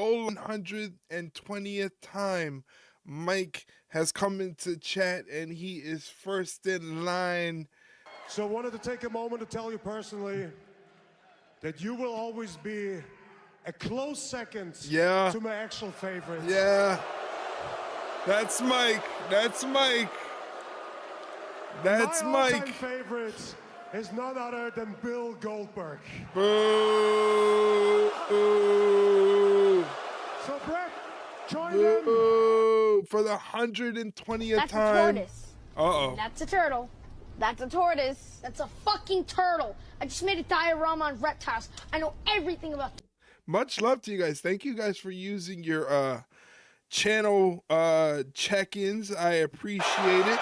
120th time Mike has come into chat, and he is first in line. So I wanted to take a moment to tell you personally that you will always be a close second to my actual favorite. Yeah. That's Mike. That's Mike. That's my Mike. My all-time favorite is none other than Bill Goldberg. Boo! Boo! So Brett, join Boo! For the 120th That's time. That's a tortoise. Uh-oh. That's a turtle. That's a tortoise. That's a fucking turtle. I just made a diorama on reptiles. I know everything about them. Much love to you guys. Thank you guys for using your channel check-ins. I appreciate it.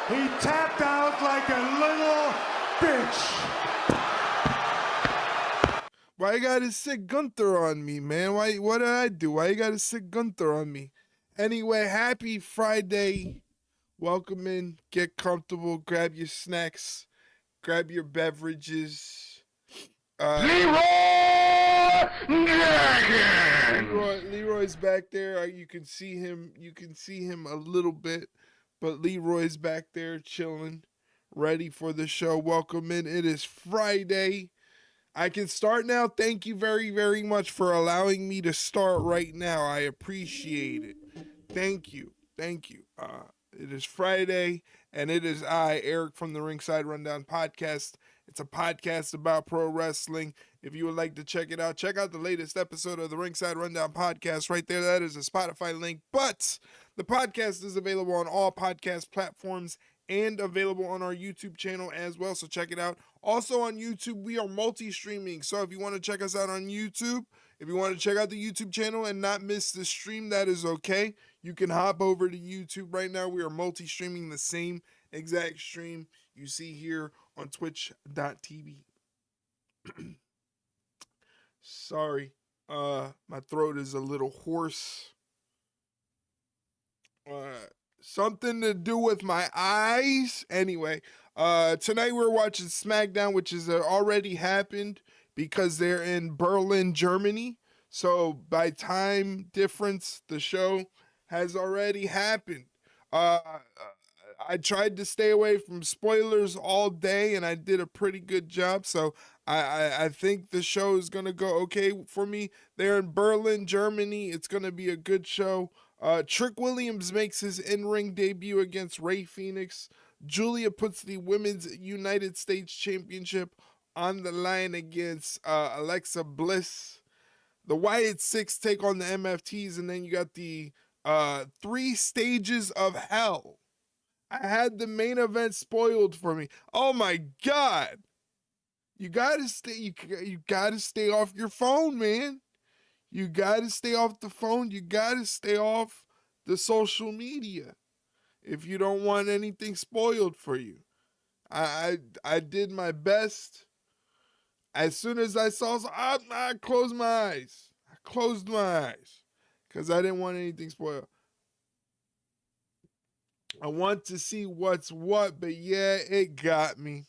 He tapped out like a little bitch. Why you gotta sit Gunther on me, man? What did I do? Why you gotta sit Gunther on me? Anyway, happy Friday. Welcome in. Get comfortable. Grab your snacks. Grab your beverages. Leroy's back there. You can see him. You can see him a little bit. But Leroy's back there chilling, ready for the show. Welcome in. It is Friday. I can start now. Thank you very, very much for allowing me to start right now. I appreciate it. Thank you. Thank you. It is Friday, and it is I, Eric from the Ringside Rundown Podcast. It's a podcast about pro wrestling. If you would like to check it out, check out the latest episode of the Ringside Rundown Podcast right there. That is a Spotify link, but the podcast is available on all podcast platforms and available on our YouTube channel as well, so check it out. Also on YouTube, we are multi-streaming, so if you want to check us out on YouTube, if you want to check out the YouTube channel and not miss the stream, that is okay. You can hop over to YouTube right now. We are multi-streaming the same exact stream you see here on twitch.tv. Sorry, my throat is a little hoarse. Something to do with my eyes. Anyway, tonight we're watching Smackdown, which has already happened because they're in Berlin, Germany. So by time difference, the show has already happened. I tried to stay away from spoilers all day, and I did a pretty good job. So I think the show is going to go okay for me. They're in Berlin, Germany. It's going to be a good show. Trick Williams makes his in-ring debut against Rey Fenix. Giulia puts the Women's United States Championship on the line against Alexa Bliss. The Wyatt Sicks take on the MFTs, and then you got the 3 stages of hell. I had the main event spoiled for me. Oh my God. You gotta stay off your phone, man. You gotta stay off the phone. You gotta stay off the social media if you don't want anything spoiled for you. I did my best. As soon as I saw, I closed my eyes. I closed my eyes because I didn't want anything spoiled. I want to see what's what, but yeah, it got me.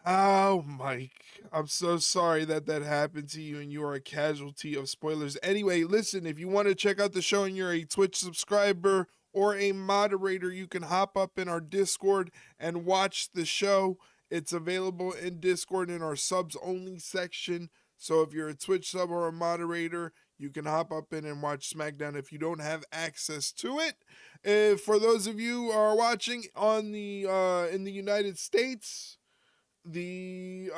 Oh, Mike, I'm so sorry that happened to you and you are a casualty of spoilers. Anyway, listen, if you want to check out the show and you're a Twitch subscriber or a moderator, you can hop up in our Discord and watch the show. It's available in Discord in our subs only section. So if you're a Twitch sub or a moderator, you can hop up in and watch Smackdown if you don't have access to it. For those of you who are watching on the in the United States, the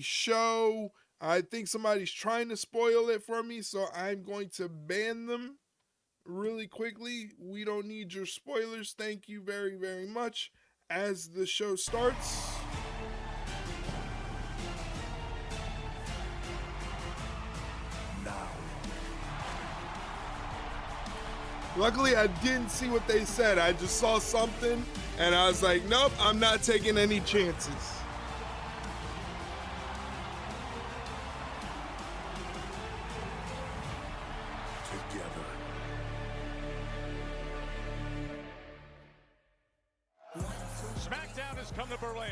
show, I think somebody's trying to spoil it for me, so I'm going to ban them really quickly. We don't need your spoilers. Thank you very, very much. As the show starts. Luckily, I didn't see what they said. I just saw something, and I was like, nope, I'm not taking any chances. Together. Smackdown has come to Berlin.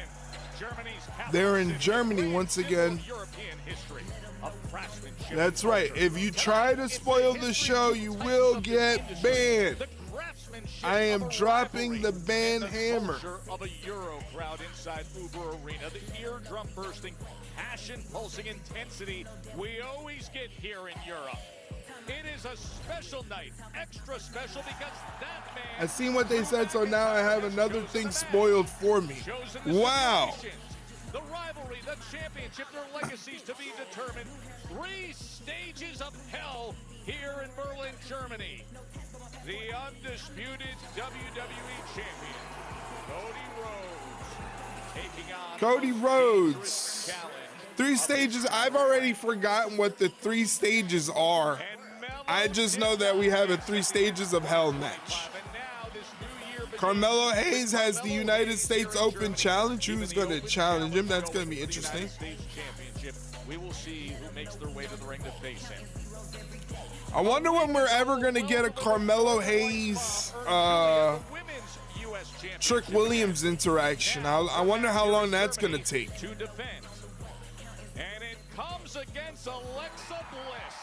They're in Germany once again. That's right. If you try to spoil the show, you will get banned. I am dropping the ban hammer. Of a Euro crowd inside Uber Arena, the eardrum bursting, passion pulsing intensity we always get here in Europe. It is a special night, extra special because that man. I seen what they said, so now I have another thing spoiled for me. Wow. The rivalry, the championship, their legacies to be determined. 3 stages of hell here in Berlin, Germany. The undisputed WWE champion, Cody Rhodes, taking on Cody Rhodes. 3 stages. I've already forgotten what the 3 stages are. I just know that we have a 3 stages of hell match. Carmelo Hayes has the United States Open Challenge. Who's going to challenge him? That's going to be interesting. We will see who makes their way to the ring to face him. I wonder when we're ever going to get a Carmelo Hayes Trick Williams interaction. I wonder how long that's going to take. And it comes against Alexa Bliss.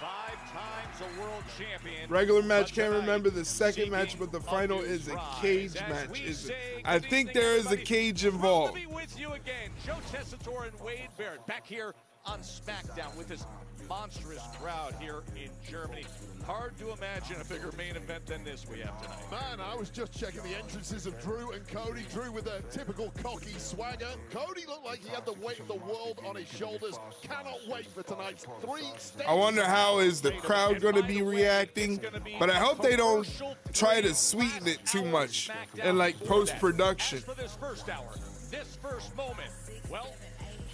5 times a world champion. Regular match, can't remember the second match, but the final is a cage match, is it? I think there is a cage involved. To be with you again, Joe Tessitore and Wade Barrett back here on Smackdown with this monstrous crowd here in Germany. Hard to imagine a bigger main event than this we have tonight. Man, I was just checking the entrances of Drew and Cody. Drew with a typical cocky swagger. Cody looked like he had the weight of the world on his shoulders. Cannot wait for tonight's 3 stages. I wonder how is the crowd going to be reacting, but I hope they don't try to sweeten it too much in like post-production. For this first hour, this first moment, well,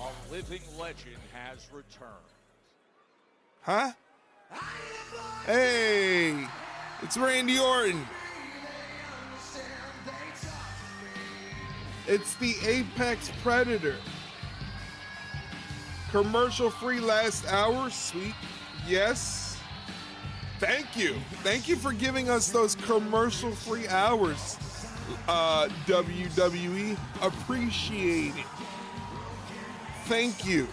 a living legend has returned. Huh? Hey, it's Randy Orton. It's the Apex Predator. Commercial-free last hour, sweet. Yes. Thank you. Thank you for giving us those commercial-free hours, WWE. Appreciate it. Thank you.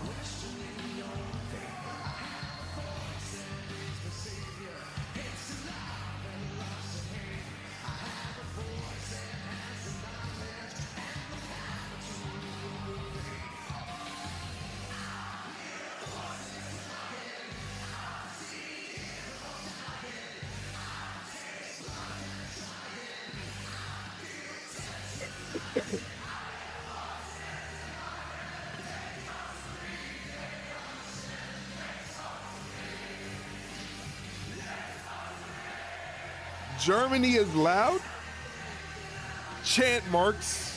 Germany is loud? Chant marks.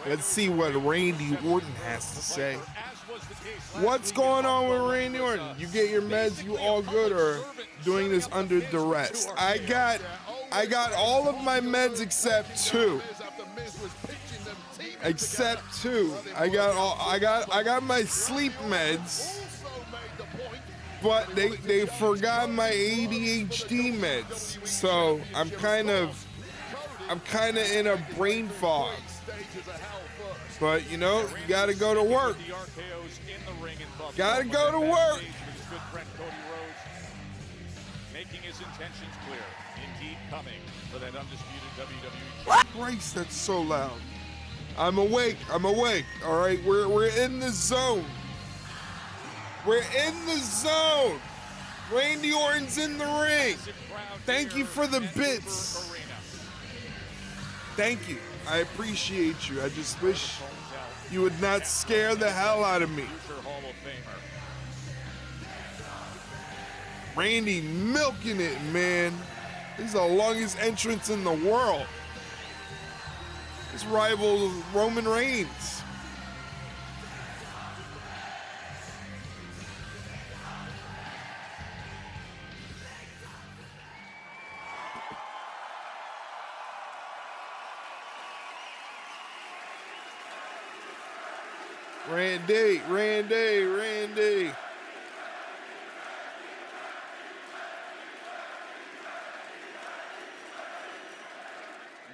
Let's see what Randy Orton has to say. What's going on with Randy Orton? You get your meds, you all good, or doing this under duress? I got all of my meds except 2. Except 2. I got my sleep meds, but they forgot my ADHD meds. So I'm kind of in a brain fog. But, you know, you got to go to work. Got to go to work. Making his intentions clear. Indeed coming for that undisputed WWE. Christ, that's so loud. I'm awake. All right, we're in the zone. We're in the zone. Randy Orton's in the ring. Thank you for the bits. Thank you. I appreciate you. I just wish you would not scare the hell out of me. Randy milking it, man. This is the longest entrance in the world. His rival Roman Reigns. Randy.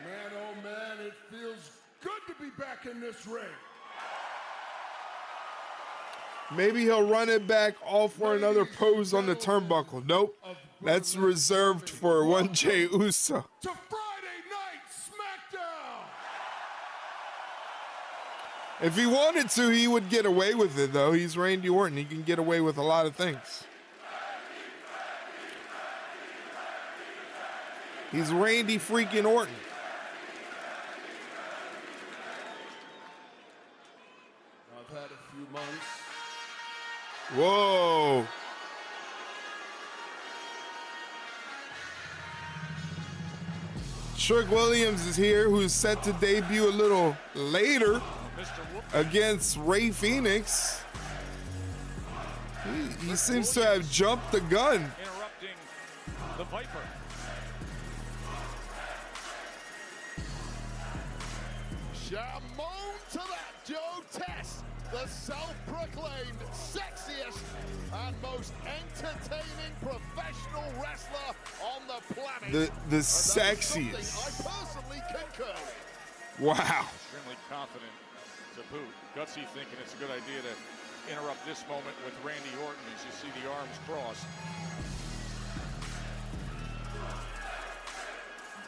Man, oh man, it feels good to be back in this ring. Maybe he'll run it back all for another pose on the turnbuckle. Nope. That's reserved for one Jey Uso. To Friday Night Smackdown. If he wanted to, he would get away with it, though. He's Randy Orton. He can get away with a lot of things. He's Randy freaking Orton. I've had a few months. Whoa. Trick Williams is here, who's set to debut a little later against Rey Fenix. He seems to have jumped the gun. Interrupting the Viper. Shamon to that, Joe Test, the self-proclaimed sexiest and most entertaining professional wrestler on the planet. The sexiest. I personally concur with. Wow. Extremely confident to boot. Gutsy thinking it's a good idea to interrupt this moment with Randy Orton as you see the arms crossed.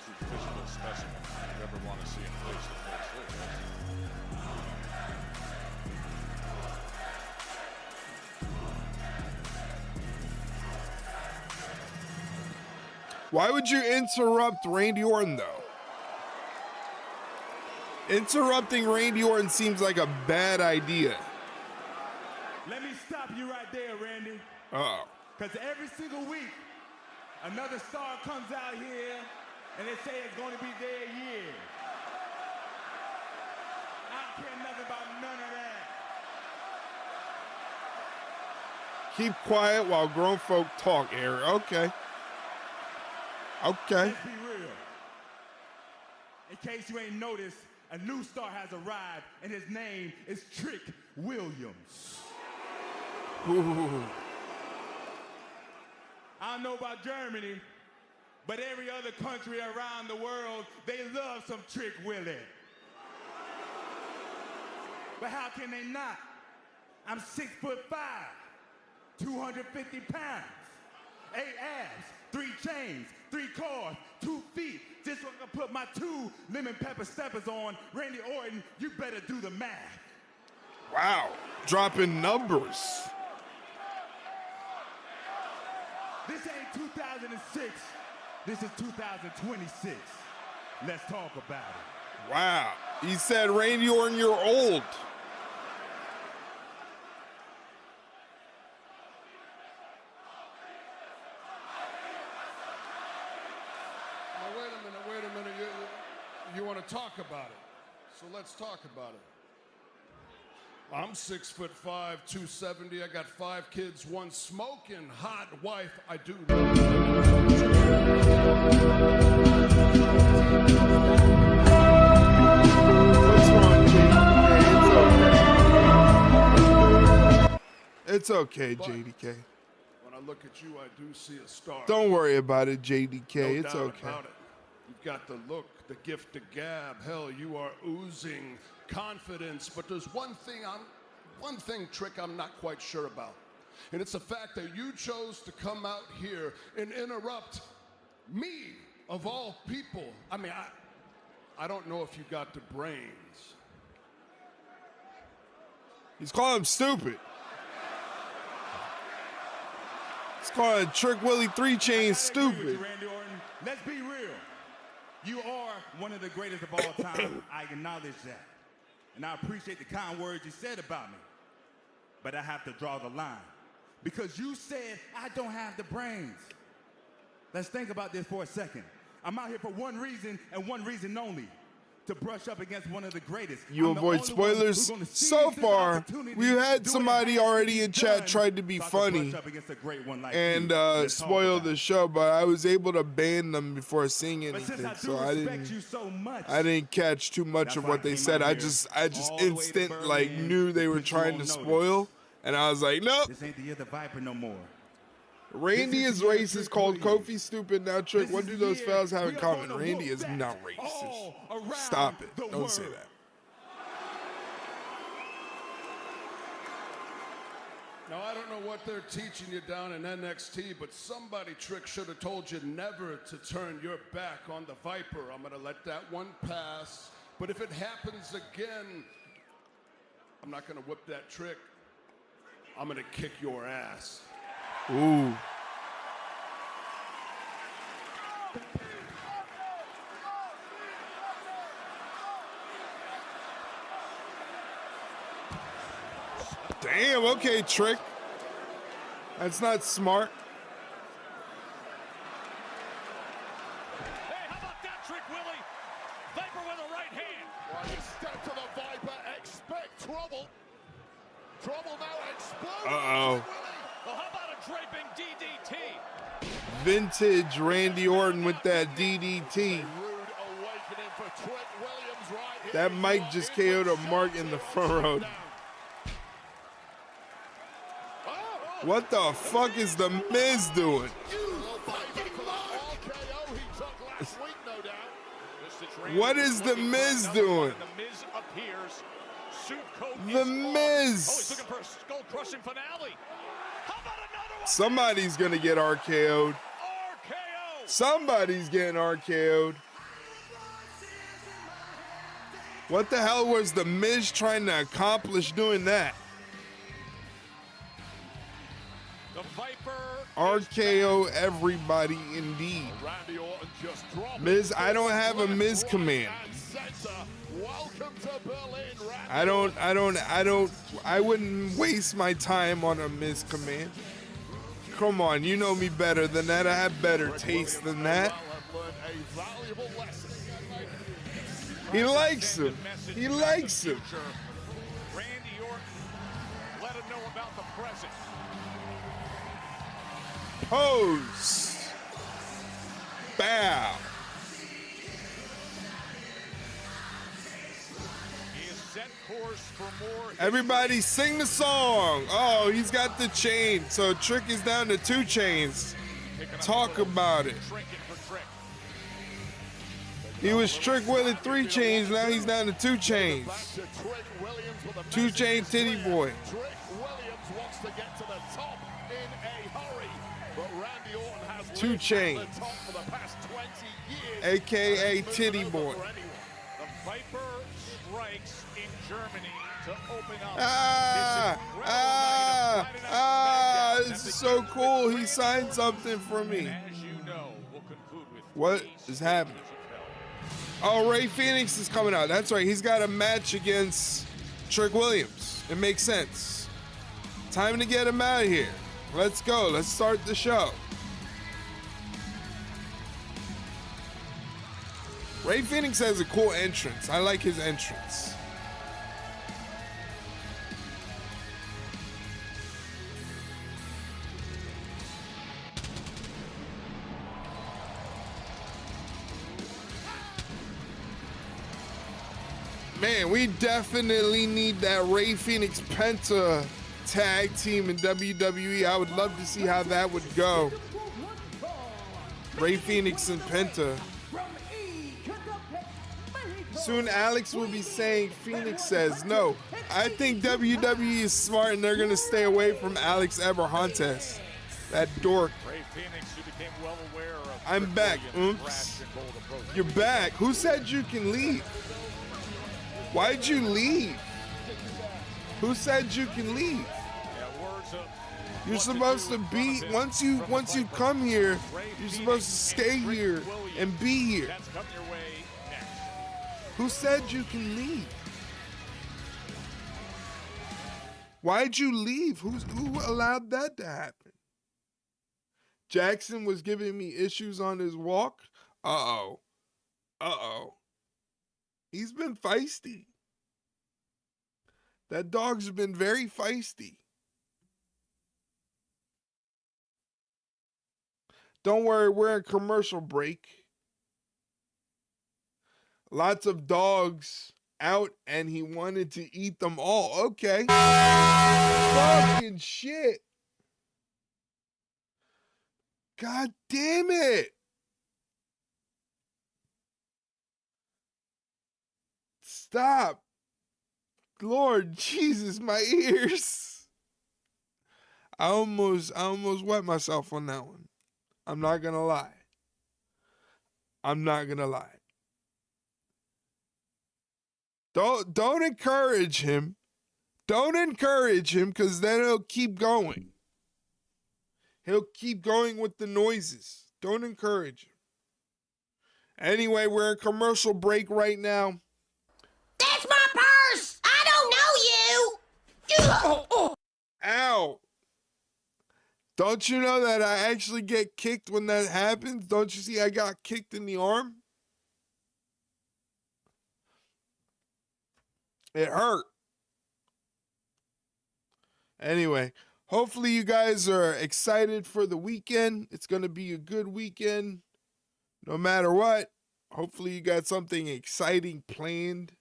Too physical specimen if you ever want to see him face to face. Why would you interrupt Randy Orton, though? Interrupting Randy Orton seems like a bad idea. Let me stop you right there, Randy. Uh-oh. Because every single week, another star comes out here and they say it's going to be their year. I don't care nothing about none of that. Keep quiet while grown folk talk, Eric. Okay. Okay. Let's be real. In case you ain't noticed, a new star has arrived, and his name is Trick Williams. Ooh. I don't know about Germany, but every other country around the world, they love some Trick Willie. But how can they not? I'm 6'5", 250 pounds, 8 abs, 3 chains, 3 cars, 2 feet. Just so I can put my 2 lemon pepper steppers on. Randy Orton, you better do the math. Wow. Dropping numbers. This ain't 2006. This is 2026. Let's talk about it. Wow. He said, Randy Orton, you're old. Wait a minute. You want to talk about it? So let's talk about it. I'm 6'5", 270. I got 5 kids, 1 smoking hot wife. I do. What's wrong, JDK? It's okay, JDK. When I look at you, I do see a star. Don't worry about it, JDK. No It's doubt okay. about it. You've got the look, the gift of gab. Hell, you are oozing confidence. But there's one thing, Trick, I'm not quite sure about. And it's the fact that you chose to come out here and interrupt me, of all people. I mean, I don't know if you got the brains. He's calling him stupid. He's calling Trick Willie 3 Chainz stupid. Randy Orton, let's be real. You are one of the greatest of all time. I acknowledge that. And I appreciate the kind words you said about me. But I have to draw the line. Because you said I don't have the brains. Let's think about this for a second. I'm out here for one reason and one reason only. to brush up against one of the greatest. You avoid spoilers. So far, we've had somebody already in chat tried to be funny and spoil the show, but I was able to ban them before seeing anything, so I didn't catch too much of what they said. I just instant like knew they were trying to spoil, and I was like, nope. This ain't the year the Viper no more. Randy is racist, called Kofi stupid. Now, Trick, what do those fellas have in common? Randy is not racist. Stop it. Don't say that. Now, I don't know what they're teaching you down in NXT, but somebody, Trick, should have told you never to turn your back on the Viper. I'm going to let that one pass. But if it happens again, I'm not going to whip that Trick. I'm going to kick your ass. Ooh. Damn, okay, Trick. That's not smart. Hey, how about that trick, Willie? Viper with a right hand. While you step to the Viper, expect trouble. Trouble now explodes. Uh-oh. Well, how about a draping DDT? Vintage Randy Orton with that DDT. That mic just KO'd a Mark in the front row. What the fuck is the Miz doing? What is the Miz doing? The Miz appears. The Miz. Oh, he's looking for a skull-crushing finale. How about another one? Somebody's gonna get RKO'd. RKO. Somebody's getting RKO'd. What the hell was the Miz trying to accomplish doing that? The Viper. RKO everybody indeed. Miz, I don't have a Miz command. I wouldn't waste my time on a Miz command. Come on, you know me better than that. I have better taste than that. He likes him. He likes him. Randy Orton, let him know about the present. Pose. Bow. He is set course for more. Everybody sing the song. Oh, he's got the chain. So Trick is down to 2 chains. Talk about it. He was Trick Willie 3 chains. Now he's down to 2 chains. 2 chain titty boy. Trick Williams wants to get to the top in a hurry, but Randy Orton has 2 chains. the top for the past 20 years. AKA titty boy. The Viper strikes in Germany to open up. This is so cool. He signed something for me. As you know, we'll conclude with What is happening? Oh, Ray Fenix is coming out. That's right. He's got a match against Trick Williams. It makes sense. Time to get him out of here. Let's go. Let's start the show. Ray Fenix has a cool entrance. I like his entrance. Man, we definitely need that Ray Fenix Penta tag team in WWE. I would love to see how that would go. Ray Fenix and Penta. Soon Alex will be saying Phoenix says no. I think WWE is smart and they're going to stay away from Alex Abrahantes. That dork. Ray Phoenix, who became well aware of. I'm back, oops. You're back. Who said you can leave? Why'd you leave? Who said you can leave? You're supposed to be, once you come here, you're supposed to stay here and be here. Who said you can leave? Why'd you leave? Who allowed that to happen? Jackson was giving me issues on his walk. Uh-oh. Uh-oh. He's been feisty. That dog's been very feisty. Don't worry, we're in commercial break. Lots of dogs out, and he wanted to eat them all. Okay. Fucking shit. God damn it. Stop. Lord Jesus, my ears. I almost wet myself on that one. I'm not gonna lie. I'm not gonna lie. Don't encourage him. Don't encourage him, because then he'll keep going. He'll keep going with the noises. Don't encourage him. Anyway, we're in commercial break right now. That's my purse! I don't know you! Ow! Don't you know that I actually get kicked when that happens? Don't you see I got kicked in the arm? It hurt. Anyway, hopefully you guys are excited for the weekend. It's going to be a good weekend, no matter what. Hopefully you got something exciting planned.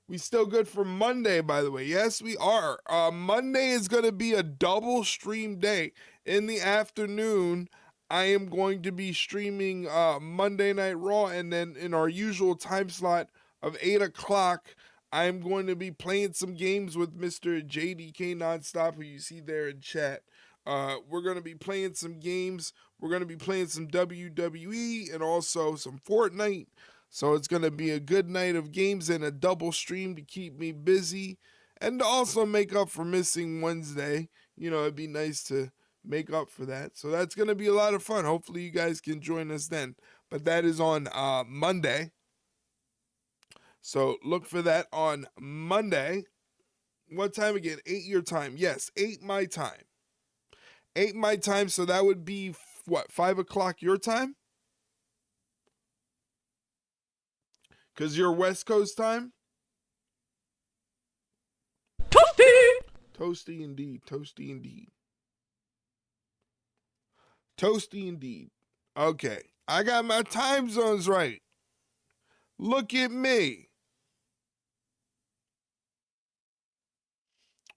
We still good for Monday, by the way. Yes, we are. Monday is going to be a double stream day. In the afternoon, I am going to be streaming Monday Night Raw, and then in our usual time slot of 8 o'clock, I'm going to be playing some games with Mr. JDK Nonstop, who you see there in chat. We're going to be playing some games. We're going to be playing some WWE and also some Fortnite. So it's going to be a good night of games and a double stream to keep me busy and to also make up for missing Wednesday. You know, it'd be nice to make up for that. So that's going to be a lot of fun. Hopefully you guys can join us then. But that is on Monday. So look for that on Monday. What time again? 8 your time. Yes, 8 my time. 8 my time, so that would be, what, 5 o'clock your time? Because you're West Coast time? Toasty! Toasty indeed. Toasty indeed. Toasty indeed. Okay. I got my time zones right. Look at me.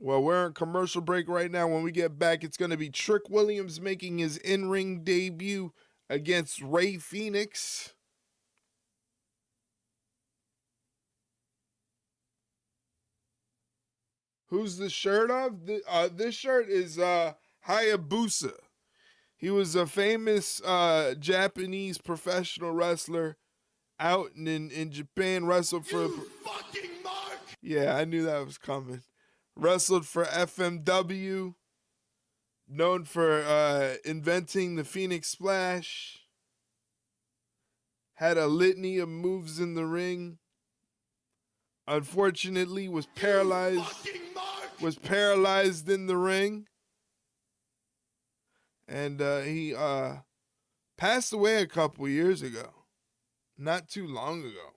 Well, we're in commercial break right now. When we get back, it's going to be Trick Williams making his in-ring debut against Rey Fenix. Who's the shirt of? This shirt is Hayabusa. He was a famous Japanese professional wrestler out in Japan. Wrestled for... You fucking mark! Yeah, I knew that was coming. Wrestled for FMW. Known for inventing the Phoenix Splash. Had a litany of moves in the ring. Unfortunately, was paralyzed in the ring. And he passed away a couple years ago. Not too long ago.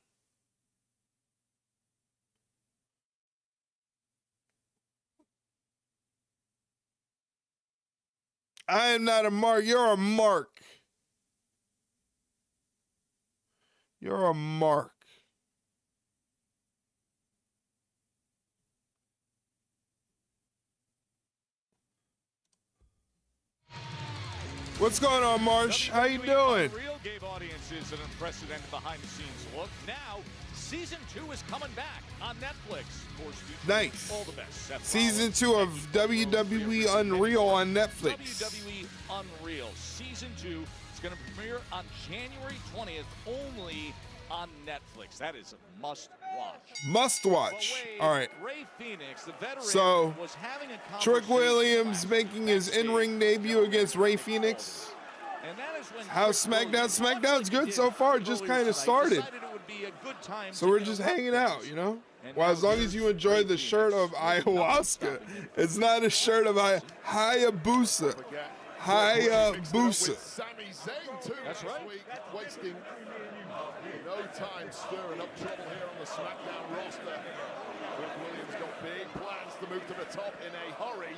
I am not a mark. You're a mark. You're a mark. What's going on, Marsh? How you doing? Real gave audiences an unprecedented behind-the-scenes look. Now, season 2 is coming back on Netflix. Nice. All the best. Season 2 of WWE Unreal on Netflix. WWE Unreal Season 2 is going to premiere on January 20th only on Netflix. That is a must-watch. Must-watch. All right. Rey Fenix, the veteran, So, was having a Trick Williams making his in-ring debut against Rey Fenix. And that is when How's SmackDown? SmackDown's good so far. Just kind of started. So we're just hanging out, you know? Well, as long as you enjoy the shirt of ayahuasca. It's not a shirt of Hayabusa. Hayabusa. Sami Zayn too. That's right. Week, wasting no time stirring up trouble here on the SmackDown roster. Rick Williams got big plans to move to the top in a hurry.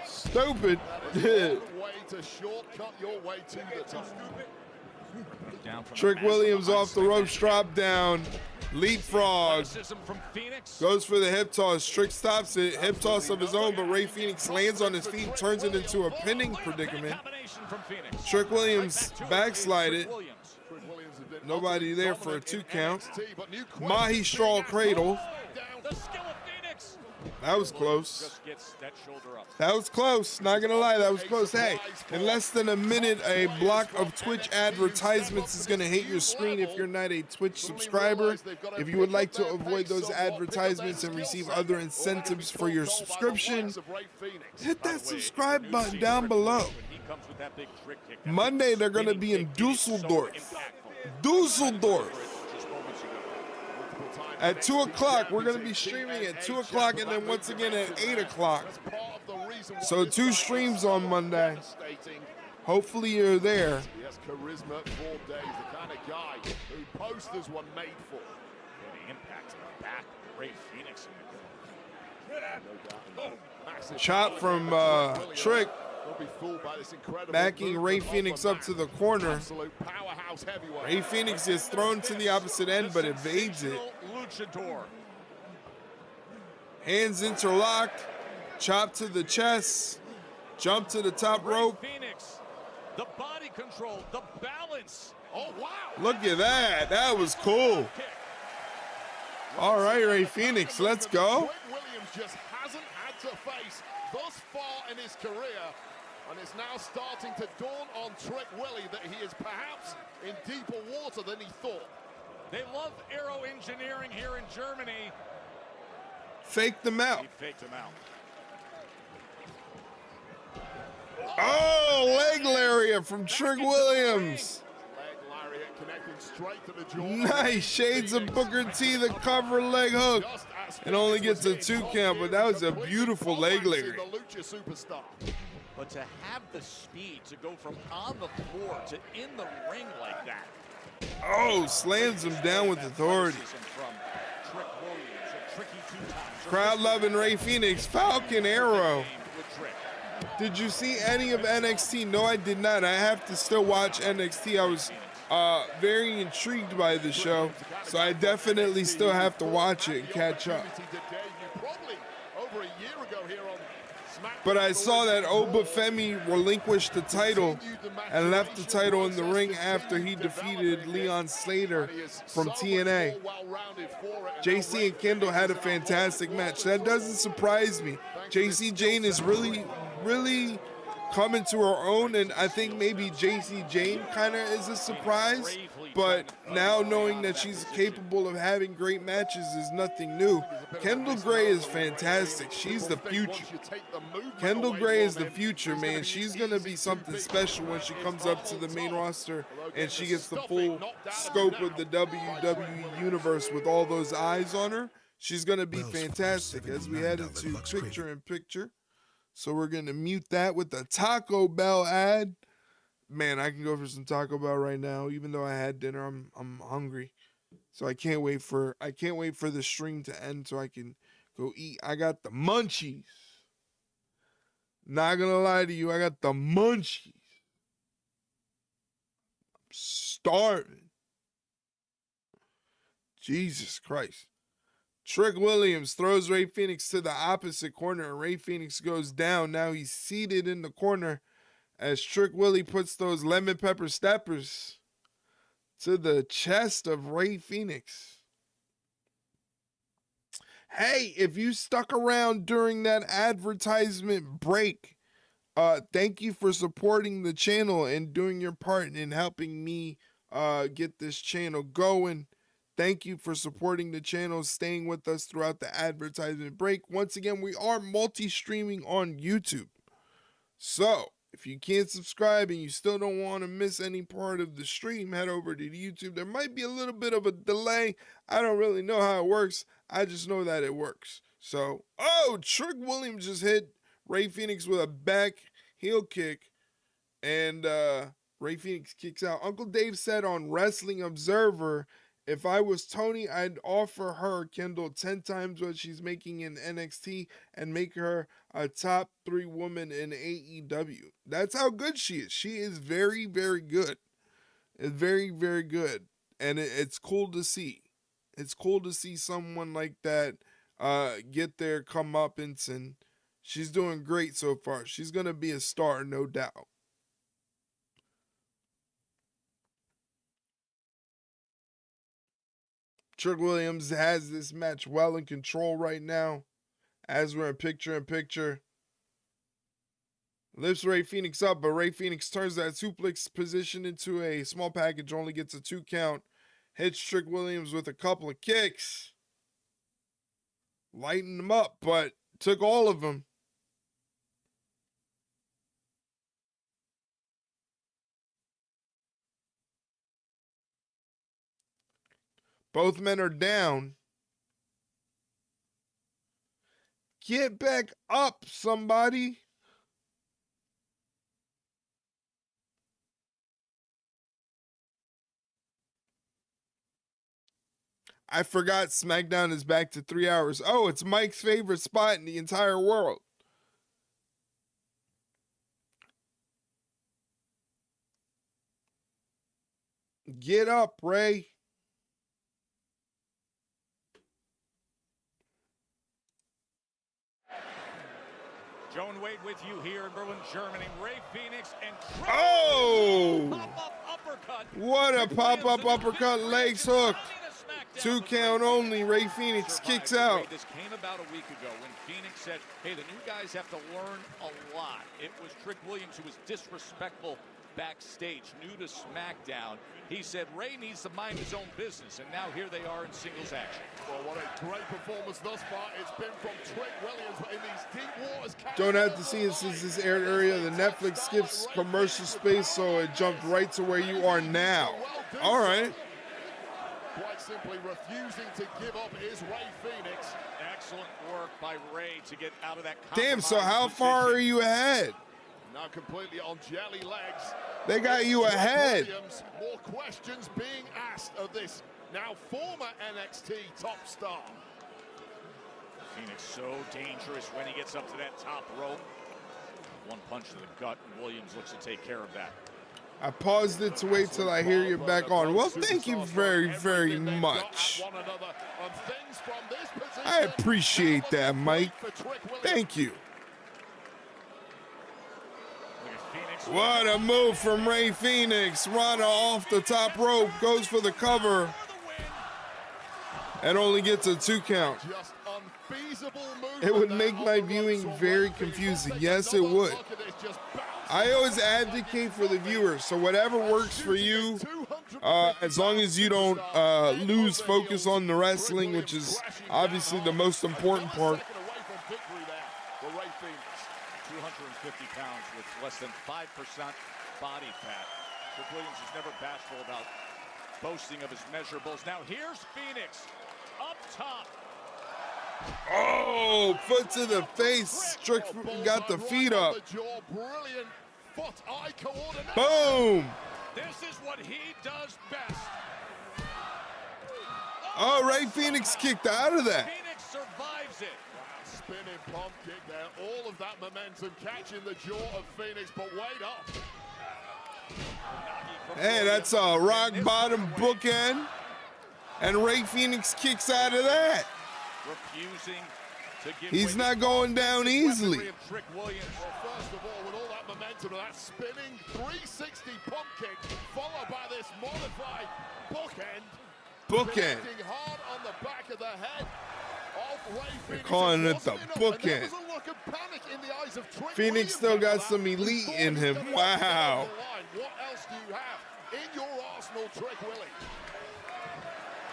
Stupid. That is one way to shortcut your way to the top. Trick Williams off the ropes, drop down, leapfrog, From Fenix. goes for the hip toss. Trick stops it, hip toss of his own, but Rey Fenix lands on his feet, turns it into a pinning predicament. Trick Williams backslided. Nobody there for a 2 count. Mahi straw cradle. The skill of Fenix. That was close. Just gets that shoulder up. That was close. Not gonna lie, that was close. Hey, in less than a minute, a block of Twitch advertisements is gonna hit your screen if you're not a Twitch subscriber. If you would like to avoid those advertisements and receive other incentives for your subscription, hit that subscribe button down below. Monday, they're gonna be in Dusseldorf. At 2 o'clock, we're going to be streaming at 2 o'clock and then once again at 8 o'clock. So 2 streams on Monday. Hopefully you're there. He has charisma for days, the kind of guy who posters were made for. The impact in the back. Rey Fenix. Chop from Trick. Backing Rey Fenix up to the corner. Rey Fenix is thrown to the opposite end but evades it. Hands interlocked. Chop to the chest. Jump to the top rope. Fenix, the body control, the balance. Oh, wow. Look at that. That was cool. All right, Rey Fenix, let's go. Williams just hasn't had to face thus far in his career. And it's now starting to dawn on Trick Willie that he is perhaps in deeper water than he thought. They love aero engineering here in Germany. Faked them out. He faked him out. Oh, leg lariat from Trick Williams. Leg lariat connecting straight to the jaw. Nice. Shades of Booker T, the cover leg hook. It only gets a 2 count, but that was a beautiful leg lariat. But to have the speed to go from on the floor to in the ring like that. Oh, slams him down with authority. Crowd loving Rey Fenix. Falcon Arrow. Did you see any of NXT? No, I did not. I have to still watch NXT. I was very intrigued by the show, so I definitely still have to watch it and catch up. But I saw that Obafemi relinquished the title and left the title in the ring after he defeated Leon Slater from TNA. JC and Kendall had a fantastic match. That doesn't surprise me. JC Jane is really coming to her own, and I think maybe JC Jane kind of is a surprise, but now knowing that she's capable of having great matches is nothing new. Kendall Gray is fantastic. She's the future. Kendall Gray is the future, man. She's going to be something special when she comes up to the main roster and she gets the full scope of the WWE universe with all those eyes on her. She's going to be fantastic as we head into picture-in-picture. So we're going to mute that with the Taco Bell ad. Man, I can go for some Taco Bell right now. Even though I had dinner, I'm hungry. So I can't wait for the stream to end so I can go eat. I got the munchies. Not going to lie to you, I got the munchies. I'm starving. Jesus Christ. Trick Williams throws Rey Fenix to the opposite corner, and Rey Fenix goes down. Now he's seated in the corner as Trick Willie puts those lemon pepper steppers to the chest of Rey Fenix. Hey, if you stuck around during that advertisement break, thank you for supporting the channel and doing your part in helping me get this channel going. Thank you for supporting the channel, staying with us throughout the advertisement break. Once again, we are multi-streaming on YouTube. So, if you can't subscribe and you still don't want to miss any part of the stream, head over to YouTube. There might be a little bit of a delay. I don't really know how it works. I just know that it works. So, oh, Trick Williams just hit Rey Fenix with a heel kick, and Rey Fenix kicks out. Uncle Dave said on Wrestling Observer, if I was Tony, I'd offer her, Kendall, 10 times what she's making in NXT and make her a top 3 woman in AEW. That's how good she is. She is very, very good. It's very, very good. And it's cool to see. It's cool to see someone like that get their comeuppance, and she's doing great so far. She's going to be a star, no doubt. Trick Williams has this match well in control right now as we're in picture-in-picture. Lifts Rey Fenix up, but Rey Fenix turns that suplex position into a small package, only gets a 2 count. Hits Trick Williams with a couple of kicks. Lightened him up, but took all of them. Both men are down. Get back up, somebody. I forgot Smackdown is back to 3 hours. Oh, it's Mike's favorite spot in the entire world. Get up, Rey. Joe and Wade with you here in Berlin, Germany. Rey Fenix and pop-up uppercut. What a pop-up uppercut, legs hooked. 2 count only. Rey Fenix kicks out. This came about a week ago when Fenix said, hey, the new guys have to learn a lot. It was Trick Williams who was disrespectful backstage, new to SmackDown. He said Rey needs to mind his own business, and now here they are in singles action. Well, what a great performance thus far it's been from Trick Williams, but in these deep waters. Don't have to see it since this aired area. The Netflix skips commercial space, so it jumped right to where you are now. All right. Quite simply refusing to give up is Rey Fenix. Excellent work by Rey to get out of that. Damn, so how far are you ahead? Now completely on jelly legs. They got you ahead. Williams, more questions being asked of this now former NXT top star. Fenix so dangerous when he gets up to that top rope. One punch to the gut, and Williams looks to take care of that. I paused it to wait till I hear you back on. Well, thank you very, very much. I appreciate that, Mike. Thank you. What a move from Rey Fenix. Rana off the top rope, goes for the cover, and only gets a 2 count. It would make my viewing very confusing. Yes, it would. I always advocate for the viewers, so whatever works for you, as long as you don't lose focus on the wrestling, which is obviously the most important part. 250 pounds with less than 5% body fat. Trick Williams is never bashful about boasting of his measurables. Now here's Fenix up top. Oh, foot to the face. Trick got the feet up. Brilliant foot-eye coordination. Boom. This is what he does best. Oh, Rey Fenix kicked out of that. Fenix survives it. Spinning pump kick there. All of that momentum catching the jaw of Fenix, but wait up. Hey, that's a rock bottom bookend. And Rey Fenix kicks out of that. Refusing to give He's not going down easily. Trick Williams. Well, first of all, with all that momentum, that spinning 360 pump kick, followed by this modified bookend. Bookend. Hard on the back of the head. They're calling it the bookend. Fenix still got some elite in him. Wow. What else do you have in your arsenal, Trick Willie?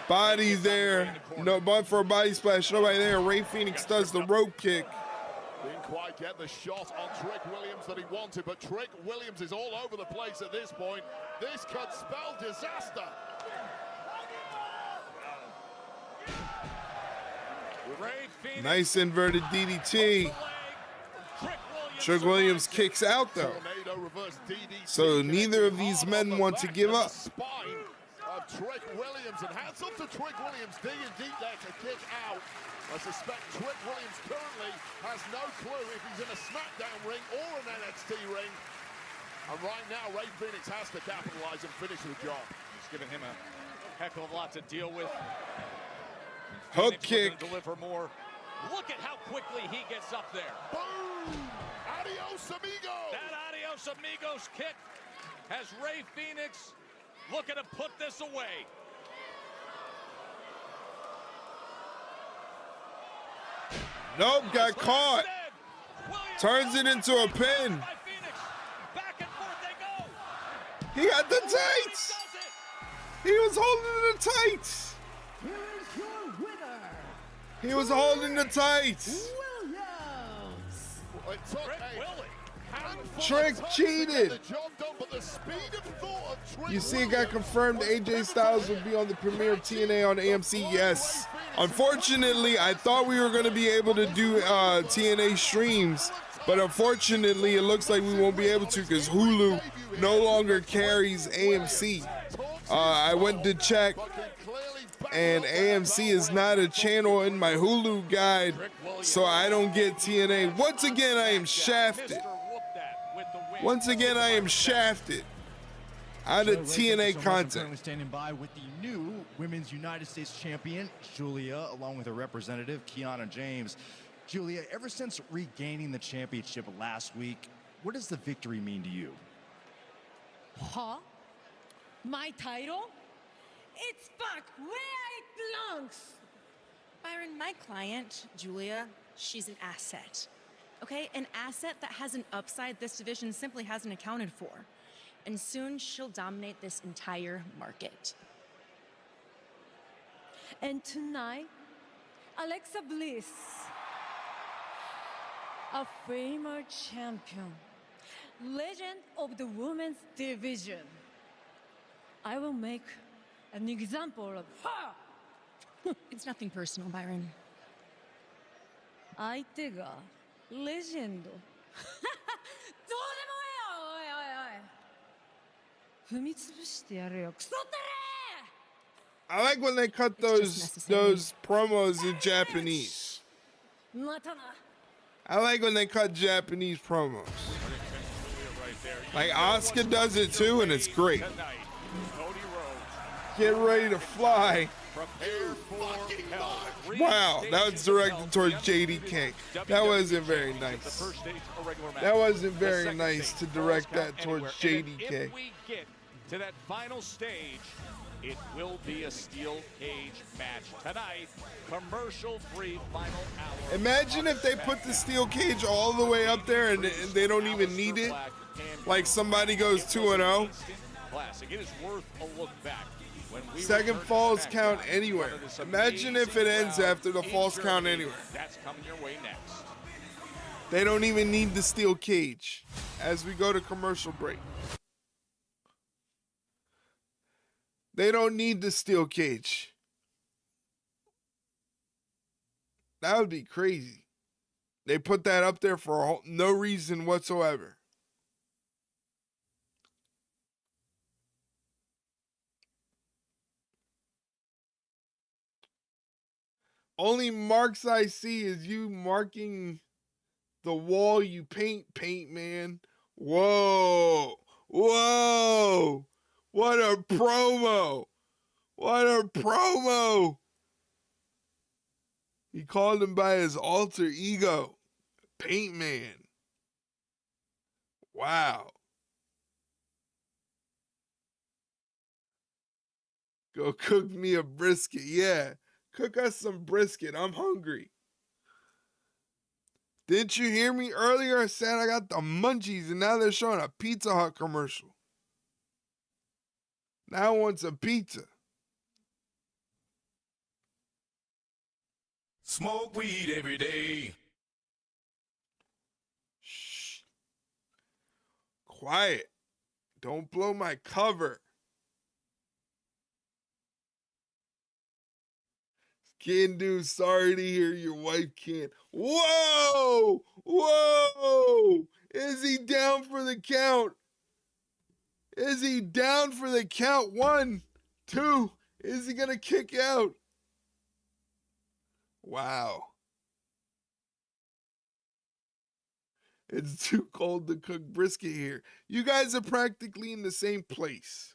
Body there. No, but for a body splash. Nobody there. Rey Fenix does the rope kick. Didn't quite get the shot on Trick Williams that he wanted, but Trick Williams is all over the place at this point. This could spell disaster. Nice inverted DDT. Trick Williams kicks out, though. So neither of these men want to give up. Trick Williams, and hats off to Trick Williams, digging deep there to kick out. I suspect Trick Williams currently has no clue if he's in a Smackdown ring or an NXT ring. And right now, Fenix has to capitalize and finish the job. He's giving him a heck of a lot to deal with. Hook kick. Deliver more. Look at how quickly he gets up there. Boom! Adios, amigo! That adios, amigos kick has Fenix looking to put this away. Nope, got caught. Turns it into a pin. Back and forth they go. He got the tights. He was holding the tights. Here is your winner. He was holding the tights. Trick cheated. You see, it got confirmed AJ Styles will be on the premiere of TNA on AMC. Yes. Unfortunately, I thought we were going to be able to do TNA streams, but unfortunately, it looks like we won't be able to because Hulu no longer carries AMC. I went to check, and AMC is not a channel in my Hulu guide, so I don't get TNA. Once again, I am shafted. Once again, I am shafted out of TNA content. Currently standing by with the new Women's United States Champion, Giulia, along with her representative, Kiana James. Giulia, ever since regaining the championship last week, what does the victory mean to you? Huh? My title? It's back where it belongs. Byron, my client, Giulia, she's an asset. Okay, an asset that has an upside this division simply hasn't accounted for. And soon she'll dominate this entire market. And tonight, Alexa Bliss, a former champion, legend of the women's division. I will make an example of her. It's nothing personal, Byron. 相手がレジェンド。どうでもええよ、おいおいおい。踏み潰してやるよ、クソったれ！ I like when they cut those promos in Japanese. またな。 I like when they cut Japanese promos. Like Asuka does it too, and it's great. Get ready to fly. Wow, that was directed towards JDK. That wasn't very nice. That wasn't very nice to direct that towards JDK. If we get to that final stage, it will be a steel cage match tonight. Commercial-free final hour. Imagine if they put the steel cage all the way up there and they don't even need it. Like somebody goes 2-0. Classic. It is worth a look back. Second falls count anywhere. Imagine if it ends after the falls count anywhere. That's coming your way next. They don't even need the steel cage as we go to commercial break. They don't need the steel cage. That would be crazy. They put that up there for no reason whatsoever. Only marks I see is you marking the wall you paint, man. Whoa. Whoa. What a promo. What a promo. He called him by his alter ego. Paint Man. Wow. Go cook me a brisket. Yeah. Cook us some brisket. I'm hungry. Didn't you hear me earlier? I said I got the munchies, and now they're showing a Pizza Hut commercial. Now I want some pizza. Smoke weed every day. Shh. Quiet. Don't blow my cover. Can do. Sorry to hear your wife can't. Whoa! Whoa! Is he down for the count? Is he down for the count? 1, 2. Is he going to kick out? Wow. It's too cold to cook brisket here. You guys are practically in the same place.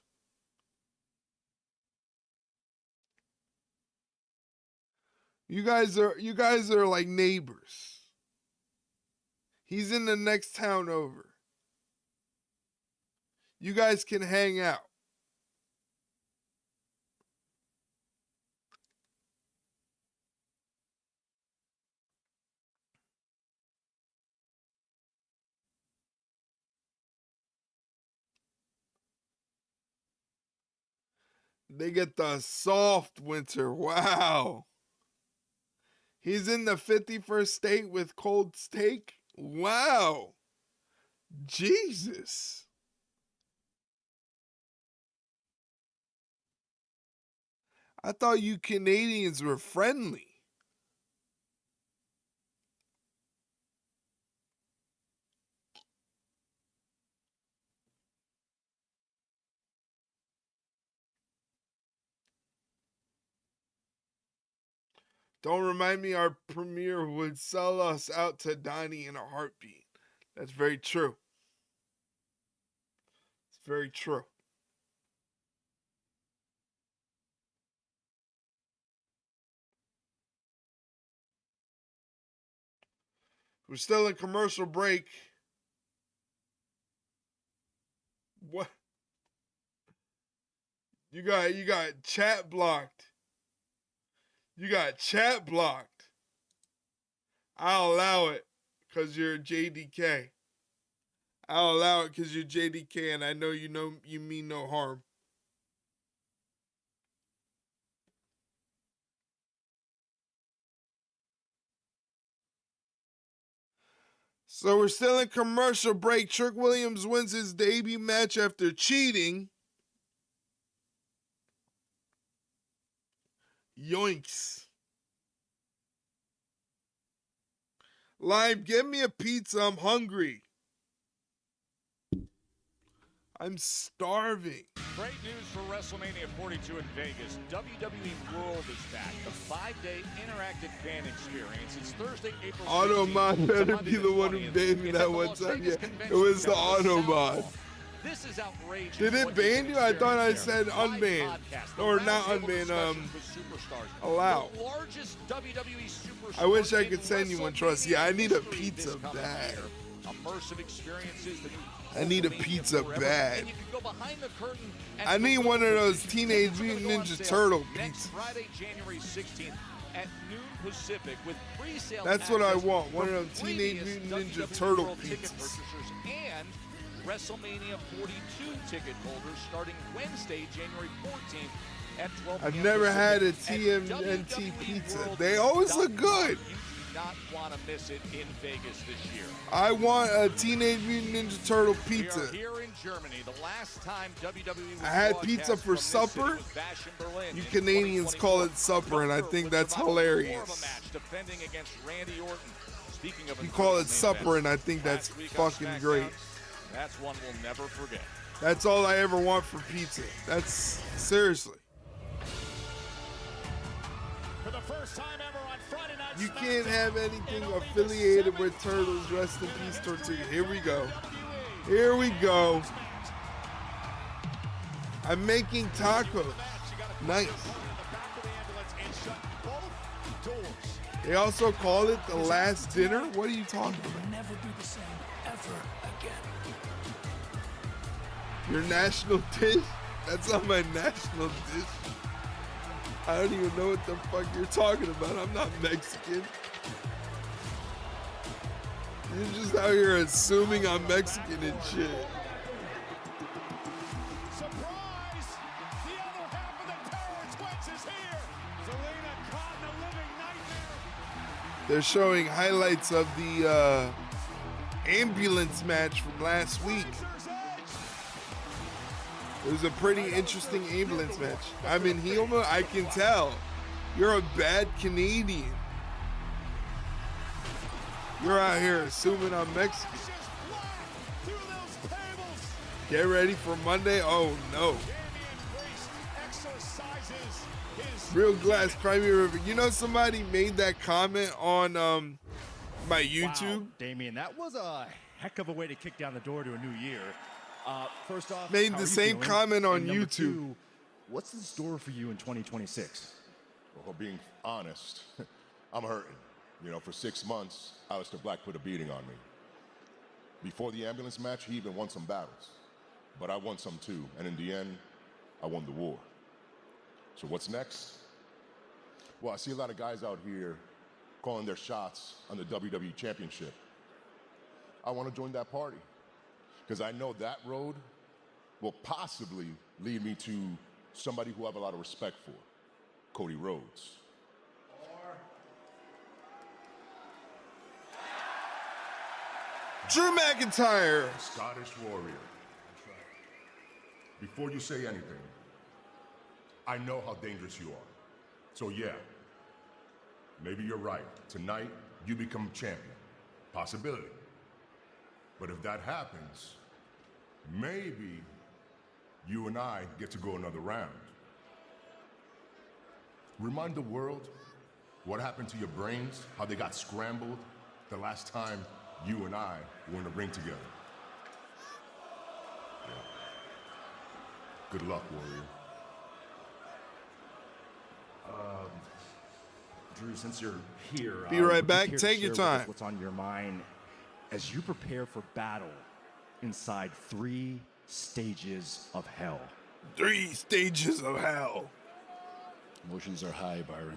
You guys are like neighbors. He's in the next town over. You guys can hang out. They get the soft winter. Wow. He's in the 51st state with cold steak. Wow. Jesus. I thought you Canadians were friendly. Don't remind me our premier would sell us out to Donnie in a heartbeat. That's very true. It's very true. We're still in commercial break. What? You got chat blocked. You got chat blocked. I'll allow it because you're JDK. I'll allow it because you're JDK and I know you mean no harm. So we're still in commercial break. Trick Williams wins his debut match after cheating. Yoinks. Lime, give me a pizza. I'm hungry. I'm starving. Great news for WrestleMania 42 in Vegas. WWE World is back. The 5-day interactive fan experience. It's Thursday, April 16th. Automod better be the one who banned me that one time. Yeah, it was the Automod. This is outrageous. Did it ban you? I thought I said unbanned. Or not unbanned, allow. I wish I could send you one, Trust. Yeah, I need a pizza bad. Immersive experiences. I need a pizza bad. I need one of those Teenage Mutant Ninja Turtle pizzas. Friday, January 16th at noon Pacific with pre-sale. That's what I want. One of those Teenage Mutant Ninja Turtle pizzas. And WrestleMania 42 ticket holders starting Wednesday, January 14th at 12 p.m. I've never had a Pacific. TMNT pizza. They always look good. Not want to miss it in Vegas this year. I want a Teenage Mutant Ninja Turtle pizza. We are here in Germany. The last time WWE was I had pizza for supper. You Canadians call it supper, and I think that's hilarious. You call it supper, and I think that's fucking great. That's one we'll never forget. That's all I ever want for pizza. That's seriously. For the first time ever on Friday night. You can't have anything affiliated with Turtles. Rest in peace, Tortilla. Here we go. Here we go. I'm making tacos. Nice. They also call it the last dinner? What are you talking about? Never be the same ever again. Your national dish? That's not my national dish. I don't even know what the fuck you're talking about. I'm not Mexican. You're just out here assuming I'm Mexican and shit. Surprise! The other half of the Terror Twins is here! Zelina caught in a living nightmare. They're showing highlights of the ambulance match from last week. It was a pretty interesting ambulance match. I'm in heel mode, I can tell. You're a bad Canadian. You're out here assuming I'm Mexican. Get ready for Monday. Oh no. Real Glass Crimea River. You know, somebody made that comment on my YouTube. Wow, Damien, that was a heck of a way to kick down the door to a new year. First off, made how the are you same feeling? comment on And number YouTube. two, what's in store for you in 2026? Well, being honest, I'm hurting. You know, for 6 months, Aleister Black put a beating on me. Before the ambulance match, he even won some battles. But I won some too, and in the end, I won the war. So what's next? Well, I see a lot of guys out here calling their shots on the WWE Championship. I want to join that party because I know that road will possibly lead me to somebody who I have a lot of respect for, Cody Rhodes. Drew McIntyre. Scottish Warrior. Before you say anything, I know how dangerous you are. So yeah, maybe you're right. Tonight, you become champion. Possibility. But if that happens, maybe you and I get to go another round. Remind the world what happened to your brains, how they got scrambled the last time you and I were in the ring together. Yeah. Good luck, Warrior. Drew, since you're here, Be right would you back. care to Take your share with us time. What's on your mind as you prepare for battle inside 3 stages of hell? 3 stages of hell. Emotions are high, Byron.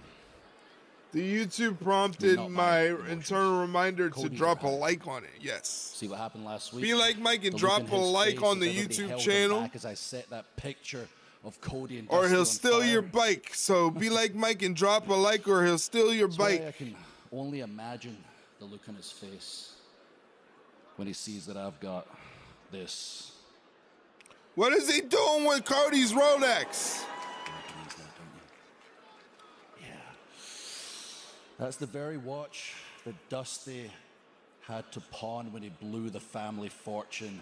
The YouTube prompted Not my emotions. internal reminder to Cody's drop a high. like on it. Yes. See what happened last week? Be like Mike and The drop look a in his like face on the as everybody YouTube held him channel. back as I set that picture of Cody and Or Dusty he'll on steal fire. your bike. So be like Mike and drop a like, or he'll steal your That's why I bike. can only imagine the look on his face when he sees that I've got this. What is he doing with Cody's Rolex? That's the very watch that Dusty had to pawn when he blew the family fortune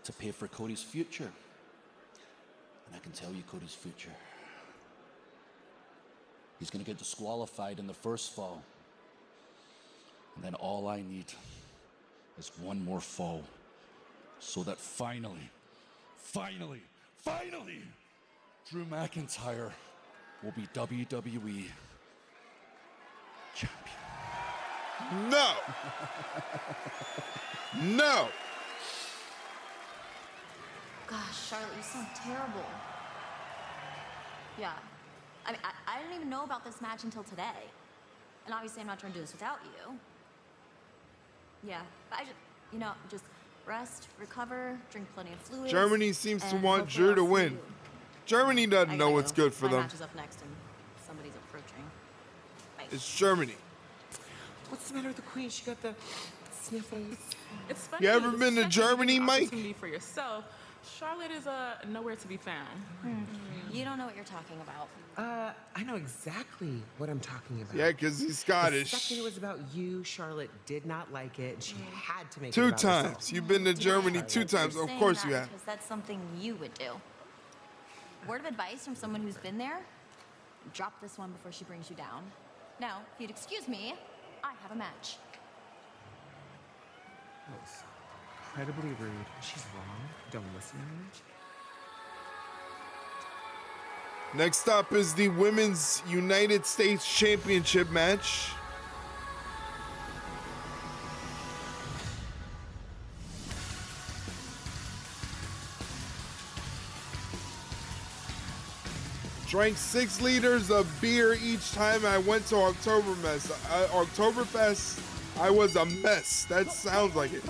to pay for Cody's future. And I can tell you Cody's future. He's going to get disqualified in the first fall. And then all I need is one more fall. So that finally, Drew McIntyre will be WWE champion. No. No. Gosh, Charlotte, you sound terrible. Yeah. I mean, I didn't even know about this match until today. And obviously I'm not trying to do this without you. Yeah, but just rest, recover, drink plenty of fluids. Germany seems to and want hopefully Drew to I'll see win. you. Germany doesn't I know gotta what's go. good for My them. match is up next and somebody's approaching. Bye. It's Germany. What's the matter with the queen? She got the sniffles. It's funny. You ever been to Second, Germany, you have an Mike? opportunity for yourself. Charlotte is nowhere to be found. You don't know what you're talking about. I know exactly what I'm talking about. Yeah, 'cause he's The Scottish. second it was about you, Charlotte did not like it, and she had to make it 2 about herself. times. You've been to Germany 2 times. Of Saying course that you have. Because that's something you would do. Word of advice from someone who's been there: drop this one before she brings you down. Now, if you'd excuse me, I have a match. That was incredibly rude. She's wrong. Don't listen to her. Next up is the Women's United States Championship match. Drank 6 liters of beer each time I went to Oktoberfest. I was a mess. That sounds like it.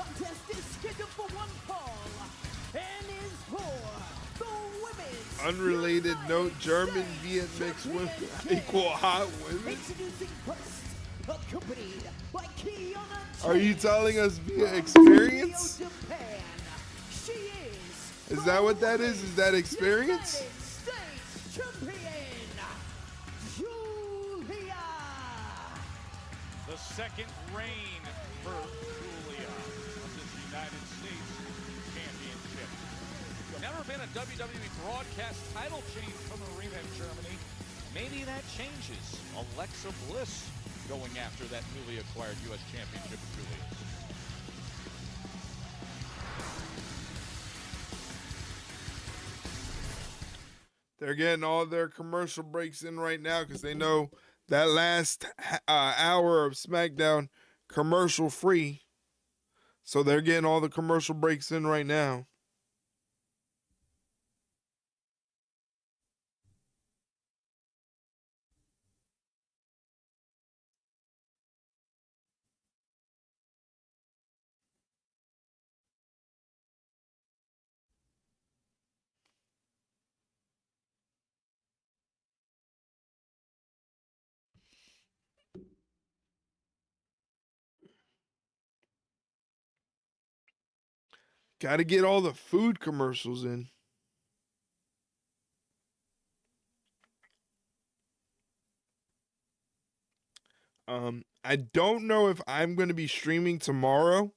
Unrelated note, German Viet mixed women equal hot women. Are you telling us via experience? Is that what that is? Is that experience? second reign for Giulia of this United States Championship. Never been a WWE broadcast title change from Arena in Germany. Maybe that changes. Alexa Bliss going after that newly acquired U.S. Championship of Giulia. They're getting all their commercial breaks in right now because they know that last hour of SmackDown commercial free. So they're getting all the commercial breaks in right now. Got to get all the food commercials in. I don't know if I'm going to be streaming tomorrow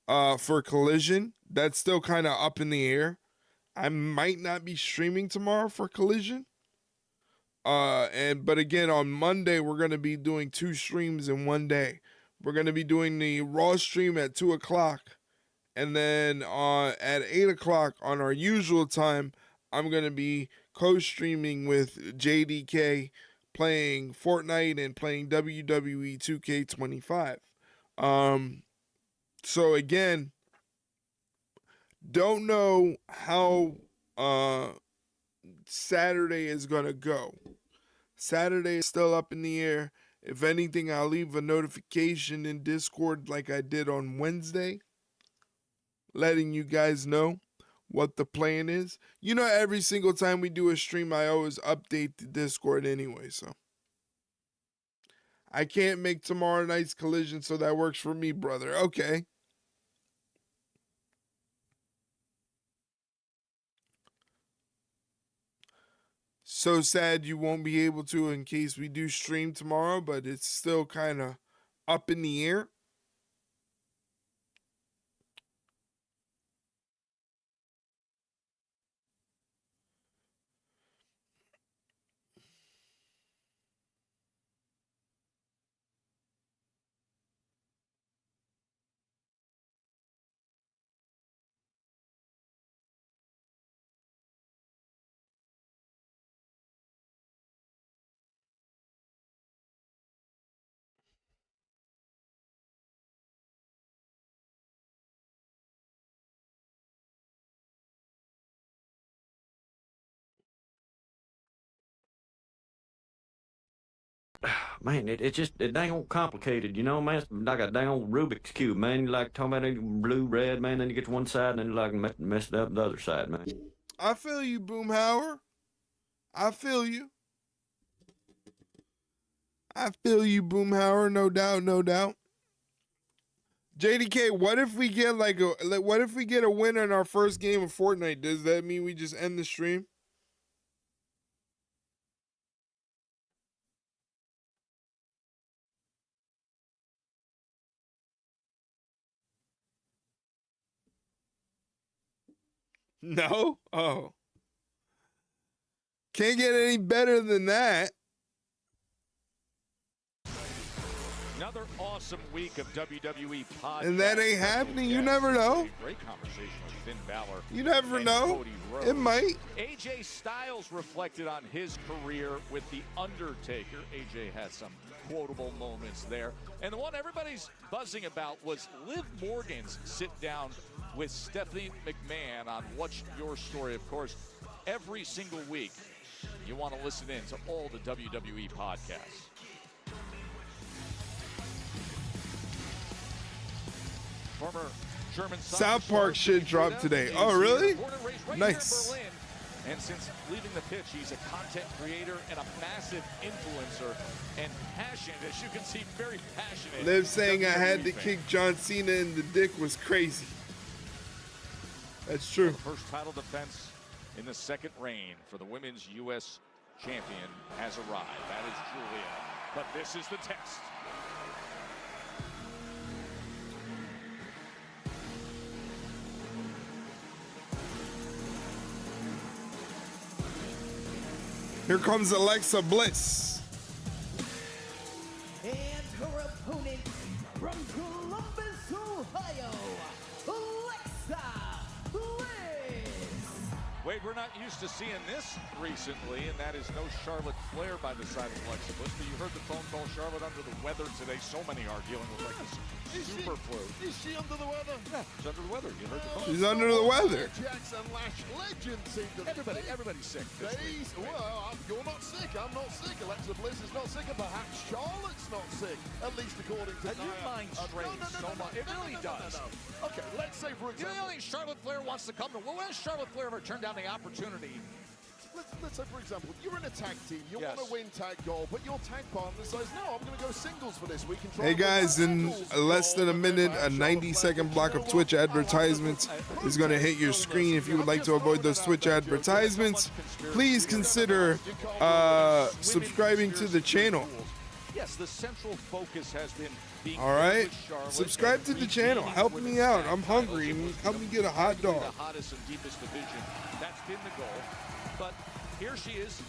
for Collision. That's still kind of up in the air. I might not be streaming tomorrow for Collision. But again, on Monday, we're going to be doing 2 streams in one day. We're going to be doing the Raw stream at 2 o'clock. And then at 8 o'clock on our usual time, I'm going to be co-streaming with JDK, playing Fortnite and playing WWE 2K25. So again, don't know how Saturday is going to go. Saturday is still up in the air. If anything, I'll leave a notification in Discord like I did on Wednesday, letting you guys know what the plan is. You know, every single time we do a stream, I always update the Discord anyway, so. I can't make tomorrow night's Collision, so that works for me, brother. Okay. So sad you won't be able to in case we do stream tomorrow, but it's still kind of up in the air. Man, it's dang complicated, you know, man. It's like a dang old Rubik's Cube, man. You like talking about blue, red, man, then you get to one side and then you like mess it up the other side, man. I feel you, Boomhauer. I feel you. I feel you, Boomhauer, no doubt, no doubt. JDK, what if we get what if we get a win in our first game of Fortnite? Does that mean we just end the stream? No? Oh. Can't get any better than that. Another awesome week of WWE podcasts. And that ain't happening. You never know. Great conversation with Finn Balor. You never know. Cody Rhodes. It might. AJ Styles reflected on his career with The Undertaker. AJ had some quotable moments there. And the one everybody's buzzing about was Liv Morgan's sit down with Stephanie McMahon on What's Your Story. Of course, every single week, you want to listen in to all the WWE podcasts. Former German South Park shit dropped today. Oh, really? Nice. And since leaving the pitch, he's a content creator and a massive influencer and passionate, as you can see, very passionate. Liv saying I had to kick John Cena in the dick was crazy. That's true. The first title defense in the second reign for the women's U.S. champion has arrived. That is Giulia. But this is the test. Here comes Alexa Bliss. And her opponent from Columbus, Ohio, Alexa Bliss. Wade, we're not used to seeing this recently, and that is no Charlotte Flair by the side of Alexa Bliss. But you heard the phone call. Charlotte under the weather today. So many are dealing with like this super flu. Is she under the weather? Yeah, she's under the weather. You heard the phone. She's under the weather. Jackson Lash legend seem to Everybody's sick. This week. Well, you're not sick. I'm not sick. Alexa Bliss is not sick, and perhaps Charlotte's not sick. At least according to Your mind strains so much. It really does. Okay, let's say for You example. know, Charlotte Flair wants to come to. Well, when has Charlotte Flair ever turned down the opportunity? Let's say, for example, you're in a tag team, you Yes. want to win tag gold, but your tag partner says, no, I'm going to go singles for this week. And try Hey and win guys, that in singles less than a gold." minute, a 90-second block of Twitch advertisements is going to hit your screen. If you would like to avoid those Twitch advertisements, please consider subscribing to the channel. Yes, the central focus has been being All right, subscribe to the channel. Help me out. I'm hungry. Help me get a hot dog. The hottest and deepest division. That's been the goal. But here she is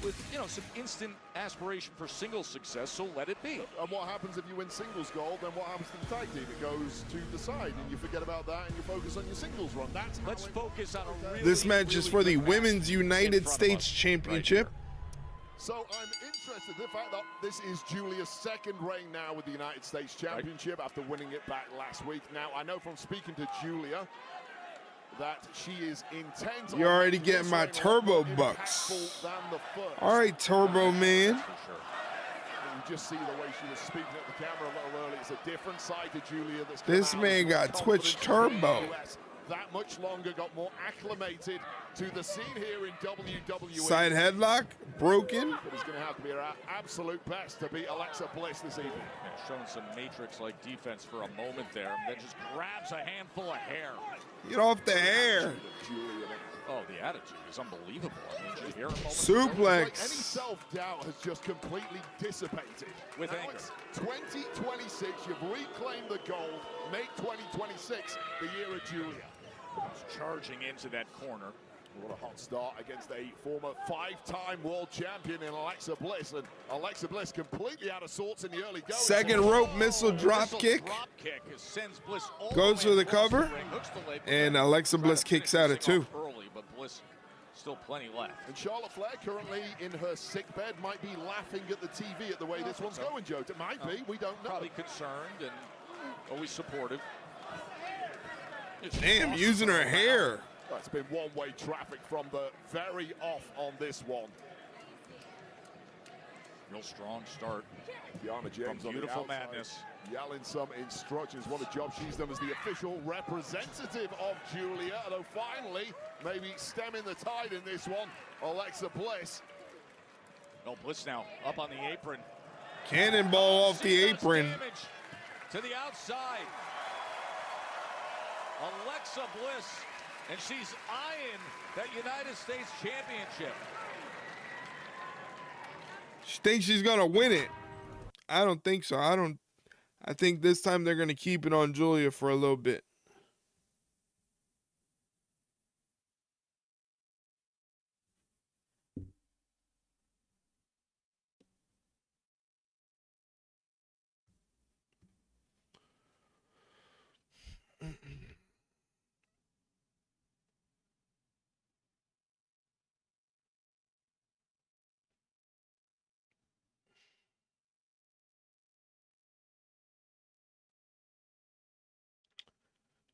with, some instant aspiration for singles success, so let it be. And what happens if you win singles gold, then what happens to the tag team? It goes to the side, and you forget about that, and you focus on your singles run. Let's focus on a really, This match is for the Women's United States Championship. So I'm interested in the fact that this is Giulia's second reign now with the United States Championship after winning it back last week. Now, I know from speaking to Giulia that she is intent. You're already getting my turbo bucks. All right, Turbo Man. You just see the way she was speaking at the camera a little earlier. It's a different side to Giulia. This man got Twitch Turbo. That much longer, got more acclimated to the scene here in WWE. Side headlock, broken. But it's going to have to be her absolute best to beat Alexa Bliss this evening. Showing some Matrix-like defense for a moment there, and then just grabs a handful of hair. Get off the hair. Oh, the attitude is unbelievable. I mean, just here a moment. Suplex. Any self-doubt has just completely dissipated. With now anger. It's 2026, you've reclaimed the gold. Make 2026 the year of Giulia. Charging into that corner. What a hot start against a former five-time world champion in Alexa Bliss. And Alexa Bliss completely out of sorts in the early going. Second rope missile drop kick. Sends Bliss all Goes the way for the across cover. ring, hooks the leg, And Alexa Bliss kicks out at 2. early, but Bliss still plenty left. And Charlotte Flair, currently in her sick bed, might be laughing at the TV at the way this one's going, Joe. It might be. We don't know. Probably concerned and always supportive. Damn, using her hair. It's been one-way traffic from the very off on this one. Real strong start. Deanna James From on the Beautiful outside, Madness. yelling some instructions. What a job she's done as the official representative of Giulia. Although finally, maybe stemming the tide in this one, Alexa Bliss. No, Bliss now up on the apron. Cannonball off the apron. Damage to the outside. Alexa Bliss, and she's eyeing that United States Championship. She thinks she's gonna win it. I don't think so. I think this time they're gonna keep it on Giulia for a little bit.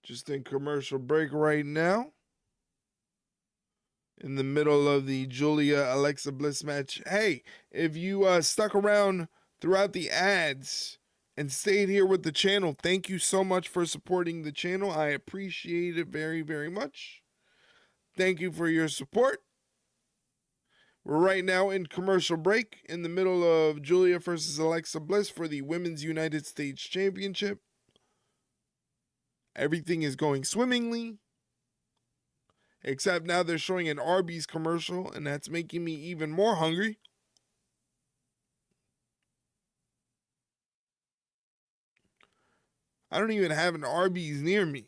Just in commercial break right now. In the middle of the Giulia Alexa Bliss match. Hey, if you stuck around throughout the ads and stayed here with the channel, thank you so much for supporting the channel. I appreciate it very, very much. Thank you for your support. We're right now in commercial break in the middle of Giulia versus Alexa Bliss for the Women's United States Championship. Everything is going swimmingly. Except now they're showing an Arby's commercial, and that's making me even more hungry. I don't even have an Arby's near me.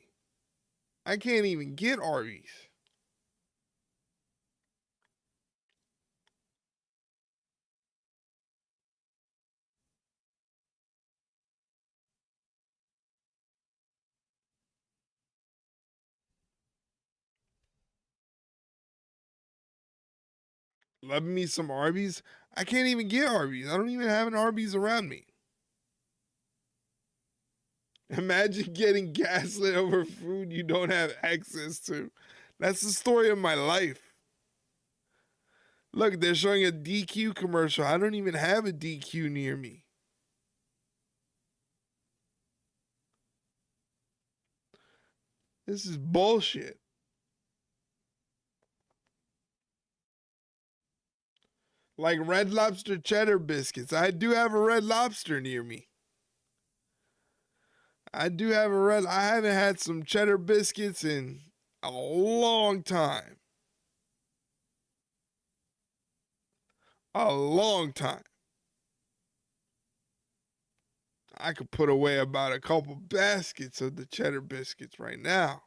I can't even get Arby's. Love me some Arby's. I can't even get Arby's. I don't even have an Arby's around me. Imagine getting gaslit over food you don't have access to. That's the story of my life. Look, they're showing a DQ commercial. I don't even have a DQ near me. This is bullshit. Like Red Lobster cheddar biscuits. I do have a Red Lobster near me. I haven't had some cheddar biscuits in a long time. A long time. I could put away about a couple baskets of the cheddar biscuits right now.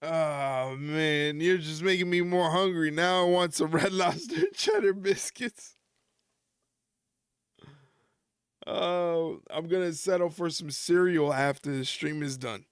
Oh, man, you're just making me more hungry. Now I want some Red Lobster cheddar biscuits. Oh, I'm going to settle for some cereal after the stream is done.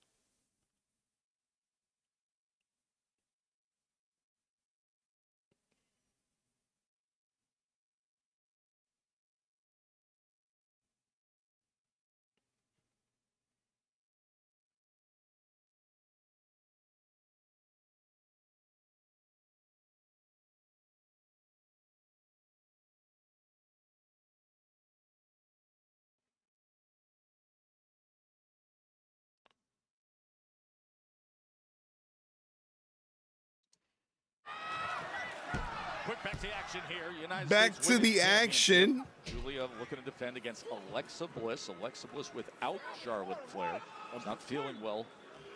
Quick back to action here. United Back States to the Women's action. Giulia looking to defend against Alexa Bliss. Alexa Bliss without Charlotte Flair. Not feeling well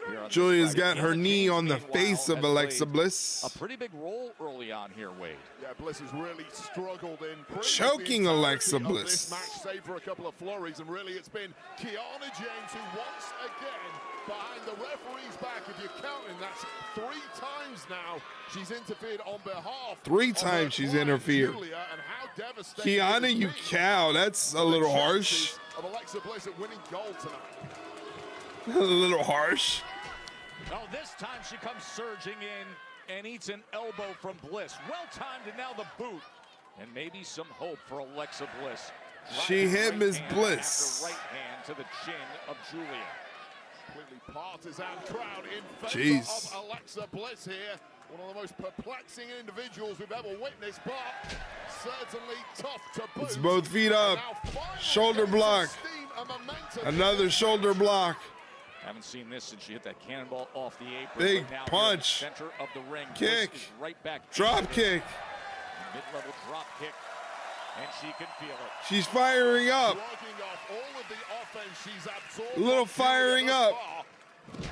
here on Giulia's this Friday. got her knee on the face of Alexa Bliss. A pretty big role early on here, Wade. Yeah, Bliss has really struggled in Choking Alexa Bliss. This match, save for a couple of flurries, and really it's been Kiana James who once again behind the referee's back. If you're counting, that's 3 times now she's interfered on behalf. 3 times she's interfered. Giulia, and how devastating Kiana, you cow. That's a little harsh. Of Alexa Bliss at winning gold tonight. A little harsh. Oh, this time she comes surging in and eats an elbow from Bliss. Well timed, and now the boot. And maybe some hope for Alexa Bliss. She hit Miss Bliss. Right hand to the chin of Giulia. Completely partisan crowd in favor Jeez. of Alexa Bliss here. One of the most perplexing individuals we've ever witnessed, but certainly tough to boot. It's both feet up. Shoulder block. Another shoulder block. Haven't seen this since she hit that cannonball off the apron. Big But now punch. here in the center of the ring. Kick. Bliss is right back. Drop into it. kick. Mid-level drop kick, and she can feel it. She's firing up. Working off all of the offense she's absorbed. A little firing up.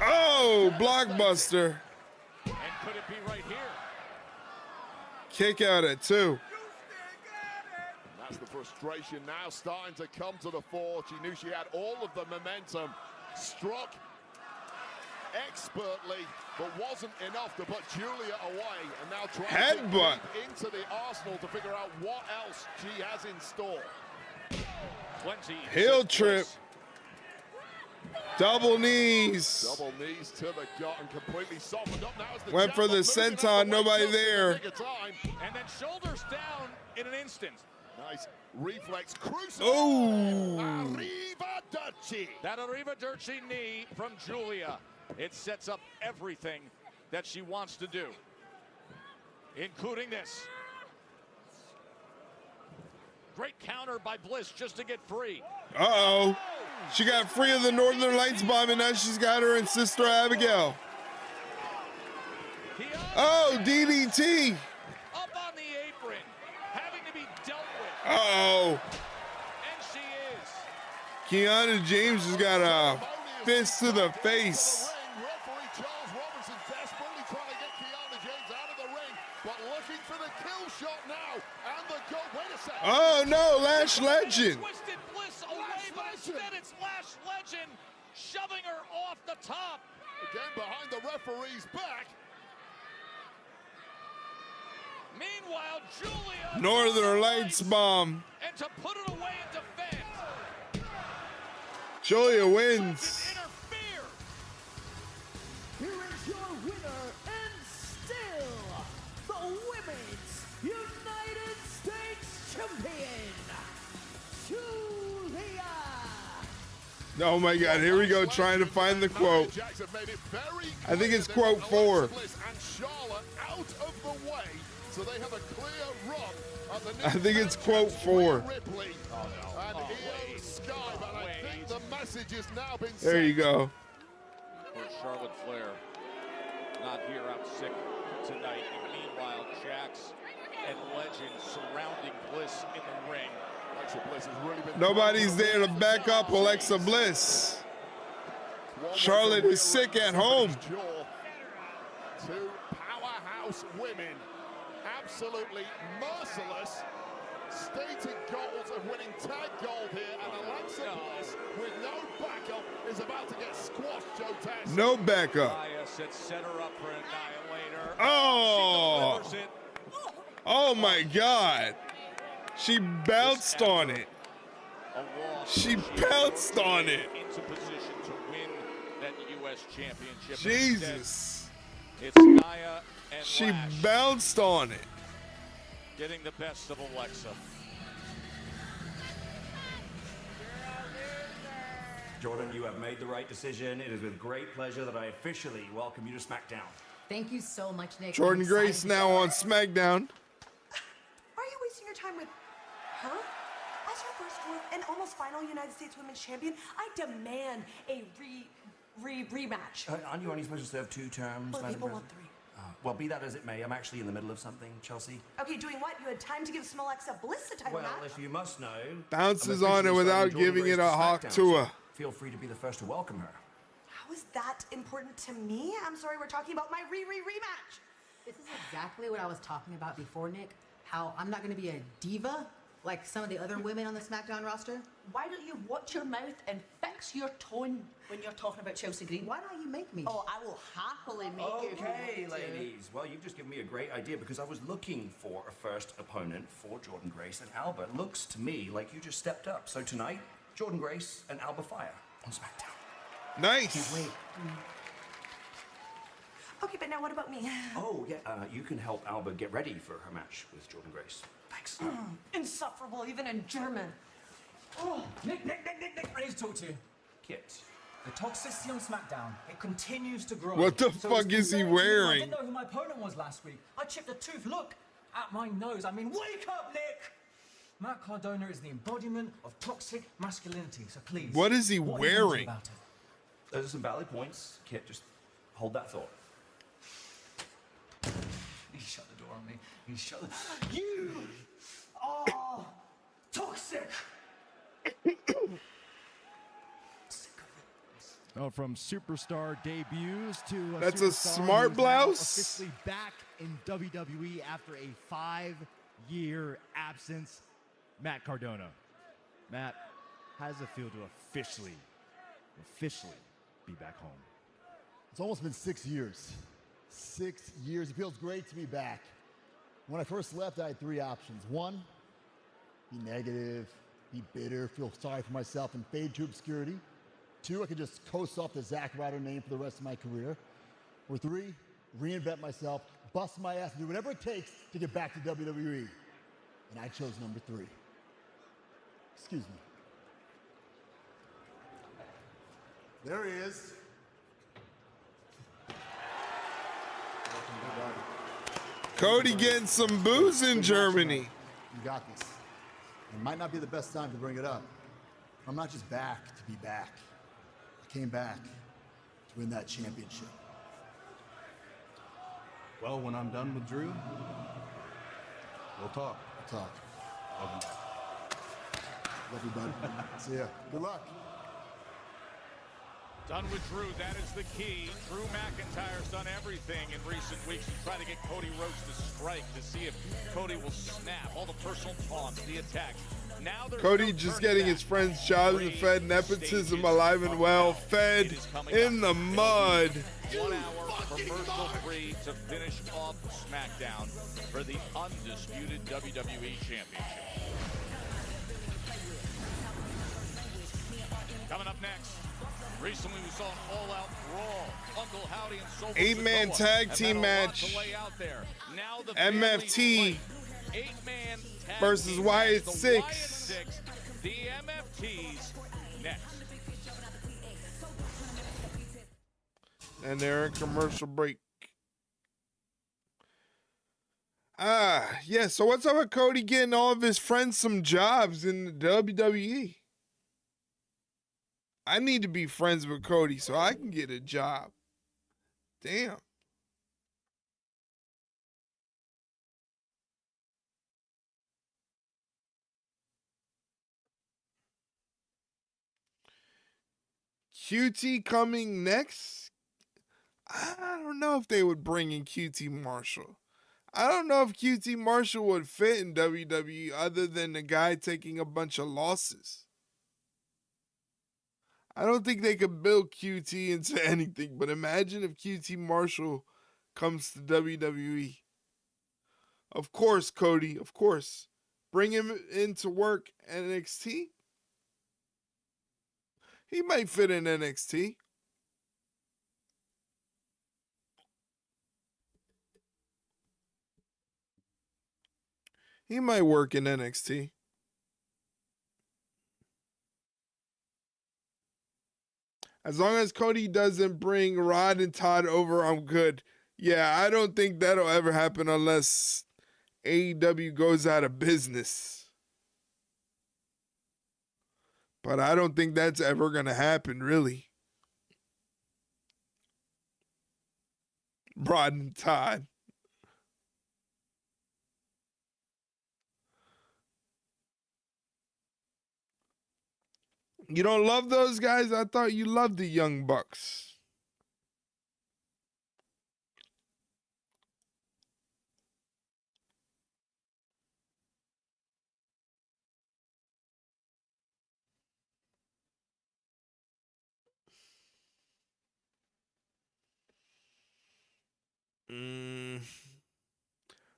Oh, blockbuster. And could it be right here? Kick out at 2. That's the frustration now starting to come to the fore. She knew she had all of the momentum. Struck expertly, but wasn't enough to put Giulia away. And now trying to Headbutt. get into the arsenal to figure out what else she has in store. Heel trip. Double knees. Double knees to the gut and completely softened up. Now as the Went for the senton, nobody there. And then shoulders down in an instant. Nice reflex crucible. Oh. Arrivederci. That Arrivederci knee from Giulia. It sets up everything that she wants to do, including this. Great counter by Bliss just to get free. Uh-oh. She got free of the Northern Lights bomb, and now she's got her and Sister Abigail. Oh, DDT. Up on the apron, having to be dealt with. Uh-oh. And she is. Kiana James has got a fist to the face. Referee Charles Robinson desperately trying to get Kiana James out of the ring, but looking for the kill shot now. And the goal. Wait a second. Oh, no, Lash Legend. Twisted Bliss away, but instead it's Lash Legend shoving her off the top. Again behind the referee's back. Meanwhile, Giulia. Northern Lights bomb. And to put it away and defend. Giulia wins. Here is your winner and still the Women's United States Champion, Giulia. Oh my God, here we go, trying to find the quote. I think it's quote 4. And Charlotte out of the way, so they have a clear run at the new I think it's quote 4. Ripley. And Io Sky, but I think the message has now been There you go. For Charlotte Flair, not here, out sick tonight. And meanwhile, Jax and Legend surrounding Bliss in the ring. Alexa Bliss has really been Nobody's there to back up Alexa Bliss. Charlotte is sick at home. Two powerhouse women, absolutely merciless. Stated goals of winning tag gold here, and Alexa Bliss with no backup is about to get squashed, Joe Tess. No backup. Set her up for Annihilator. Oh! Oh my God. She bounced on it. She bounced on it. Into position to win that U.S. championship. Jesus. It's Nia and She Lash bounced on it. getting the best of Alexa. Jordan, you have made the right decision. It is with great pleasure that I officially welcome you to Smackdown. Thank you so much, Nick. Jordan I'm Grace excited. now on SmackDown. Are you wasting your time with her? As your first fourth and almost final United States Women's Champion, I demand a rematch. Aren't you only supposed to serve 2 terms? Well, Madam people want President? Well, be that as it may, I'm actually in the middle of something, Chelsea. Okay, doing what? You had time to give Small Alexa Bliss a title Well, match? if you must know... Bounces I'm on it officially without signing Jordan giving it Grace a to hawk SmackDown, to so her. Feel free to be the first to welcome her. How is that important to me? I'm sorry, we're talking about my rematch. This is exactly what I was talking about before, Nick. How I'm not going to be a diva like some of the other women on the SmackDown roster. Why don't you watch your mouth and fix your tone when you're talking about Chelsea Green? Why don't you make me? Oh, I will happily make you. Okay, ladies. Well, you've just given me a great idea because I was looking for a first opponent for Jordan Grace and Alba. It looks to me like you just stepped up. So tonight, Jordan Grace and Alba Fire on SmackDown. Nice. Wait. Okay, but now what about me? Oh, yeah, you can help Alba get ready for her match with Jordan Grace. Thanks. Insufferable, even in German. Oh, Nick, I need to talk to you. Kit. The toxicity on SmackDown, it continues to grow. What the So fuck it's is he concerning to me. I wearing? didn't know who my opponent was last week. I chipped a tooth. Look at my nose. I mean, wake up, Nick! Matt Cardona is the embodiment of toxic masculinity, so please. What is he what are you gonna do wearing? about it? Those are some valid points. Kit, just hold that thought. He shut the door on me. He shut the... You are toxic! Oh, from superstar debuts to That's a superstar smart who's now blouse. officially back in WWE after a 5-year absence, Matt Cardona. Matt, how does it feel to officially be back home? It's almost been 6 years. 6 years. It feels great to be back. When I first left, I had 3 options. 1, be negative, be bitter, feel sorry for myself, and fade to obscurity. 2, I could just coast off the Zack Ryder name for the rest of my career. Or 3, reinvent myself, bust my ass, and do whatever it takes to get back to WWE. And I chose number 3. Excuse me. There he is. Cody getting some booze in Germany. You got this. It might not be the best time to bring it up. I'm not just back to be back. I came back to win that championship. Well, when I'm done with Drew, we'll talk. We'll talk. Love Love you, bud. See ya. Good luck. Done with Drew, that is the key. Drew McIntyre's done everything in recent weeks to try to get Cody Rhodes to strike, to see if Cody will snap. All the personal taunts, the attacks. Now there's Cody no just turning getting back. his friends Jonathan Fed, nepotism alive and well, fed in the mud. 1 hour commercial free to finish off SmackDown for the undisputed WWE Championship. Coming up next, recently we saw an all-out brawl. Uncle Howdy and Solo 8-man Sikoa tag have team had a lot match. to lay out there. Now the MFT eight-man tag versus team Wyatt match. The Sicks. Wyatt Sicks, the MFTs next. And they're in commercial break. Yeah, so what's up with Cody getting all of his friends some jobs in the WWE? I need to be friends with Cody so I can get a job. Damn. QT coming next? I don't know if they would bring in QT Marshall. I don't know if QT Marshall would fit in WWE other than the guy taking a bunch of losses. I don't think they could build QT into anything, but imagine if QT Marshall comes to WWE. Of course, Cody, of course. Bring him in to work at NXT. He might fit in NXT. He might work in NXT. As long as Cody doesn't bring Rod and Todd over, I'm good. Yeah, I don't think that'll ever happen unless AEW goes out of business. But I don't think that's ever going to happen, really. Rod and Todd. You don't love those guys? I thought you loved the Young Bucks.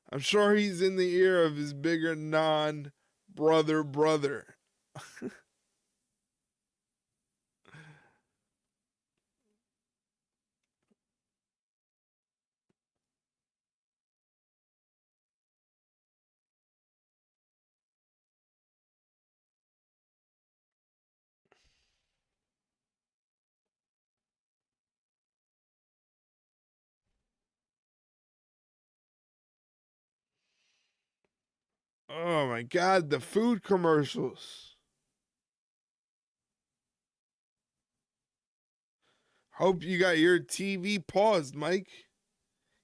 I'm sure he's in the ear of his bigger non-brother brother. Oh my God, the food commercials. Hope you got your TV paused, Mike.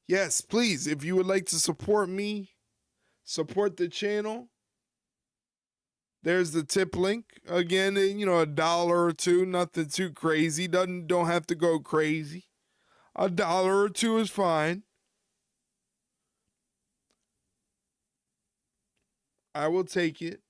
Yes, please, if you would like to support me, support the channel, there's the tip link. Again, you know, $1 or $2, nothing too crazy. Don't have to go crazy. $1 or $2 is fine. I will take it.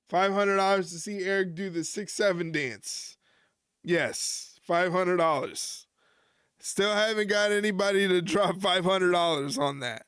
$500 to see Eric do the 6-7 dance. Yes, $500. Still haven't got anybody to drop $500 on that.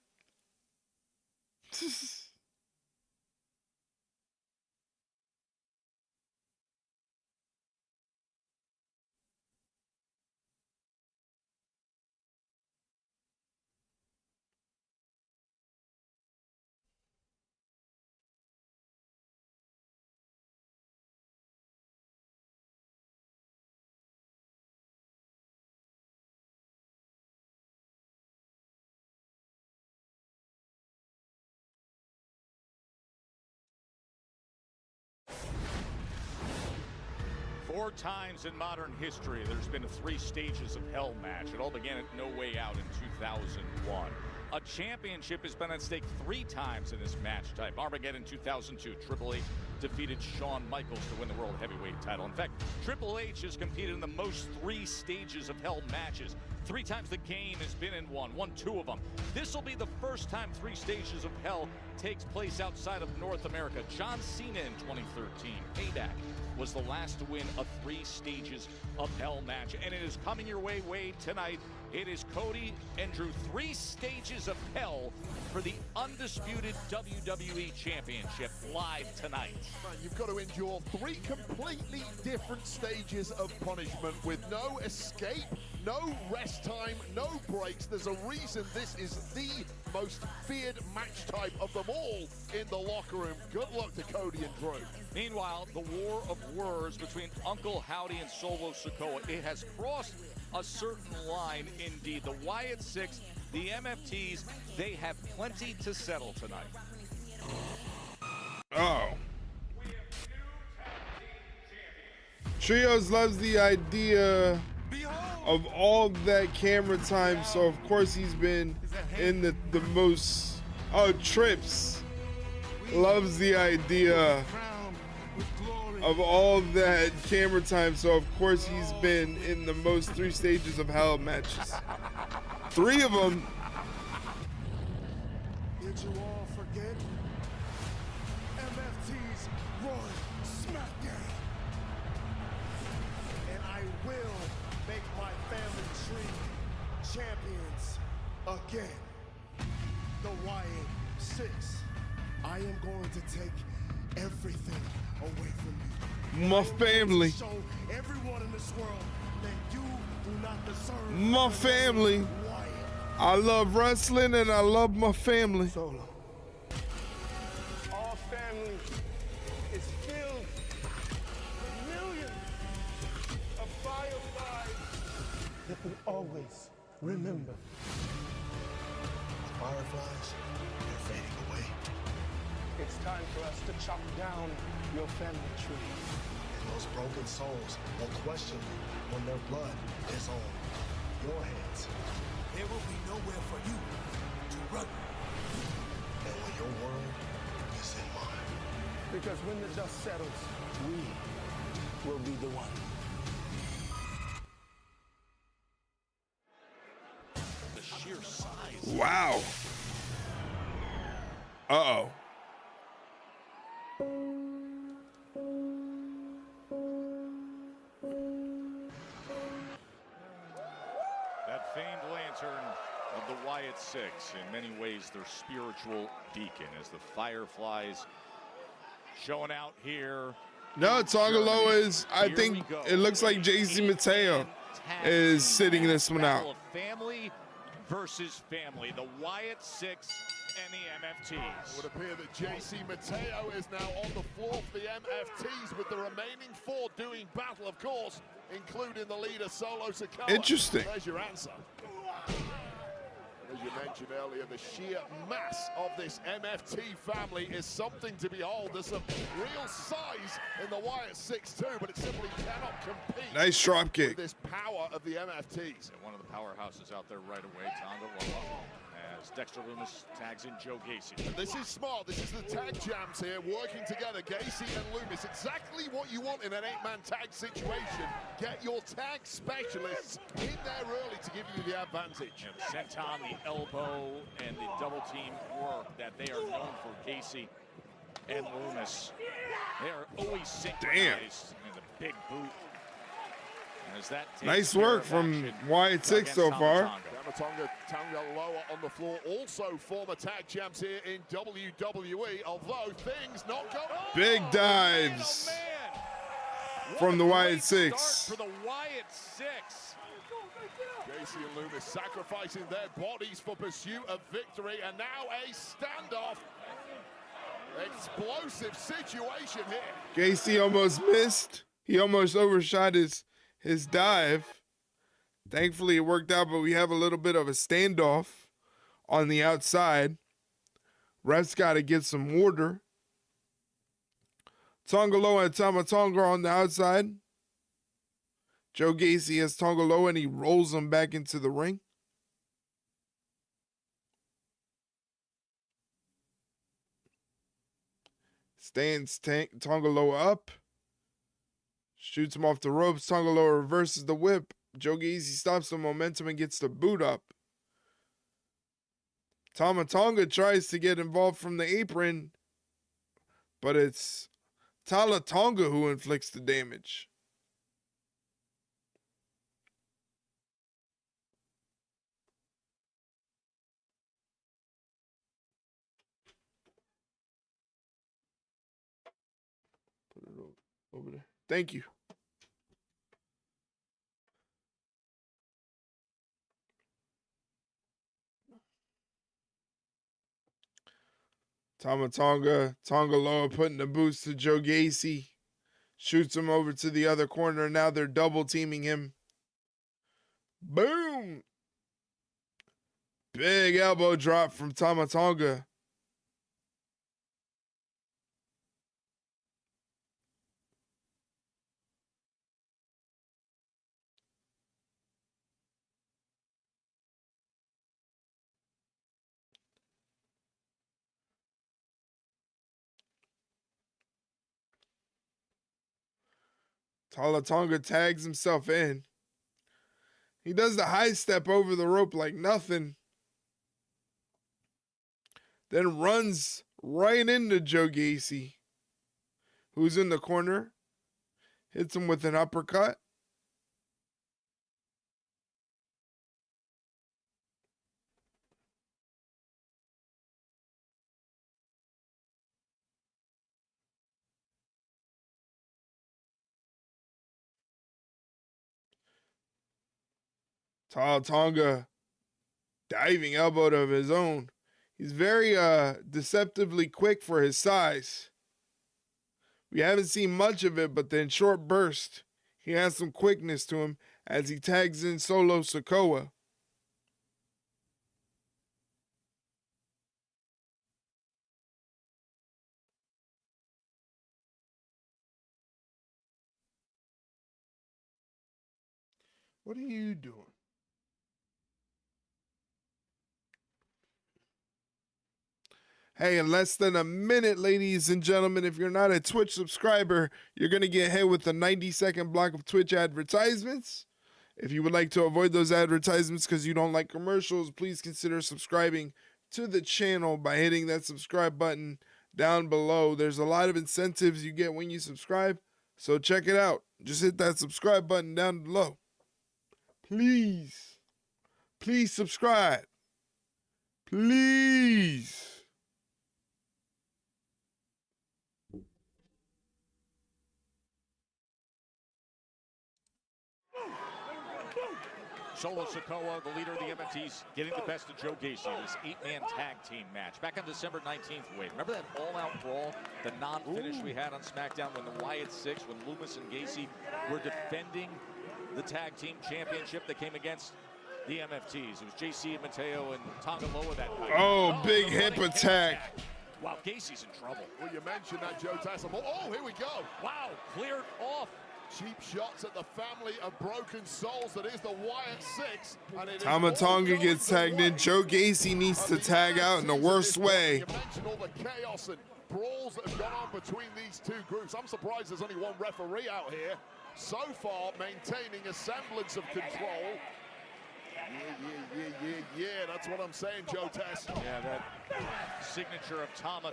Four times in modern history, there's been a 3 stages of hell match. It all began at No Way Out in 2001. A championship has been at stake 3 times in this match type. Armageddon 2002, Triple H defeated Shawn Michaels to win the World Heavyweight title. In fact, Triple H has competed in the most 3 stages of hell matches. 3 times the game has been in one, won 2 of them. This will be the first time 3 stages of hell takes place outside of North America. John Cena in 2013, Payback, was the last to win a 3 stages of hell match. And it is coming your way tonight It is Cody and Drew. 3 stages of hell for the undisputed WWE Championship live tonight. Man, you've got to endure 3 completely different stages of punishment with no escape, no rest time, no breaks. There's a reason this is the most feared match type of them all in the locker room. Good luck to Cody and Drew. Meanwhile, the war of words between Uncle Howdy and Solo Sikoa, it has crossed a certain line indeed. The Wyatt Sicks, the MFTs, they have plenty to settle tonight. Oh. Trios loves the idea of all that camera time, so of course he's been in the most trips. Loves the idea of all that camera time, so of course he's been in the most 3 stages of hell matches. 3 of them. Did you all forget? MFT's Royal Smackdown. And I will make my family tree champions again. The Wyatt Sicks. I am going to take everything away from you. My family. Show everyone in this world that you do not deserve. My family. I love wrestling and I love my family. Solo. Our family is filled with millions of fireflies that will always remember. Fireflies, they're fading away. It's time for us to chop down your family tree. And those broken souls will question you when their blood is on your hands. There will be nowhere for you to run. And when your world is in mine. Because when the dust settles, we will be the one. The sheer size. Wow. Uh-oh. That famed lantern of the Wyatt Sicks, in many ways their spiritual deacon, as the Fireflies showing out here. No, Tongaloa is, I think it looks like JC Mateo is sitting this one out. Family versus family, the Wyatt Sicks and the MFTs. It would appear that JC Mateo is now on the floor for the MFTs, with the remaining 4 doing battle, of course, including the leader, Solo Sikoa. Interesting. There's your answer. As you mentioned earlier, the sheer mass of this MFT family is something to behold. There's some real size in the Wyatt Sicks too, but it simply cannot compete. Nice drop kick. With this power of the MFTs. One of the powerhouses out there right away, Tongaloa, as Dexter Lumis tags in Joe Gacy. And this is smart. This is the tag jams here, working together, Gacy and Lumis. Exactly what you want in an 8-man tag situation. Get your tag specialists in there early to give you the advantage. And senton, the elbow, and the double team work that they are known for, Gacy and Lumis. They are always synchronized. And the big boot. As that Nice work from Wyatt Sicks so far. Tongaloa on the floor, also former tag champs here in WWE, although things not going. Big dives from the Wyatt Sicks. For the Wyatt Sicks. Gacy and Lumis sacrificing their bodies for pursuit of victory, and now a standoff. Explosive situation here. Gacy almost missed. He almost overshot his dive. Thankfully, it worked out, but we have a little bit of a standoff on the outside. Refs got to get some order. Tongaloa and Tamatonga on the outside. Joe Gacy has Tongaloa, and he rolls him back into the ring. Stands Tongaloa up. Shoots him off the ropes. Tongaloa reverses the whip. Joe Gacy stops the momentum and gets the boot up. Tamatonga tries to get involved from the apron, but it's Talatonga who inflicts the damage. over there. Thank you. Tonga Loa putting the boost to Joe Gacy. Shoots him over to the other corner. Now they're double teaming him. Boom! Big elbow drop from Tonga. Tonga tags himself in. He does the high step over the rope like nothing. Then runs right into Joe Gacy, who's in the corner. Hits him with an uppercut. Tonga diving elbow of his own. He's very deceptively quick for his size. We haven't seen much of it, but in short burst, he has some quickness to him as he tags in Solo Sikoa. What are you doing? Hey, in less than a minute, ladies and gentlemen, if you're not a Twitch subscriber, you're going to get hit with a 90-second block of Twitch advertisements. If you would like to avoid those advertisements because you don't like commercials, please consider subscribing to the channel by hitting that subscribe button down below. There's a lot of incentives you get when you subscribe, so check it out. Just hit that subscribe button down below. Please subscribe. Please. Solo Sikoa, the leader of the MFTs, getting the best of Joe Gacy in this 8-man tag team match. Back on December 19th, Wade. Remember that all-out brawl, the non-finish we had on Smackdown when the Wyatt Sicks, when Loomis and Gacy were defending the tag team championship that came against the MFTs. It was JC and Mateo and Tonga Loa that night. Oh, big hip attack. Wow, Gacy's in trouble. Well, you mentioned that, Joe Tassim. Oh, here we go. Wow, cleared off. Cheap shots at the family of broken souls that is the Wyatt Sicks. Tonga gets tagged in. Joe Gacy needs to tag out in the worst way. You mentioned all the chaos and brawls that have gone on between these two groups. I'm surprised there's only one referee out here. So far, maintaining a semblance of control. Yeah, that's what I'm saying, Joe Tess. Yeah, that signature of Tonga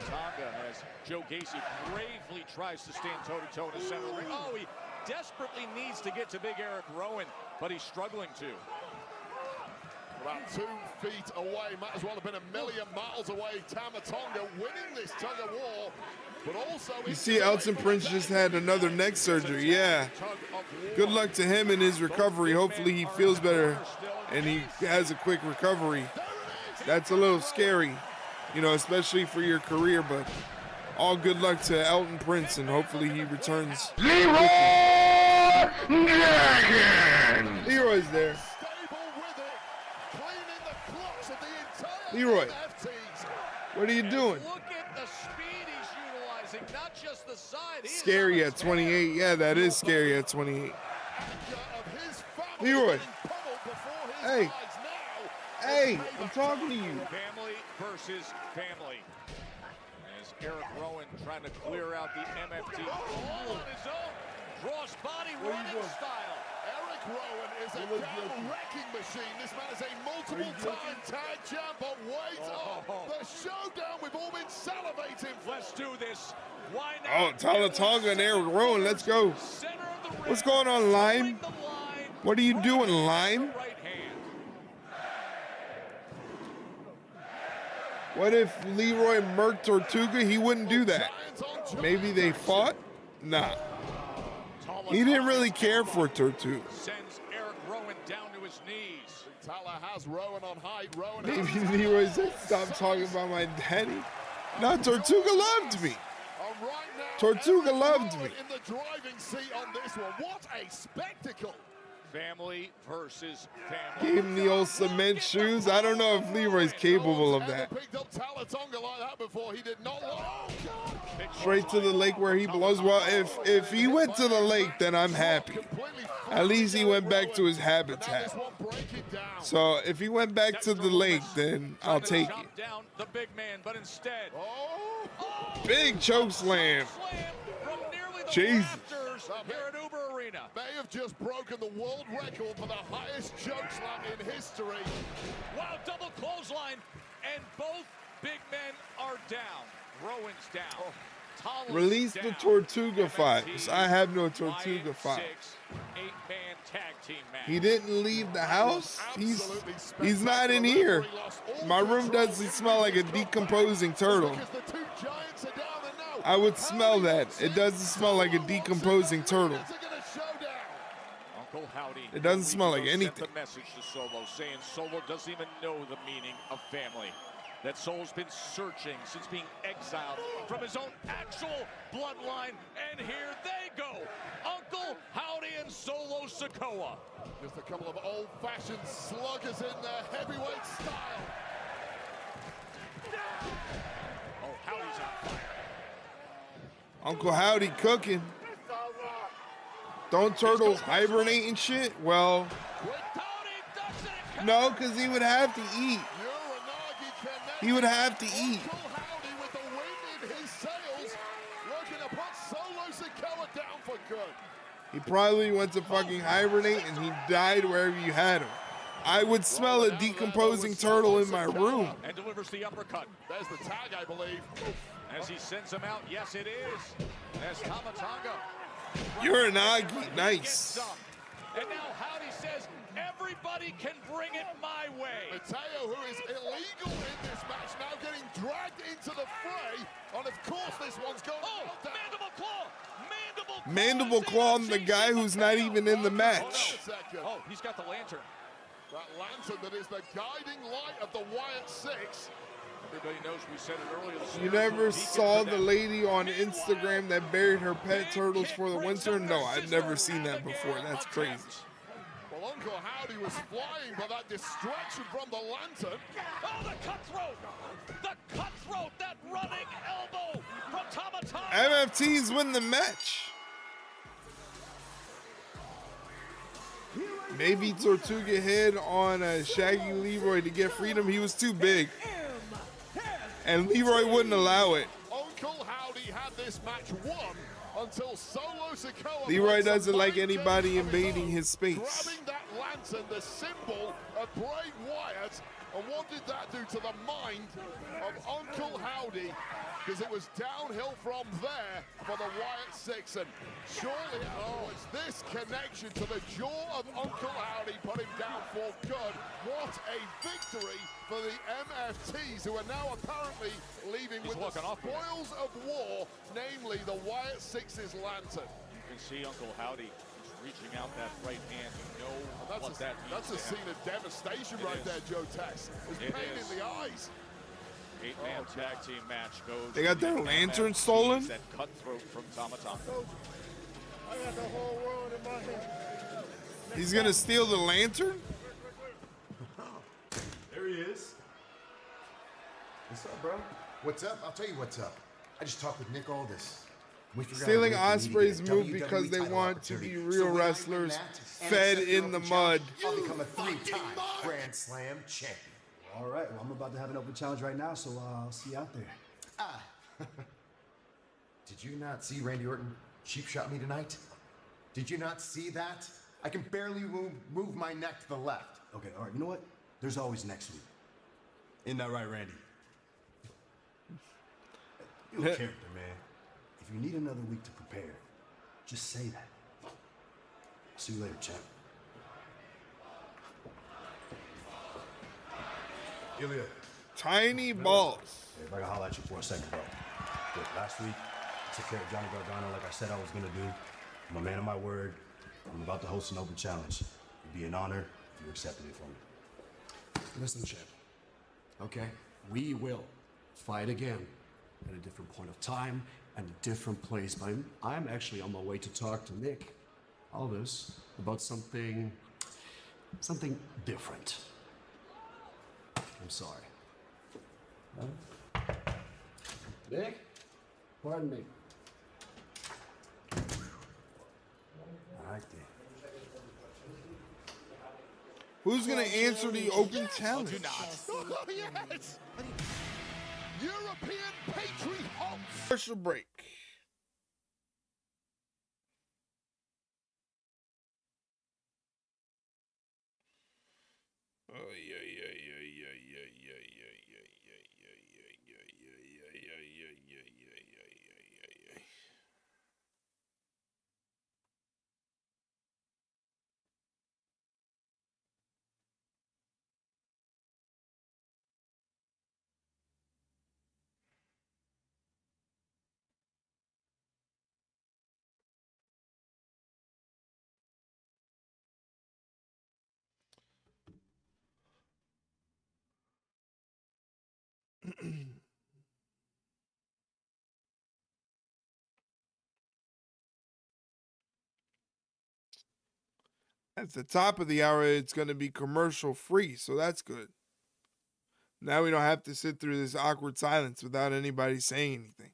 as Joe Gacy bravely tries to stand toe-to-toe in the center of the ring. Oh, he desperately needs to get to Big Eric Rowan, but he's struggling to. About 2 feet away, might as well have been a million miles away. Tonga winning this tug-of-war, but also... You see Elton Prince just had another neck surgery, yeah. Good luck to him in his recovery. Hopefully he feels better and he has a quick recovery. That's a little scary, you know, especially for your career, but all good luck to Elton Prince, and hopefully he returns. Leroy Dragon! Leroy's there. Leroy, what are you doing? Look at the speed he's utilizing, not just the side. Scary at 28. Yeah, that is scary at 28. Leroy. Hey. Hey, I'm talking to you. Family versus family. As Eric Rowan trying to clear out the MFT all on his own. Cross body running style. Eric Rowan is a damn wrecking machine. This man is a multiple-time tag champ, but wait the showdown we've all been salivating for. Let's do this. Why not? Oh, Tonga and Eric Rowan, let's go. What's going on, Lime? What are you doing, Lime? What if Leroy murked Tortuga? He wouldn't do that. Maybe they fought? Nah. He didn't really care for Tortuga. Sends Eric Rowan down to his knees. Tala has Rowan on height. Rowan Maybe has Leroy said, "Stop talking about my daddy." No, Tortuga loved me. Tortuga loved me. in the driving seat on this one. What a spectacle! Family versus family. Gave him the old cement shoes. I don't know if Leroy's capable of that. Picked up Talatonga like that before. He did not. Oh, God. Straight to the lake where he belongs. Well, if he went to the lake, then I'm happy. At least he went back to his habitat. So if he went back to the lake, then I'll take it. Down the big man, but instead, Big choke slam. Jesus. here at Uber Arena. May have just broken the world record for the highest choke slam in history. Wow, double clothesline, and both big men are down. Rowan's down. Tolo's Release down. the Tortuga fights. I have no Tortuga Wyatt fights. Sicks, 8-man tag team match. He didn't leave the house. He's not in here. My room doesn't smell like a decomposing turtle. I would smell that. It doesn't smell like a decomposing turtle. Uncle Howdy. It doesn't smell like sent anything. the message to Solo, saying Solo doesn't even know the meaning of family. That Solo's been searching since being exiled from his own actual bloodline, and here they go, Uncle Howdy and Solo Sikoa. Just a couple of old-fashioned sluggers in their heavyweight style. Oh, Howdy's on fire. Uncle Howdy cooking. Don't turtles hibernate and shit? Well, no, because he would have to eat. He would have to eat. Howdy with the wind in his sails, looking to put Solo Sikoa down for good. He probably went to fucking hibernate and he died wherever you had him. I would smell a decomposing turtle in my room. And delivers the uppercut. There's the tag, I believe. As he sends him out, yes it is. As Tamatonga. You're an Aggie, nice. And now Howdy says, everybody can bring it my way. Mateo, who is illegal in this match, now getting dragged into the fray. And of course this one's going down. Mandible claw! Mandible claw on the guy who's not even in the match. Oh, he's got the lantern. That lantern that is the guiding light of the Wyatt Sicks. Everybody knows we said it earlier. You never saw the lady on Instagram that buried her pet turtles for the winter? No, I've never seen that before. That's crazy. Well, Uncle Howdy was flying by that distraction from the lantern. Oh, the cutthroat! The cutthroat! That running elbow from Tamatonga! MFTs win the match. Maybe Tortuga hid on Shaggy Leroy to get freedom. He was too big. And Leroy wouldn't allow it. Uncle Howdy had this match won until Solo Sikoa. Leroy doesn't like anybody invading his space. Grabbing that lantern, the symbol of Bray Wyatt. And what did that do to the mind of Uncle Howdy? Because it was downhill from there for the Wyatt Sicks. And surely it's this connection to the jaw of Uncle Howdy put him down for good. What a victory for the MFTs, who are now apparently leaving with the spoils of war, namely the Wyatt Sicks' lantern. You can see Uncle Howdy reaching out that right hand. You know what that means. That's a scene of devastation right there, Joe Tex. There's pain in the eyes. 8-man tag team match goes. They got their lantern stolen? That cutthroat from Tamatonga. I got the whole world in my hand. He's gonna steal the lantern? There he is. What's up, bro? What's up? I'll tell you what's up. I just talked with Nick Aldis. Stealing Osprey's move because they want to be real wrestlers fed in the mud. I'll become a 3-time Grand Slam champion. All right, well, I'm about to have an open challenge right now, so I'll see you out there. Did you not see Randy Orton cheap shot me tonight? Did you not see that? I can barely move my neck to the left. Okay, all right, you know what? There's always next week. Isn't that right, Randy? You're a character, man. If you need another week to prepare, just say that. See you later, champ. Giulia. Tiny balls. Hey, if I can holler at you for a second, bro. Look, last week, I took care of Johnny Gargano like I said I was gonna do. I'm a man of my word. I'm about to host an open challenge. It'd be an honor if you accepted it for me. Listen, champ. Okay, we will fight again at a different point of time and a different place. But I'm actually on my way to talk to Nick Aldis about something different. I'm sorry. Nick? Pardon me. All right, then. Who's gonna answer the open challenge? Do not. Oh, yes. European Patriots. Commercial break. Oh yeah. At the top of the hour, it's going to be commercial free, so that's good. Now we don't have to sit through this awkward silence without anybody saying anything.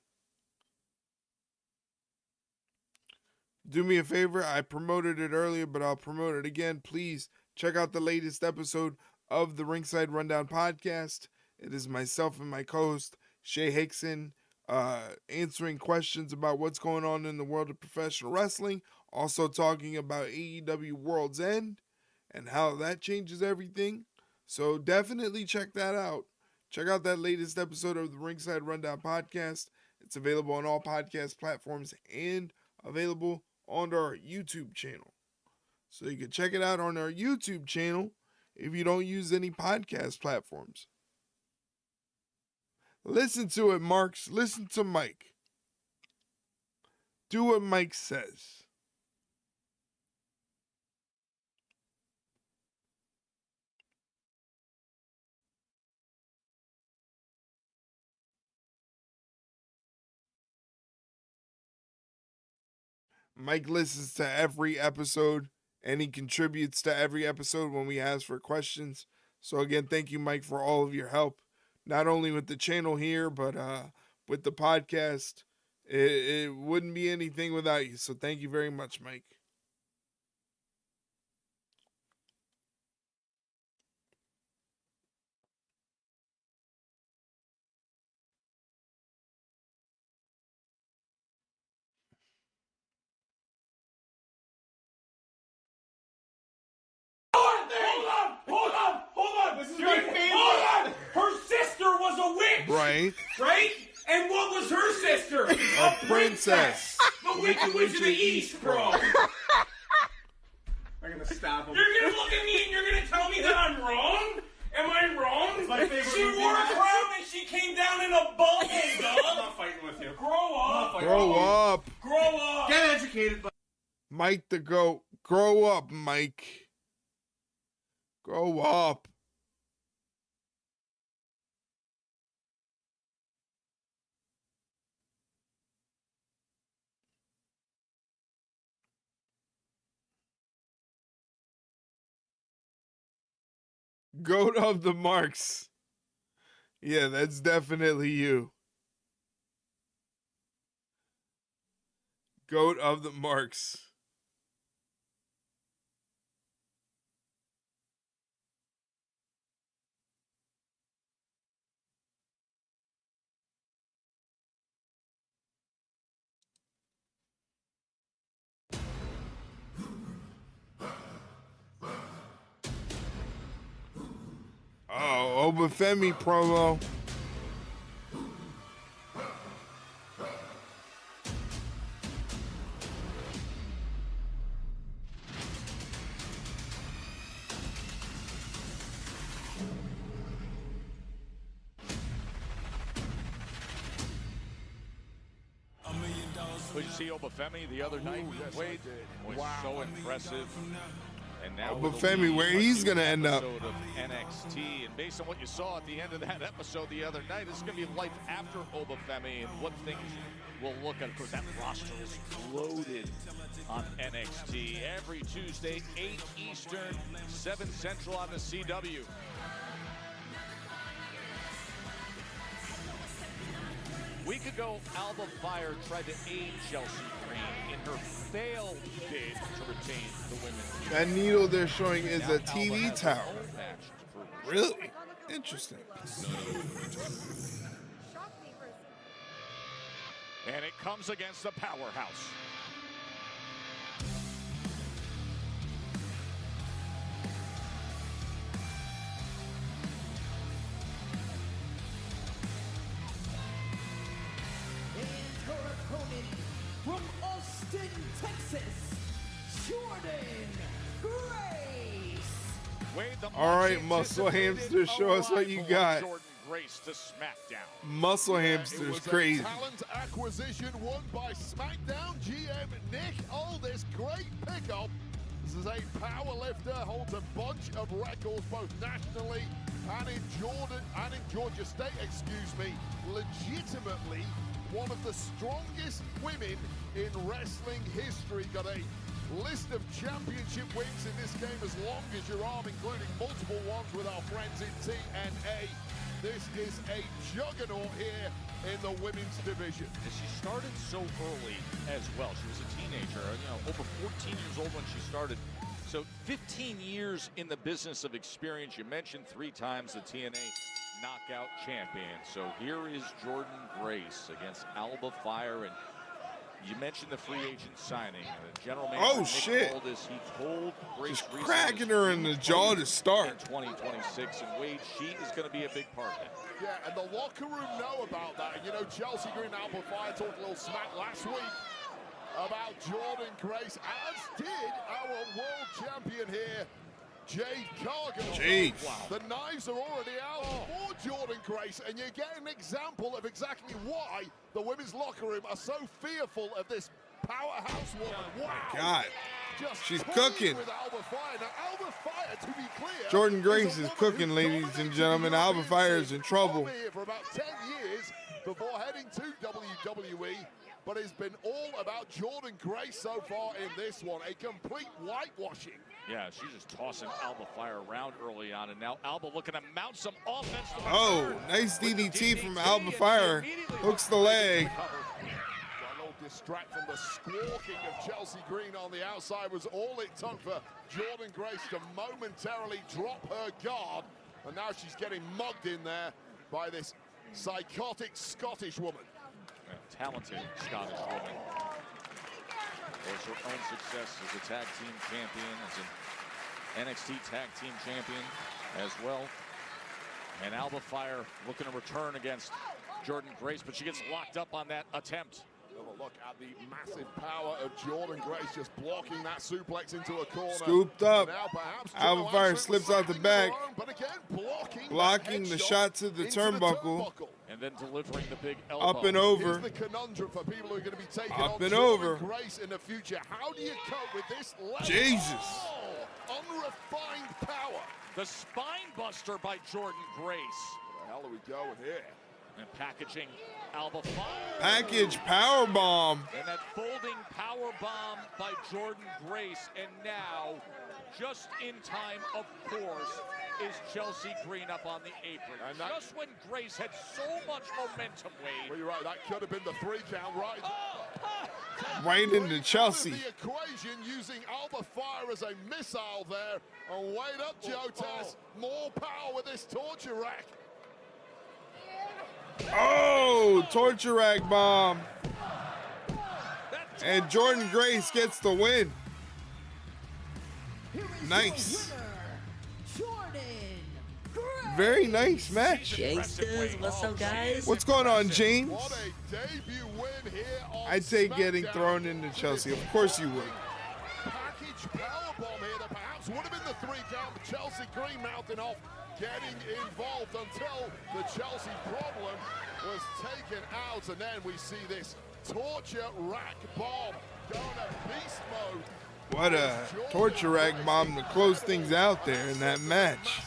Do me a favor, I promoted it earlier, but I'll promote it again. Please check out the latest episode of the Ringside Rundown podcast. It is myself and my co-host, Shay Hickson, answering questions about what's going on in the world of professional wrestling. Also talking about AEW World's End and how that changes everything. So definitely check that out. Check out that latest episode of the Ringside Rundown podcast. It's available on all podcast platforms and available on our YouTube channel. So you can check it out on our YouTube channel if you don't use any podcast platforms. Listen to it, Marks. Listen to Mike. Do what Mike says. Mike listens to every episode, and he contributes to every episode when we ask for questions. So again, thank you, Mike, for all of your help, not only with the channel here, but with the podcast. It wouldn't be anything without you. So thank you very much, Mike. Hold on. This is my favorite. Hold on. Her sister was a witch. Right. Right? And what was her sister? A princess. The Wicked Witch of the East, bro. I'm gonna stab him. You're gonna look at me and you're gonna tell me that I'm wrong? Am I wrong? It's my favorite She movie. wore a crown and she came down in a bubble, dog. I'm not fighting with you. Grow up. Grow up. Grow up. Get educated, but Mike the GOAT. Grow up, Mike. Grow up. GOAT of the Marks. Yeah, that's definitely you. GOAT of the Marks. Oh, Obafemi promo. Did you see Obafemi the other night? Yes, Wade I did. was Wow. so impressive. And now Obafemi, where he's gonna end up. Of NXT, and based on what you saw at the end of that episode the other night, it's going to be life after Obafemi and what things we'll look at. Of course, that roster is loaded on NXT every Tuesday, 8 Eastern, 7 Central on the CW. A week ago, Alba Fire tried to aid Chelsea Green in her failed bid to retain the women's. That needle they're showing is Now a Alba TV has tower. her own match for Really? Interesting. And it comes against the powerhouse. And her opponent from Austin, Texas, Jordan Grace. Wade, the All right, Muscle Hamster, show us what you got. Jordan Grace to SmackDown. Muscle Hamster's It was crazy. a talent acquisition won by SmackDown GM Nick Aldis. Great pickup. This is a power lifter, holds a bunch of records both nationally and in Georgia State, legitimately one of the strongest women in wrestling history. Got a list of championship wins in this game as long as your arm, including multiple ones with our friends in TNA. This is a juggernaut here in the women's division. And she started so early as well. She was a teenager, over 14 years old when she started. So 15 years in the business of experience. You mentioned 3 times the TNA knockout champion. So here is Jordan Grace against Alba Fire. And you mentioned the free agent signing. The general manager, Nick Aldis, he told Grace Just cracking her in the jaw to start. In 2026, and Wade, she is going to be a big part of that. Yeah, and the locker room know about that. You know, Chelsea Green and Alba Fire talked a little smack last week about Jordan Grace, as did our world champion here, Jade Cargill. Jeez. The knives are already out for Jordan Grace, and you get an example of exactly why the women's locker room are so fearful of this powerhouse woman. Wow. God. Just She's clean cooking. with Alba Fire. Now, Alba Fire, to be clear, Jordan Grace is a is woman cooking, who ladies dominated and gentlemen. the Alba European Fire is scene in trouble. over here for about 10 years before heading to WWE. But it's been all about Jordan Grace so far in this one. A complete whitewashing. Yeah, she's just tossing Alba Fire around early on, and now Alba looking to mount some offense. Oh, nice DDT from Alba Fire. Hooks the leg. Got a little distract from the squawking of Chelsea Green on the outside was all it took for Jordan Grace to momentarily drop her guard. And now she's getting mugged in there by this psychotic Scottish woman. Talented Scottish woman. There's her own success as a tag team champion, as an NXT tag team champion as well. And Alba Fire looking to return against Jordan Grace, but she gets locked up on that attempt. Have a look at the massive power of Jordan Grace just blocking that suplex into a corner. Scooped up. Now perhaps Alba Fire slips out the back. But again, blocking the shot to the turnbuckle. And then delivering the big elbow. Up and over. Here's the conundrum for people who are going to be taking Up on and Jordan over. Grace in the future. How do you cope with this level Jesus. of unrefined power? The spine buster by Jordan Grace. Where the hell are we going here? And packaging Alba Fire. Package power bomb. And that folding power bomb by Jordan Grace. And now, just in time, of course, is Chelsea Green up on the apron. And just when Grace had so much momentum, Wade. Well, you're right. That could have been the 3 count, right? Right into Chelsea. The equation using Alba Fire as a missile there. And wait up, Joe Tess. More power with this torture rack. Oh, torture rack bomb. And Jordan Grace gets the win. Nice. Very nice match. Gangsters, what's up, guys? What's going on, James? What a debut win here on I'd say getting SmackDown. thrown into Chelsea. Of course you would. Package powerbomb here that perhaps would have been the 3 count, but Chelsea Green mouthing off, getting involved until the Chelsea problem was taken out, and then we see this torture rack bomb. Going to beast mode. What a torture rack bomb to close things out there in that match.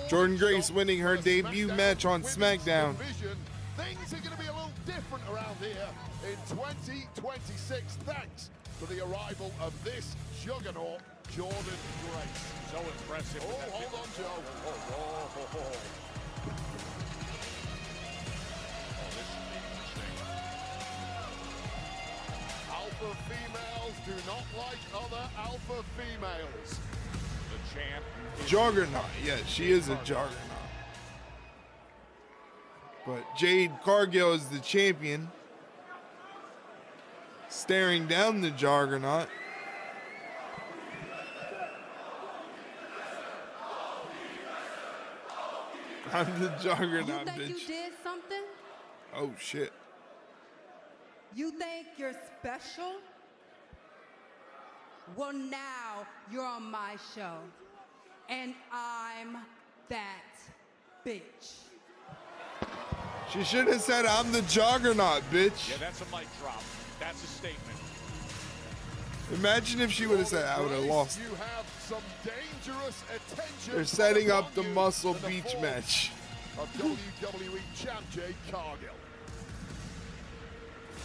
Jordynne Grace winning her debut match on SmackDown. Things are going to be a little different around here in 2026 thanks to the arrival of this juggernaut, Jordynne Grace. So impressive. Oh, hold on, Joe. Oh. Alpha females do not like other alpha females. The champ. Juggernaut. Yeah, she is a juggernaut. But Jade Cargill is the champion. Staring down the juggernaut. I'm the juggernaut, You think bitch. you did something? Oh, shit. You think you're special? Well, now you're on my show. And I'm that bitch. She should have said, I'm the juggernaut, bitch. Yeah, that's a mic drop. That's a statement. Imagine if she would have said, I would have lost. You have some dangerous attention. They're setting up the Muscle Beach match. Of WWE champ Jade Cargill.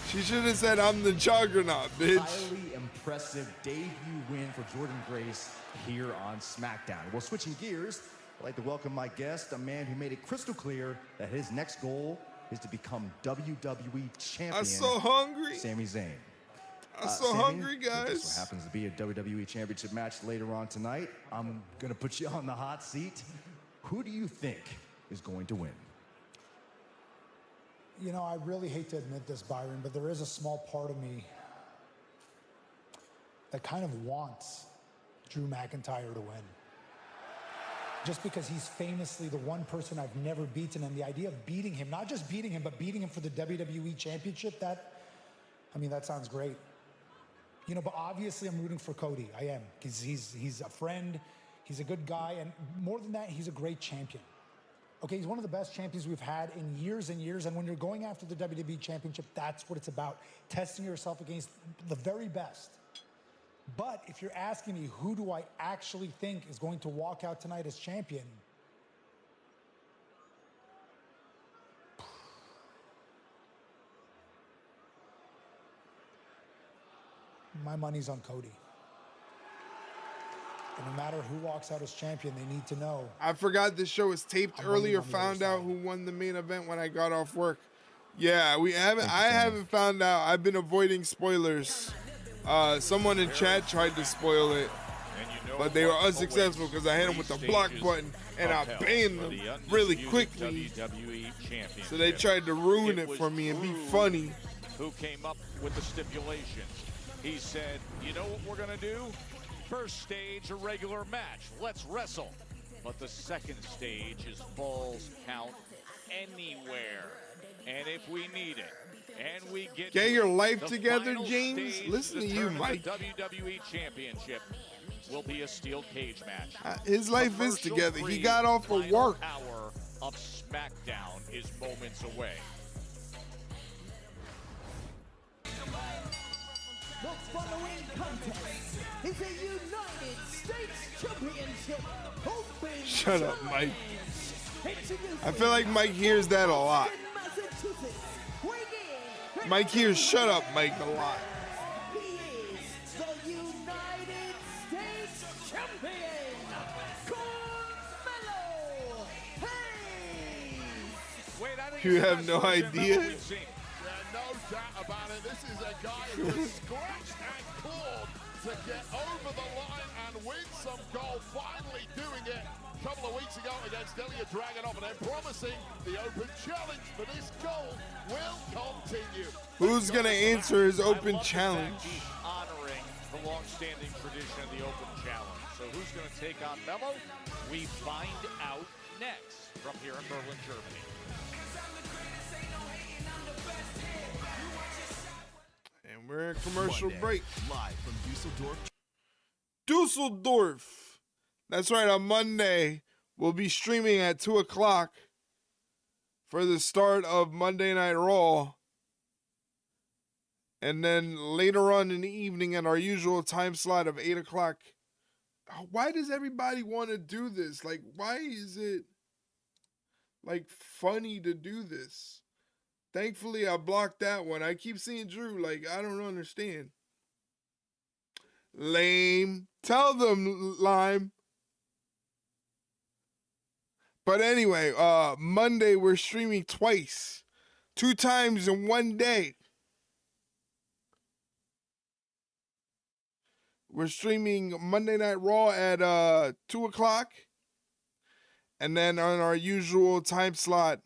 She should have said, I'm the juggernaut, bitch. Highly impressive debut win for Jordynne Grace here on SmackDown. Well, switching gears, I'd like to welcome my guest, a man who made it crystal clear that his next goal is to become WWE champion. I'm so hungry. Sami Zayn. I'm so Sami, hungry, This guys. happens to be a WWE championship match later on tonight. I'm going to put you on the hot seat. Who do you think is going to win? You know, I really hate to admit this, Byron, but there is a small part of me that kind of wants Drew McIntyre to win. Just because he's famously the one person I've never beaten, and the idea of beating him, not just beating him, but beating him for the WWE Championship, that sounds great. You know, but obviously I'm rooting for Cody. I am, because he's a friend, he's a good guy, and more than that, he's a great champion. Okay, he's one of the best champions we've had in years and years, and when you're going after the WWE Championship, that's what it's about, testing yourself against the very best. But if you're asking me who do I actually think is going to walk out tonight as champion, my money's on Cody. And no matter who walks out as champion, they need to know. I forgot this show was taped earlier. Found out who won the main event when I got off work. Yeah, we haven't. I haven't found out. I've been avoiding spoilers. Someone in chat tried to spoil it, but they were unsuccessful because I hit them with the block button and I banned them really quickly. So they tried to ruin it for me and be funny. Who came up with the stipulations? He said, you know what we're going to do? First stage, a regular match. Let's wrestle. But the second stage is Falls Count Anywhere. And if we need it, and we get your life the together, final James. stage Listen to you, determine Mike. The WWE Championship will be a steel cage match. His life is together. He got off of work. Hour of SmackDown is moments away. The following contest is a United States Championship Open Shut up, Mike. Introducing I feel like Mike hears that a lot. Massachusetts, weighing in Mike hears "shut up, Mike" a lot. He is the United States Champion, Carmelo Hayes. You have no idea. No doubt about it. This is a guy who has scratched and clawed to get over the line and win some gold. Finally doing it a couple of weeks ago against Ilya Dragunov, and then promising the open challenge for this gold will continue. Who's gonna answer his open challenge? Honoring the long-standing tradition of the open challenge. So who's going to take on Melo? We find out next from here in Berlin, Germany. And we're in commercial break. Live from Dusseldorf. Dusseldorf. That's right. On Monday, we'll be streaming at 2 o'clock for the start of Monday Night Raw. And then later on in the evening at our usual time slot of 8 o'clock. Why does everybody want to do this? Like, why is it, like, funny to do this? Thankfully, I blocked that one. I keep seeing Drew. Like, I don't understand. Lame. Tell them, Lime. But anyway, Monday we're streaming twice. 2 times in one day. We're streaming Monday Night Raw at 2 o'clock. And then on our usual time slot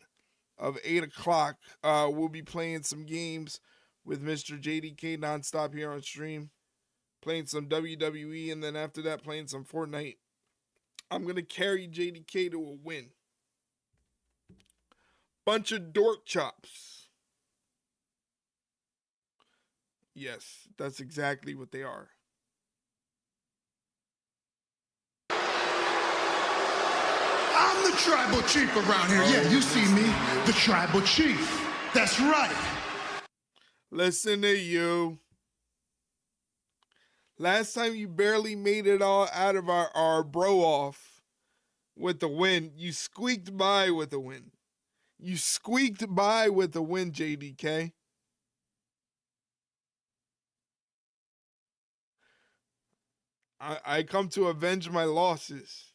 of 8 o'clock, we'll be playing some games with Mr. JDK nonstop here on stream. Playing some WWE, and then after that, playing some Fortnite. I'm going to carry JDK to a win. Bunch of dork chops. Yes, that's exactly what they are. I'm the tribal chief around here. Yeah, you see me, the tribal chief. That's right. Listen to you. Last time you barely made it all out of our bro off with the win. You squeaked by with the win. You squeaked by with the win, JDK. I come to avenge my losses.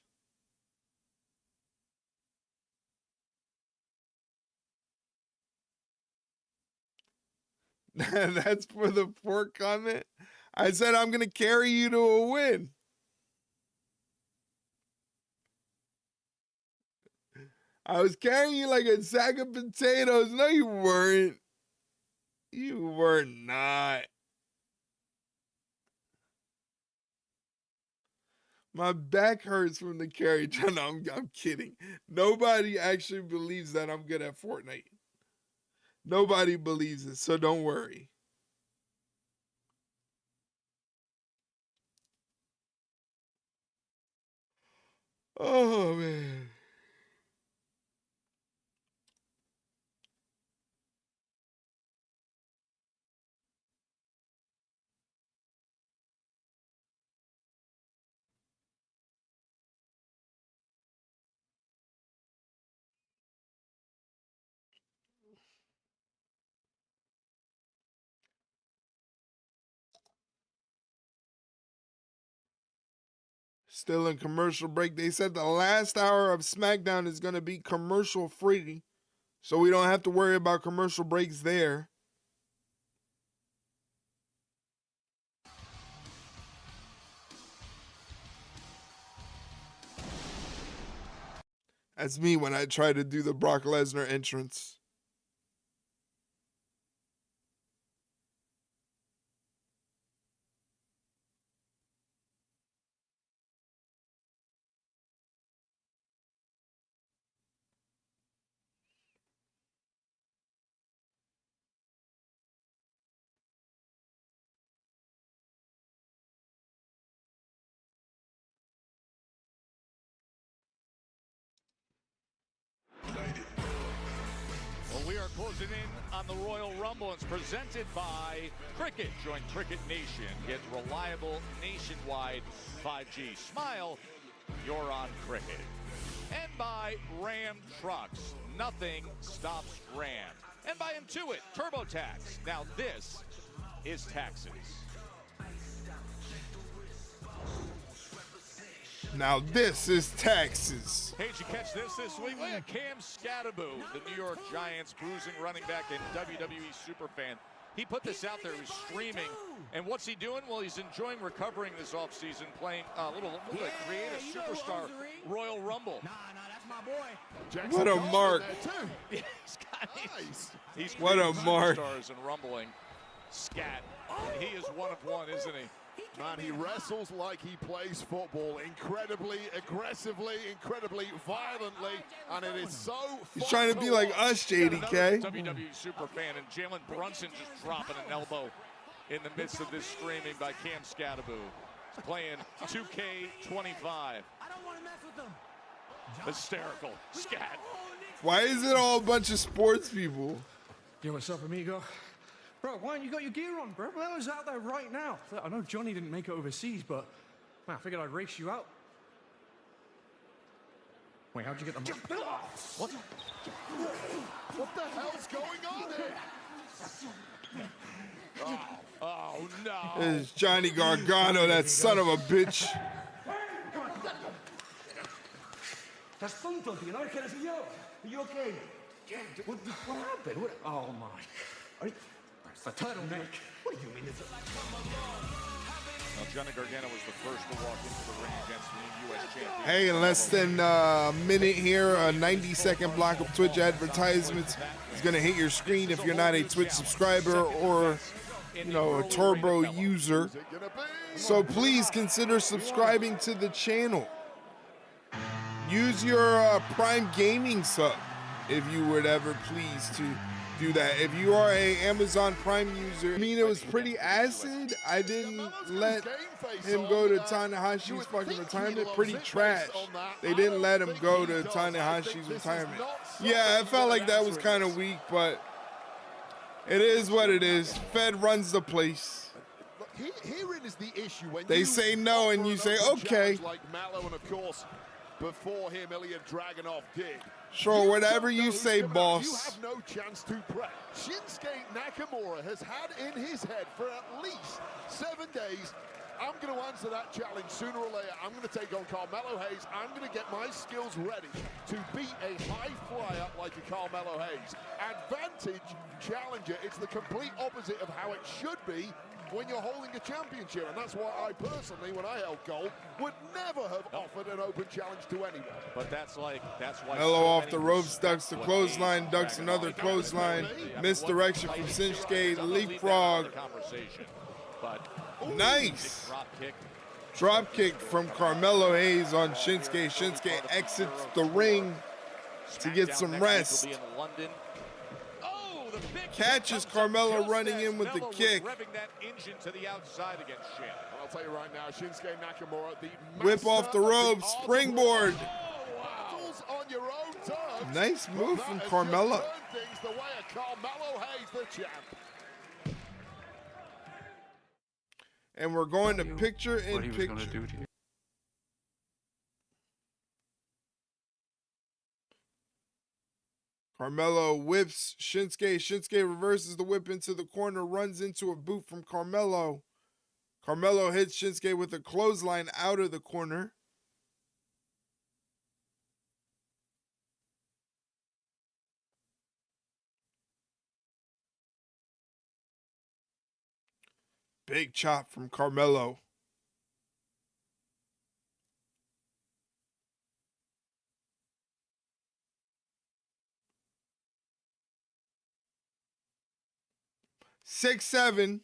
That's for the fork comment. I said I'm going to carry you to a win. I was carrying you like a sack of potatoes. No, you weren't. You were not. My back hurts from the carry. No, I'm kidding. Nobody actually believes that I'm good at Fortnite. Nobody believes it, so don't worry. Oh, man. Still in commercial break. They said the last hour of Smackdown is going to be commercial free, so we don't have to worry about commercial breaks there. That's me when I try to do the Brock Lesnar entrance. Well, we are closing in on the Royal Rumble. It's presented by Cricket. Join Cricket Nation. Get reliable nationwide 5G. Smile, you're on Cricket. And by Ram Trucks. Nothing stops Ram. And by Intuit, TurboTax. Now this is taxes. Now this is taxes. Hey, did you catch this week? Look at Cam Scattaboo, the New York Giants bruising running back and WWE superfan. He put this out there. He was streaming. And what's he doing? Well, he's enjoying recovering this offseason, playing a little creative superstar Royal Rumble. Nah, that's my boy. Jackson What a mark. Yeah, he's What a mark. Superstars and rumbling. Scat. And he is one of one, isn't he? Man, he wrestles like he plays football, incredibly aggressively, incredibly violently, and it is so He's fun trying to be like us, JDK. WWE superfan, and Jalen Brunson just dropping an elbow in the midst of this streaming by Cam Scattaboo. He's playing 2K25. I don't want to mess with them. Hysterical. Scat. Why is it all a bunch of sports people? You know what's up, amigo? Bro, why haven't you got your gear on, bro? Melo's out there right now. I know Johnny didn't make it overseas, but man, I figured I'd race you out. Wait, how'd you get the... What? What the hell's going on here? Oh no. It's Johnny Gargano, that son of a bitch. That's tonto, tío. No eres yo. Are you okay? What happened? Oh my. That's the turtleneck. What do you mean? Now, Johnny Gargano was the first to walk into the ring against the U.S. champion. Hey, in less than a minute here, a 90-second block of Twitch advertisements is going to hit your screen if you're not a Twitch subscriber or, you know, a Turbo user. So please consider subscribing to the channel. Use your Prime Gaming sub if you would ever please to do that. If you are a Amazon Prime user, I mean, it was pretty acid. I didn't let him go to Tanahashi's fucking retirement. Pretty trash. They didn't let him go to Tanahashi's retirement. Yeah, I felt like that was kind of weak, but it is what it is. Fed runs the place. Herein is the issue when they say no and you say okay. Like Mallow and of course before him Ilya Dragunov did. Sure, whatever you say, boss. You have no chance to prep. Shinsuke Nakamura has had in his head for at least 7 days, I'm going to answer that challenge sooner or later. I'm going to take on Carmelo Hayes. I'm going to get my skills ready to beat a high flyer like a Carmelo Hayes. Advantage challenger. It's the complete opposite of how it should be when you're holding a championship, and that's why I personally, when I held gold, would never have offered an open challenge to anyone. But that's why Melo off the ropes, ducks the clothesline, ducks another clothesline, misdirection from Shinsuke, leapfrog. Nice. Drop kick from Carmelo Hayes on Shinsuke. Shinsuke exits the ring to get some rest. Catches Carmelo running in with the kick. Revving that engine to the outside against Shin. I'll tell you right now, Shinsuke Nakamura, the whip off the ropes, springboard. On your own terms. Nice move from Carmelo. Things the way of Carmelo Hayes, the champ. And we're going to picture in picture. Carmelo whips Shinsuke. Shinsuke reverses the whip into the corner, runs into a boot from Carmelo. Carmelo hits Shinsuke with a clothesline out of the corner. Big chop from Carmelo. Six, 7.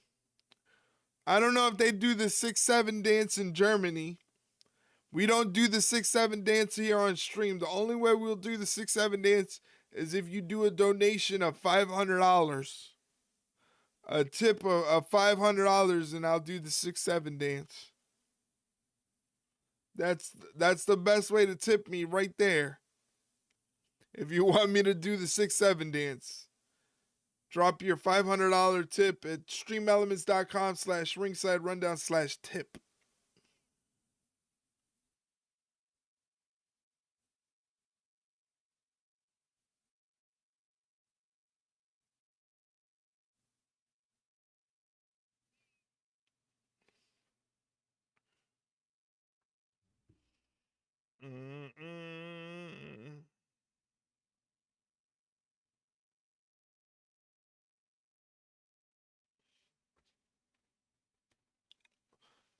I don't know if they do the 6-7 dance in Germany. We don't do the 6-7 dance here on stream. The only way we'll do the 6-7 dance is if you do a donation of $500. A tip of $500 and I'll do the 6-7 dance. That's the best way to tip me right there. If you want me to do the 6-7 dance. Drop your $500 tip at streamelements.com/ringside rundown/tip.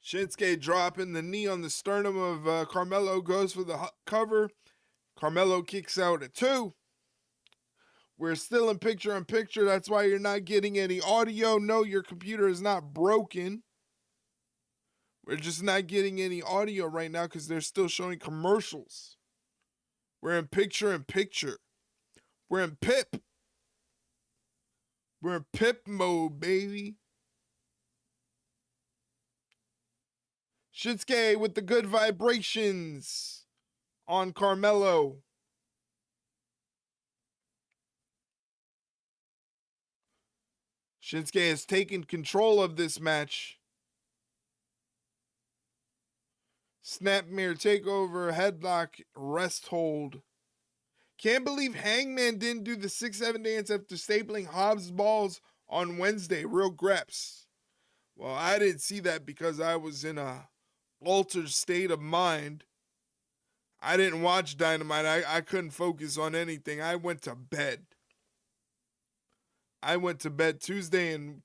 Shinsuke dropping the knee on the sternum of Carmelo, goes for the cover. Carmelo kicks out at 2. We're still in picture-in-picture. That's why you're not getting any audio. No, your computer is not broken. We're just not getting any audio right now because they're still showing commercials. We're in picture-in-picture. We're in PIP. We're in PIP mode, baby. Shinsuke with the good vibrations on Carmelo. Shinsuke has taken control of this match. Snap mirror takeover, headlock, rest hold. Can't believe Hangman didn't do the 6-7 dance after stapling Hobbs' balls on Wednesday. Real greps. Well, I didn't see that because I was in a altered state of mind. I didn't watch Dynamite. I couldn't focus on anything. I went to bed. Tuesday and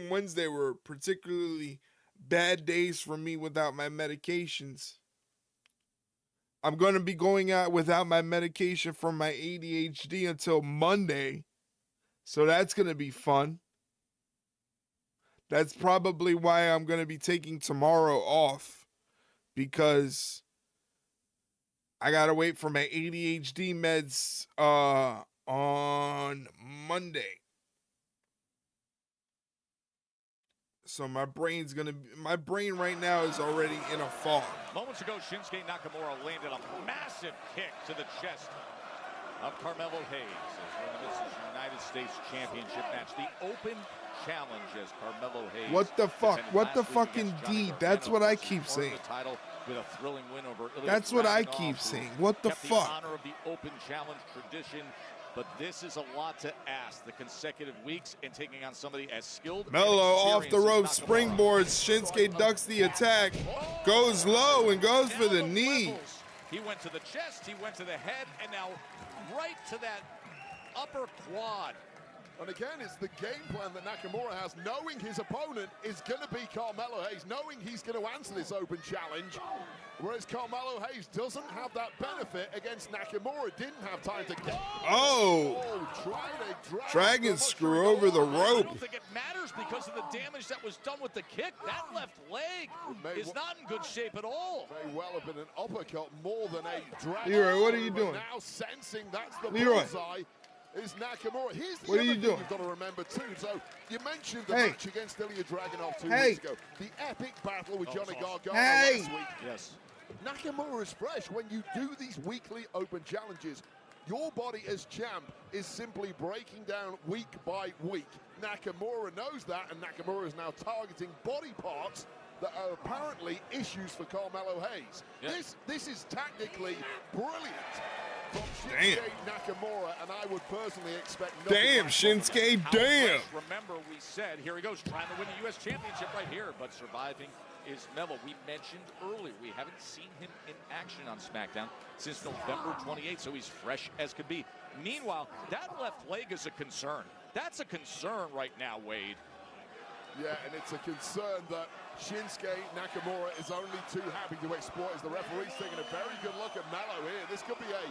Wednesday were particularly bad days for me without my medications. I'm going to be going out without my medication for my ADHD until Monday. So that's going to be fun. That's probably why I'm going to be taking tomorrow off, because I got to wait for my ADHD meds on Monday. So my brain right now is already in a fog. Moments ago, Shinsuke Nakamura landed a massive kick to the chest of Carmelo Hayes as this is United States Championship match. The open challenge as Carmelo Hayes. What the fuck? What the fucking D? That's what I keep saying. With a thrilling win over That's what I keep saying. What the fuck? The honor of the open challenge tradition. But this is a lot to ask. The consecutive weeks and taking on somebody as skilled. Mello off the rope springboards. Shinsuke ducks the attack, goes low and goes for the knee. He went to the chest, he went to the head, and now right to that upper quad. And again, it's the game plan that Nakamura has, knowing his opponent is going to be Carmelo Hayes, knowing he's going to answer this open challenge, whereas Carmelo Hayes doesn't have that benefit against Nakamura, didn't have time to get... Dragon screw over the rope. I don't think it matters because of the damage that was done with the kick. That left leg is not in good shape at all. May well have been an uppercut more than a dragon. Leroy, what are you doing? Now sensing that's the Leroy. bullseye. Is Nakamura. Here's the what are other you thing doing? You've got to remember too. So you mentioned the match against Ilya Dragunov 2 weeks ago. The epic battle with Johnny Gargano last week. Yes. Nakamura is fresh. When you do these weekly open challenges, your body as champ is simply breaking down week by week. Nakamura knows that, and Nakamura is now targeting body parts that are apparently issues for Carmelo Hayes. Yes. This is tactically brilliant. Damn. Nakamura, and I would personally expect damn, Shinsuke, damn. Remember, we said, here he goes, trying to win the U.S. Championship right here, but surviving is Mello. We mentioned earlier, we haven't seen him in action on SmackDown since November 28th, so he's fresh as could be. Meanwhile, that left leg is a concern. That's a concern right now, Wade. Yeah, and it's a concern that Shinsuke Nakamura is only too happy to exploit as the referee's taking a very good look at Mello here. This could be a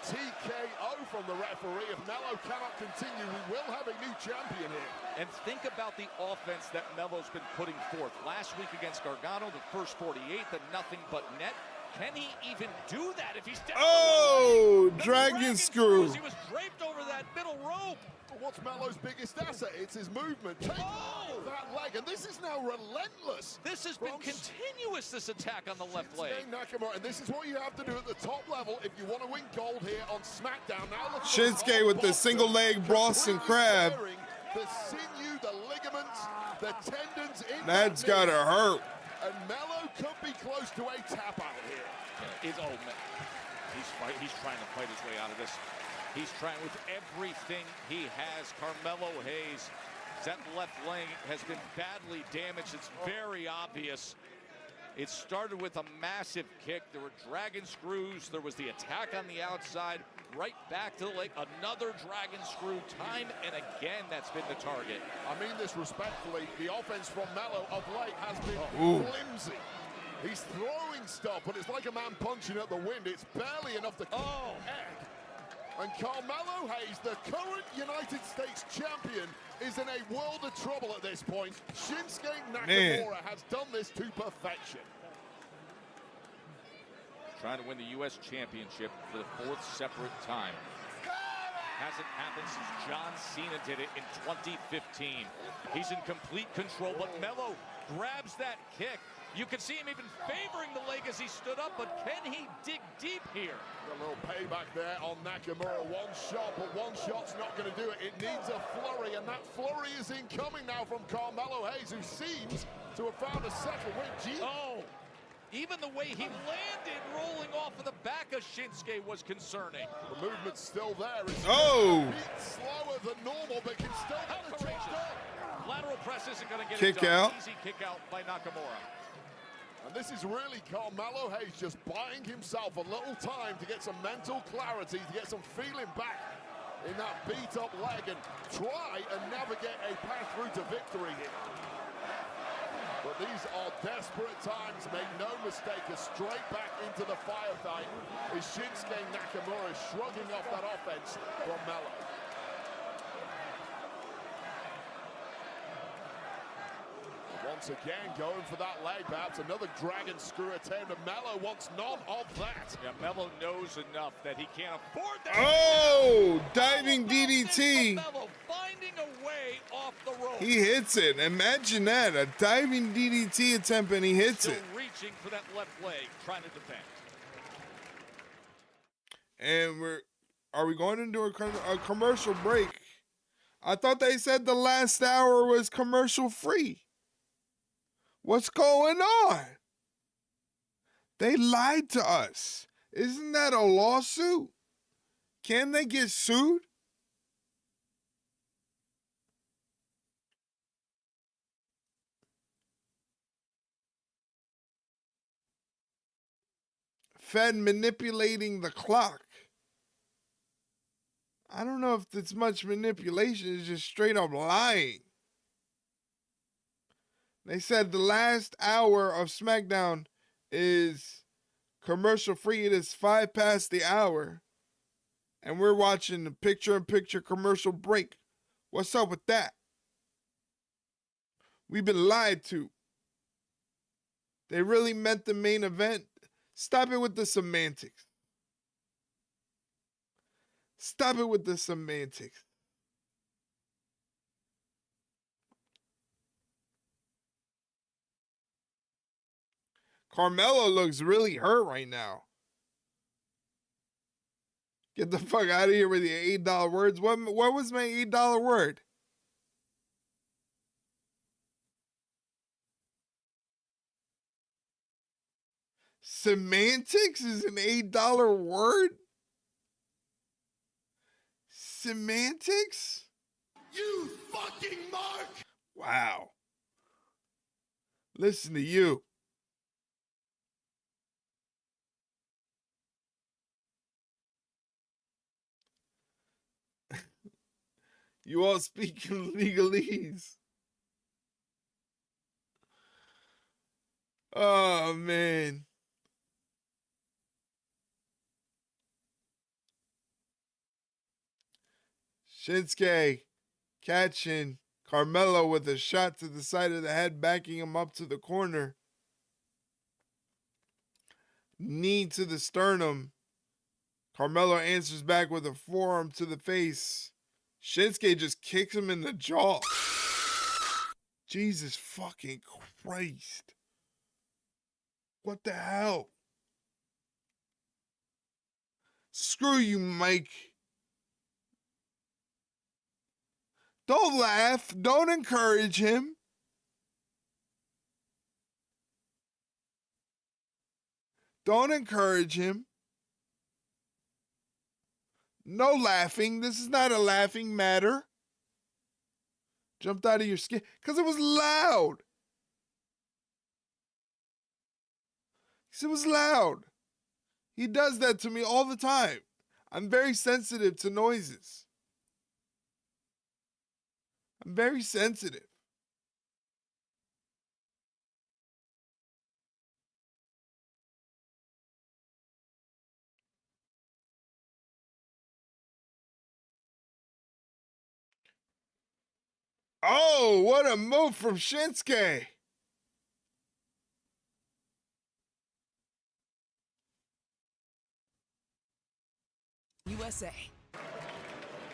TKO from the referee. If Mello cannot continue, we will have a new champion here. And think about the offense that Mello's been putting forth. Last week against Gargano, the first 48, the nothing but net. Can he even do that if he's down? Oh, dragon screw. He was draped over that middle rope. What's Mello's biggest asset? It's his movement. Take that leg, and this is now relentless. This has been continuous, this attack on the left leg. Nakamura, and this is what you have to do at the top level if you want to win gold here on SmackDown. Now look Shinsuke with the single leg Boston Crab. The sinew, the ligaments, the tendons in That's gotta hurt. And Mello could be close to a tap out here. He's trying to fight his way out of this. He's trying with everything he has. Carmelo Hayes, that left leg has been badly damaged. It's very obvious. It started with a massive kick. There were dragon screws. There was the attack on the outside. Right back to the leg. Another dragon screw. Time and again, that's been the target. I mean this respectfully. The offense from Mello of late has been flimsy. He's throwing stuff, but it's like a man punching at the wind. It's barely enough to egg. And Carmelo Hayes, the current United States champion, is in a world of trouble at this point. Shinsuke Nakamura has done this to perfection. Trying to win the U.S. Championship for the fourth separate time. Hasn't happened since John Cena did it in 2015. He's in complete control, but Mello grabs that kick. You can see him even favoring the leg as he stood up, but can he dig deep here? A little payback there on Nakamura. One shot, but one shot's not going to do it. It needs a flurry, and that flurry is incoming now from Carmelo Hayes, who seems to have found a second win. Oh, even the way he landed rolling off of the back of Shinsuke was concerning. The movement's still there. It's Oh! slower than normal, but can still get the job done. Lateral press isn't going to get Kick it done. out. Easy kick out by Nakamura. And this is really Carmelo Hayes just buying himself a little time to get some mental clarity, to get some feeling back in that beat-up leg and try and navigate a path through to victory here. But these are desperate times, make no mistake, a straight back into the firefight is Shinsuke Nakamura shrugging off that offense from Melo. Once again, going for that leg, perhaps another dragon screw attempt, and Melo wants none of that. Yeah, Melo knows enough that he can't afford that. Oh, diving DDT. Melo finding a way off the rope. He hits it. Imagine that, a diving DDT attempt, and he hits Still it. reaching for that left leg, trying to defend. And are we going into a commercial break? I thought they said the last hour was commercial free. What's going on? They lied to us. Isn't that a lawsuit? Can they get sued? Fed manipulating the clock. I don't know if it's much manipulation. It's just straight up lying. They said the last hour of SmackDown is commercial free. It is 5 past the hour. And we're watching the picture-in-picture commercial break. What's up with that? We've been lied to. They really meant the main event. Stop it with the semantics. Stop it with the semantics. Carmelo looks really hurt right now. Get the fuck out of here with your $8 words. What was my $8 word? Semantics is an $8 word? Semantics? You fucking mark! Wow. Listen to you. You all speak in legalese. Oh, man. Shinsuke catching Carmelo with a shot to the side of the head, backing him up to the corner. Knee to the sternum. Carmelo answers back with a forearm to the face. Shinsuke just kicks him in the jaw. Jesus fucking Christ. What the hell? Screw you, Mike. Don't laugh. Don't encourage him. Don't encourage him. No laughing. This is not a laughing matter. Jumped out of your skin because it was loud. Because it was loud. He does that to me all the time. I'm very sensitive to noises. I'm very sensitive. Oh, what a move from Shinsuke. USA.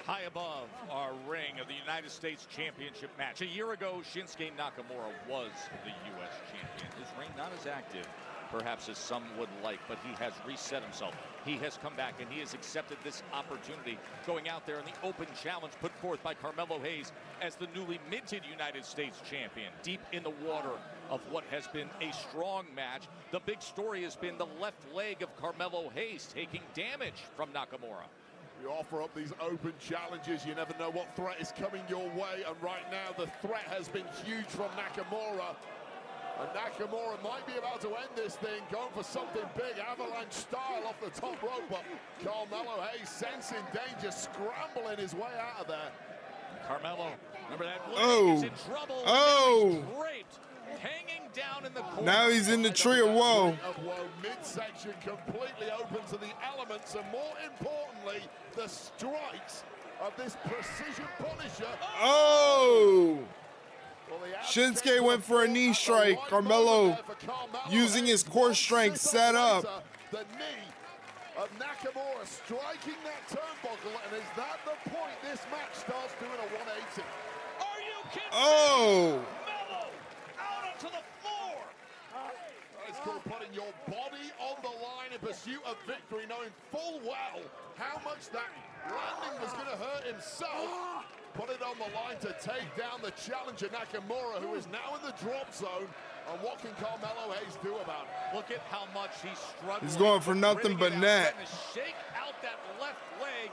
High above our ring of the United States Championship match. A year ago, Shinsuke Nakamura was the U.S. champion. His reign not not as active, perhaps, as some would like, but he has reset himself. He has come back, and he has accepted this opportunity, going out there in the open challenge put forth by Carmelo Hayes as the newly minted United States champion, deep in the water of what has been a strong match. The big story has been the left leg of Carmelo Hayes taking damage from Nakamura. You offer up these open challenges, you never know what threat is coming your way, and right now the threat has been huge from Nakamura. And Nakamura might be about to end this thing, going for something big, avalanche style off the top rope, but Carmelo Hayes sensing danger, scrambling his way out of there. Carmelo, remember that leg is in trouble. He's draped, hanging down in the corner. Now he's in the tree of woe. Midsection completely open to the elements, and more importantly, the strikes of this precision Punisher. Oh! Shinsuke went for a knee strike. Carmelo using his core strength set up. The knee of Nakamura striking that turnbuckle, and is that the point this match starts doing a 180? Are you kidding? Oh! Melo out onto the floor. It's called putting your body on the line in pursuit of victory, knowing full well how much that landing was going to hurt himself. Put it on the line to take down the challenger Nakamura, who is now in the drop zone. And what can Carmelo Hayes do about it? Look at how much he's struggling. He's going for nothing but net. Shake out that left leg.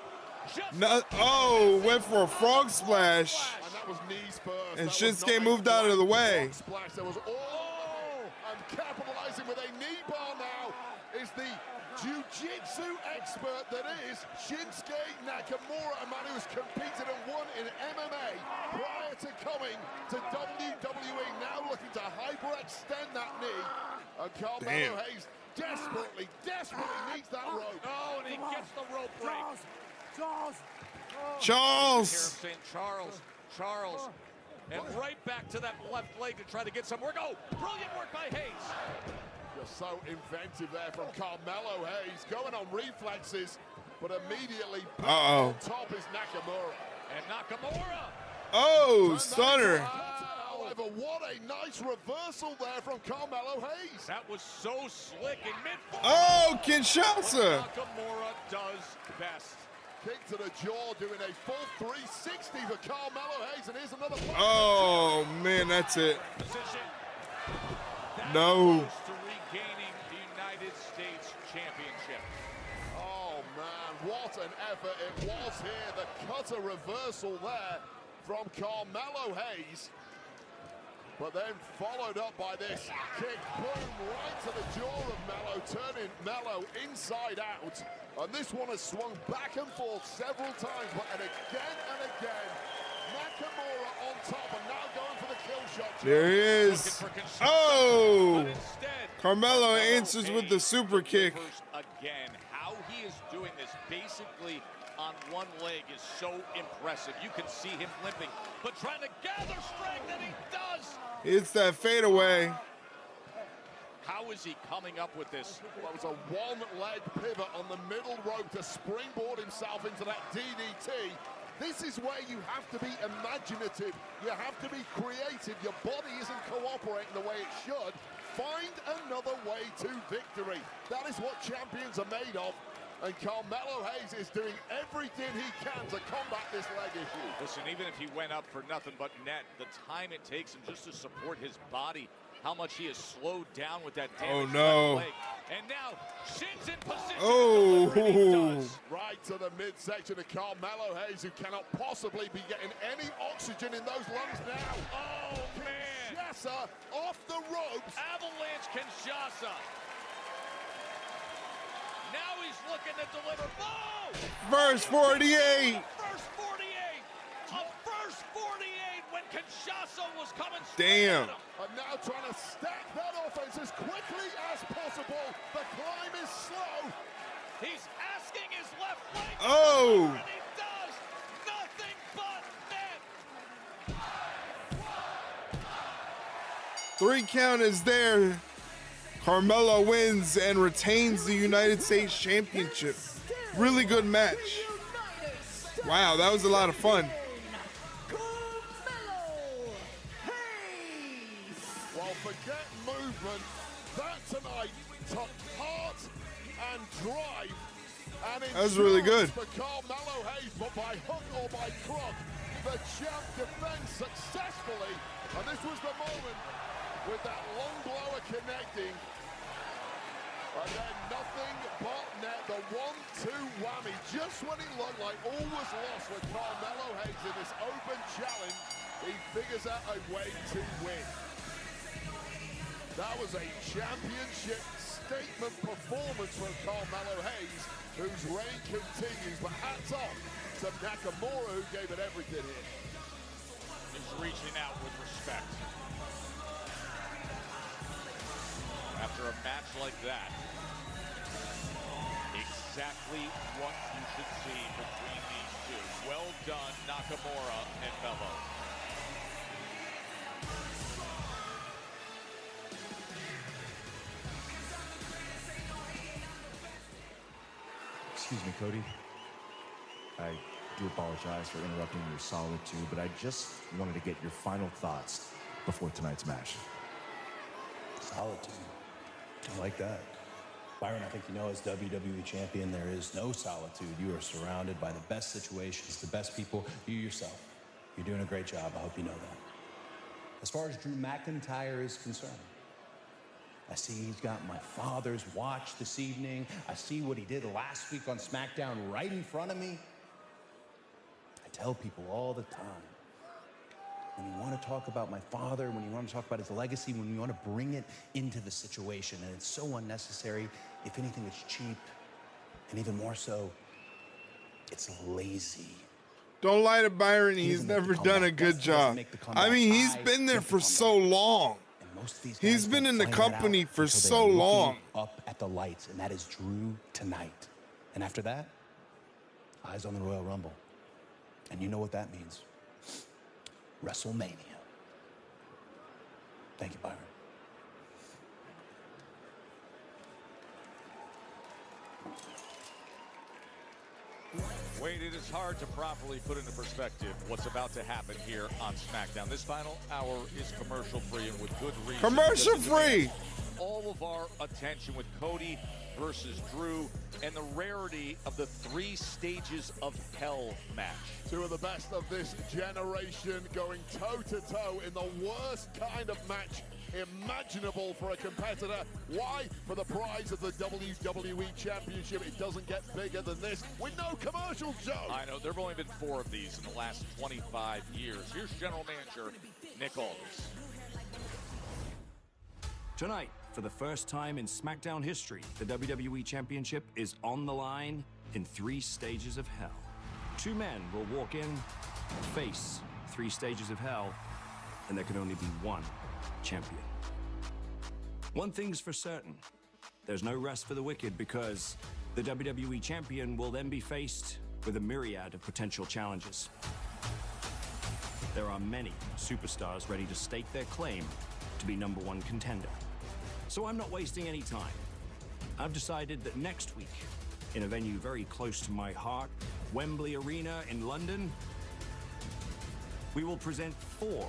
Went for a frog splash. And that was knees first. And Shinsuke moved out of the way. Splash. There was and capitalizing with a knee bar now is the jiu-jitsu expert that is Shinsuke Nakamura, a man who has competed and won in MMA prior to coming to WWE, now looking to hyperextend that knee. And Carmelo Hayes desperately needs that rope. Oh, and he gets the rope break. Charles. Saying Charles. And right back to that left leg to try to get some work. Oh, brilliant work by Hayes. You're so inventive there from Carmelo Hayes, going on reflexes, but immediately on top is Nakamura. And Nakamura. Oh, stunner. However, what a nice reversal there from Carmelo Hayes. That was so slick in mid-form. Oh, Kinshasa. What Nakamura does best. Kick to the jaw, doing a full 360 for Carmelo Hayes, and here's another punch. Oh, man, that's it. Position. No. To regaining the United States Championship. Oh, man, what an effort it was here. The cutter reversal there from Carmelo Hayes. But then followed up by this kick, boom, right to the jaw of Melo, turning Melo inside out. And this one has swung back and forth several times, and again, Nakamura on top, and now going for the kill shot. There he is. Oh! Carmelo answers with the super kick. Again, how he is doing this basically on one leg is so impressive. You can see him limping, but trying to gather strength, and he does. It's that fadeaway. How is he coming up with this? Well, it was a one-leg pivot on the middle rope to springboard himself into that DDT. This is where you have to be imaginative. You have to be creative. Your body isn't cooperating the way it should. Find another way to victory. That is what champions are made of. And Carmelo Hayes is doing everything he can to combat this leg issue. Listen, even if he went up for nothing but net, the time it takes him just to support his body, how much he has slowed down with that damage. Oh, no. Leg. And now, Shin's in position. Oh. Right to the midsection of Carmelo Hayes, who cannot possibly be getting any oxygen in those lungs now. Oh, man. Kinshasa off the ropes. Avalanche Kinshasa. Now he's looking to deliver. Oh! First 48. First 48. A first 48 when Kinshasa was coming. Damn. And now trying to stack that offense as quickly as possible. The climb is slow. He's asking his left leg. Oh. And he does nothing but net. 3 count is there. Carmelo wins and retains the United States Championship. Really good match. Wow, that was a lot of fun. Well, forget movement. That tonight took heart and drive and That was really good. for Carmelo Hayes, but by hook or by crook, the champ defends successfully, and this was the moment with that long blower connecting, and then nothing but net, the 1-2 whammy, just when it looked like all was lost with Carmelo Hayes in this open challenge, he figures out a way to win. That was a championship statement performance from Carmelo Hayes, whose reign continues, but hats off to Nakamura, who gave it everything here. He's reaching out with respect. After a match like that, exactly what you should see between these two. Well done, Nakamura and Melo. Excuse me, Cody. I do apologize for interrupting your solitude, but I just wanted to get your final thoughts before tonight's match. Solitude. I like that. Byron, I think you know, as WWE champion, there is no solitude. You are surrounded by the best situations, the best people, you yourself. You're doing a great job. I hope you know that. As far as Drew McIntyre is concerned, I see he's got my father's watch this evening. I see what he did last week on Smackdown right in front of me. I tell people all the time, when you want to talk about my father, when you want to talk about his legacy, when you want to bring it into the situation, and it's so unnecessary, if anything, it's cheap, and even more so, it's lazy. Don't lie to Byron. He's never done a good job. I mean, he's been there for so long. He's been in the company for so long. Up at the lights, and that is Drew tonight. And after that, eyes on the Royal Rumble. And you know what that means. WrestleMania. Thank you, Byron. Wade, it is hard to properly put into perspective what's about to happen here on SmackDown. This final hour is commercial-free and with good reason. Commercial-free! All of our attention with Cody versus Drew and the rarity of the 3 stages of hell match. Two of the best of this generation going toe-to-toe in the worst kind of match imaginable for a competitor. Why? For the prize of the WWE Championship. It doesn't get bigger than this with no commercials, Joe. I know, there have only been 4 of these in the last 25 years. Here's General Manager Nick Aldis. Tonight, for the first time in SmackDown history, the WWE Championship is on the line in 3 stages of hell. 2 men will walk in, face 3 stages of hell, and there can only be 1 champion. One thing's for certain, there's no rest for the wicked, because the WWE Champion will then be faced with a myriad of potential challenges. There are many superstars ready to stake their claim to be #1 contender. So I'm not wasting any time. I've decided that next week, in a venue very close to my heart, Wembley Arena in London, we will present 4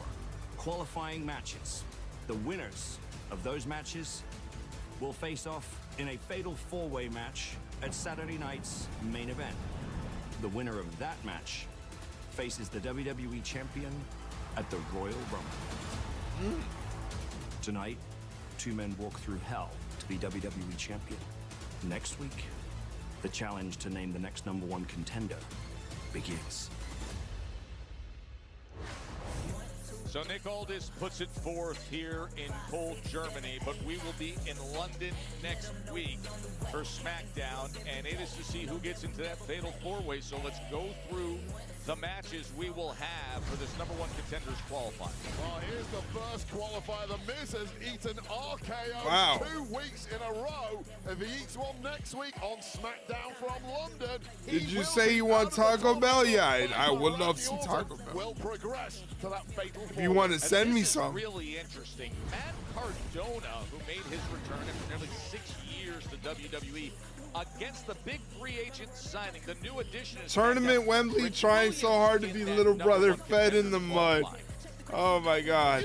qualifying matches. The winners of those matches will face off in a fatal 4-way match at Saturday night's main event. The winner of that match faces the WWE Champion at the Royal Rumble. Tonight, 2 men walk through hell to be WWE Champion. Next week, the challenge to name the next #1 contender begins. So Nick Aldis puts it forth here in cold Germany, but we will be in London next week for SmackDown, and it is to see who gets into that fatal 4-way. So let's go through the matches we will have for this #1 contenders qualifying. Well, here's the first qualifier. The Miz has eaten RKO 2 weeks in a row. If he eats one next week on SmackDown from London, Did you say you want Taco Bell? Yeah, I would love some Taco Bell. Will progress to that fatal 4-way. If you want to send me This is some. really interesting. Matt Cardona, who made his return after nearly 6 years to WWE, against the big free agent signing, the new addition is Tournament Wembley trying so hard to be little brother fed in the mud. Oh my God.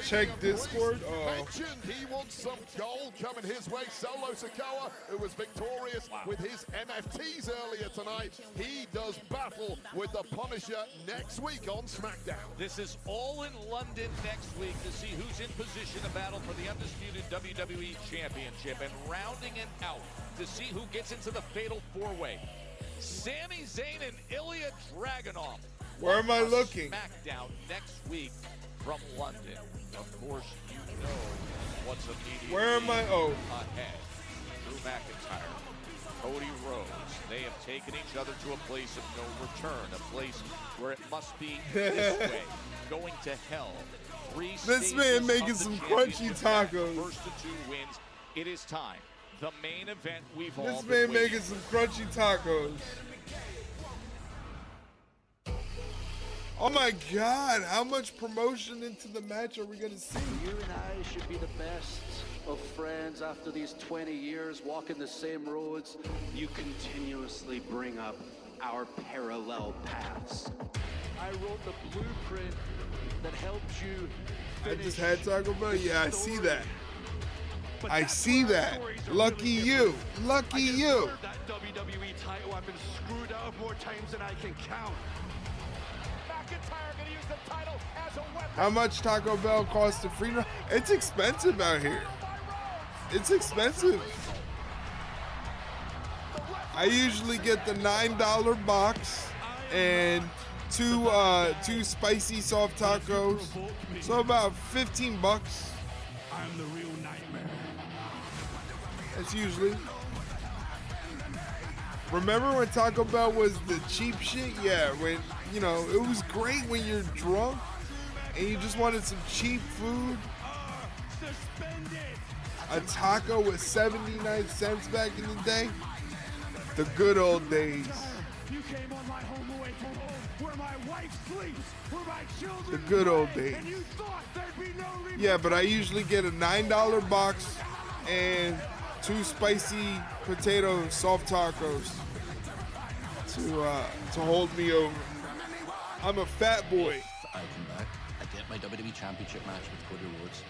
Check Discord. Mentioned he wants some gold coming his way. Solo Sikoa, who was victorious with his MFTs earlier tonight. He does battle with the Punisher next week on SmackDown. This is all in London next week to see who's in position to battle for the Undisputed WWE Championship, and rounding it out to see who gets into the Fatal 4-Way. Sami Zayn and Ilya Dragunov. Where am I looking? SmackDown next week from London. Of course, you know what's immediately Where am I? Oh. ahead. Drew McIntyre, Cody Rhodes. They have taken each other to a place of no return, a place where it must be this way, going to hell. This man making some crunchy tacos. First to 2 wins. It is time. The main event we've all This been man making some crunchy tacos. Oh my God, how much promotion into the match are we gonna see? You and I should be the best of friends after these 20 years walking the same roads. You continuously bring up our parallel paths. I wrote the blueprint that helped you I just had Taco Bell? Yeah, I see that. I see that. Lucky you. Lucky you. That WWE title, I've been screwed out of more times than I can count. McIntyre going to use the title as a weapon. How much Taco Bell costs to free? It's expensive out here. It's expensive. I usually get the $9 box and two spicy soft tacos. So about 15 bucks. I'm the real nightmare. That's usually. Remember when Taco Bell was the cheap shit? Yeah, when, you know, it was great when you're drunk and you just wanted some cheap food. A taco was 79 cents back in the day. The good old days. You came on my home away from home, where my wife sleeps, where my children The good old play, days. and you thought there'd be no Yeah, but I usually get a $9 box and 2 spicy potato soft tacos to hold me over. I'm a fat boy. I come back, I get my WWE Championship match with Cody Rhodes,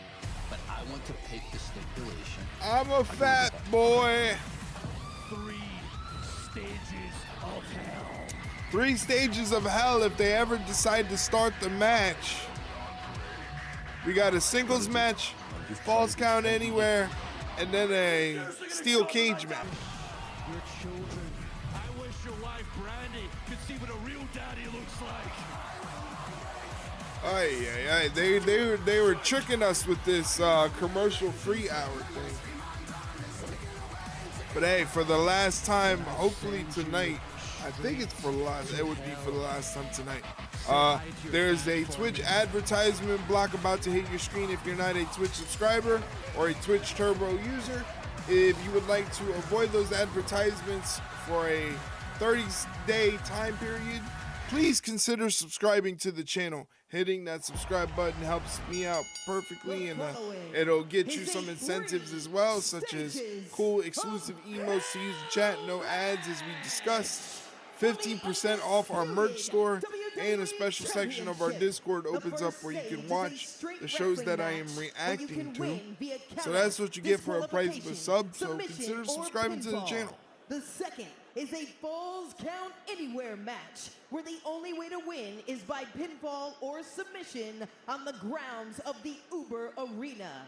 but I want to pick the stipulation. I'm a fat boy. 3 stages of hell. 3 stages of hell if they ever decide to start the match. We got a singles match, falls count anywhere, and then a steel cage match. Your children. I wish your wife Brandy could see what a real daddy looks like. They were tricking us with this commercial-free hour thing. But hey, for the last time, hopefully tonight, I think it's for the last. It would be for the last time tonight. There's a Twitch advertisement block about to hit your screen if you're not a Twitch subscriber or a Twitch Turbo user. If you would like to avoid those advertisements for a 30-day time period, please consider subscribing to the channel. Hitting that subscribe button helps me out perfectly, and it'll get you some incentives as well, such as cool exclusive emotes to use the chat, no ads as we discussed, 15% off our merch store, and a special section of our Discord opens up where you can watch the shows that I am reacting to. So that's what you get for a price of a sub, so consider subscribing to the channel. The second is a Falls Count Anywhere match, where the only way to win is by pinfall or submission on the grounds of the Uber Arena.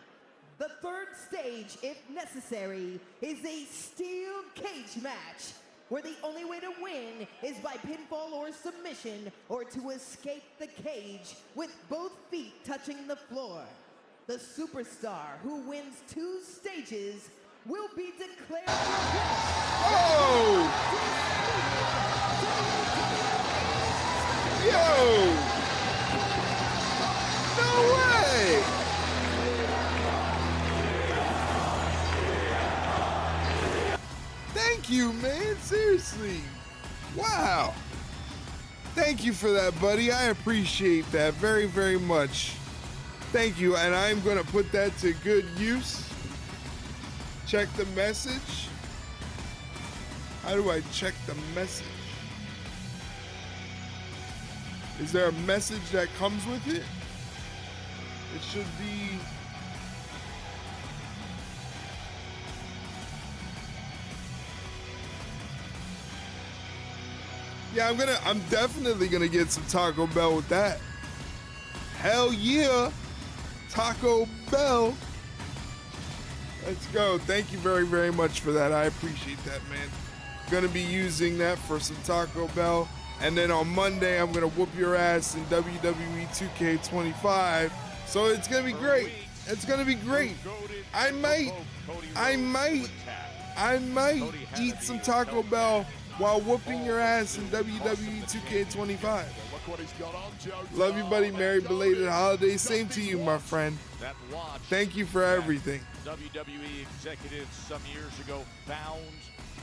The third stage, if necessary, is a steel cage match, where the only way to win is by pinfall or submission, or to escape the cage with both feet touching the floor. The superstar who wins 2 stages will be declared Oh! Yo! No way! Thank you, man. Seriously. Wow. Thank you for that, buddy. I appreciate that very, very much. Thank you, and I'm going to put that to good use. Check the message. How do I check the message? Is there a message that comes with it? It should be. Yeah, I'm definitely gonna get some Taco Bell with that. Hell yeah, Taco Bell. Let's go. Thank you very, very much for that. I appreciate that, man. Gonna be using that for some Taco Bell. And then on Monday, I'm gonna whoop your ass in WWE 2K25. So it's gonna be great. It's gonna be great. I might eat some Taco Bell while whooping your ass in WWE 2K25. Love you, buddy. Merry belated holiday. Same to you, my friend. Thank you for everything. WWE executives some years ago found,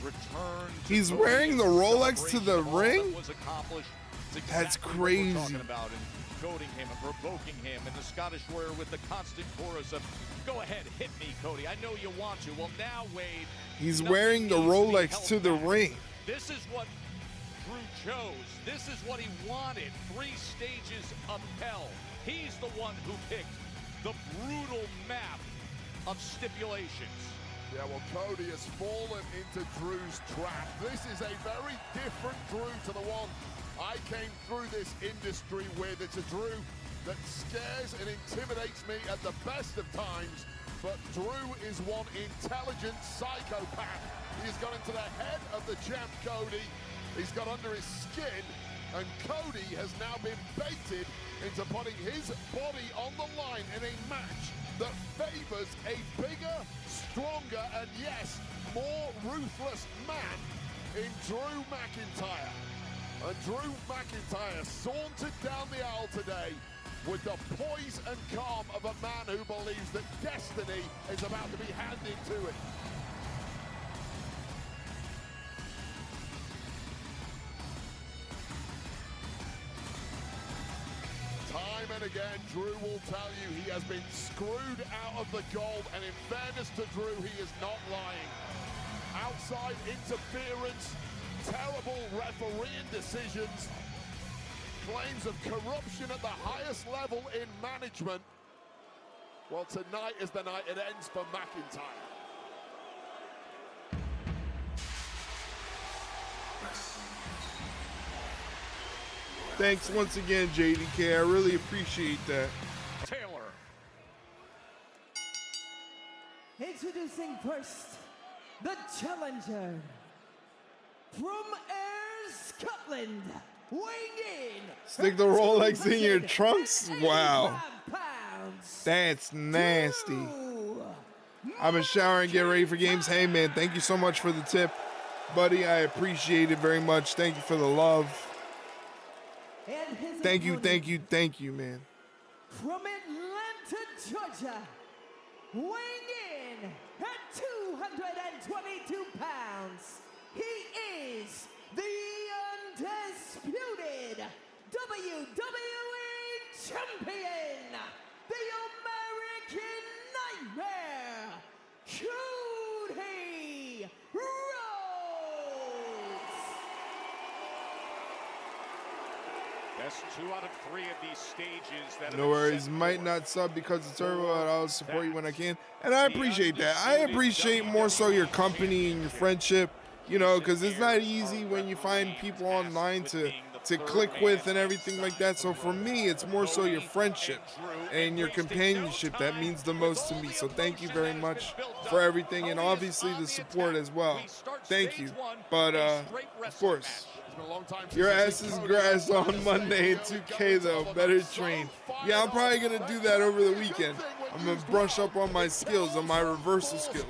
returned. He's wearing the Rolex to the ring? That's crazy. Talking about and goading him and provoking him, and the Scottish Warrior with the constant chorus of, "Go ahead, hit me, Cody. I know you want to." Well, now Wade. He's wearing the Rolex to the ring. This is what Drew chose. This is what he wanted. 3 stages of hell. He's the one who picked the brutal map of stipulations. Yeah, well, Cody has fallen into Drew's trap. This is a very different Drew to the one I came through this industry with. It's a Drew that scares and intimidates me at the best of times, but Drew is one intelligent psychopath. He's got into the head of the champ, Cody. He's got under his skin, and Cody has now been baited into putting his body on the line in a match that favors a bigger, stronger, and yes, more ruthless man in Drew McIntyre. And Drew McIntyre sauntered down the aisle today with the poise and calm of a man who believes that destiny is about to be handed to him. Time and again, Drew will tell you he has been screwed out of the gold, and in fairness to Drew, he is not lying. Outside interference, terrible refereeing decisions, claims of corruption at the highest level in management. Well, tonight is the night it ends for McIntyre. Thanks once again, JDK. I really appreciate that. Taylor. Introducing first, the challenger. From Ayr, Scotland, weighing in. Stick the Rolex in your trunks? Wow. That's nasty. I've been showering, get ready for games. Hey, man, thank you so much for the tip. Buddy, I appreciate it very much. Thank you for the love. Thank you, man. From Atlanta, Georgia, weighing in at 222 pounds, he is the undisputed WWE Champion, the American Nightmare, Cody Rhodes. That's 2 out of 3 of these stages that No worries. Might not sub because it's Turbo, but I'll support you when I can. And I appreciate that. I appreciate more so your company and your friendship, you know, because it's not easy when you find people online to click with and everything like that. So for me, it's more so your friendship and your companionship that means the most to me. So thank you very much for everything, and obviously the support as well. Thank you. But of course, your ass is grass on Monday in 2K though. Better train. Yeah, I'm probably gonna do that over the weekend. I'm gonna brush up on my skills, on my reversal skills.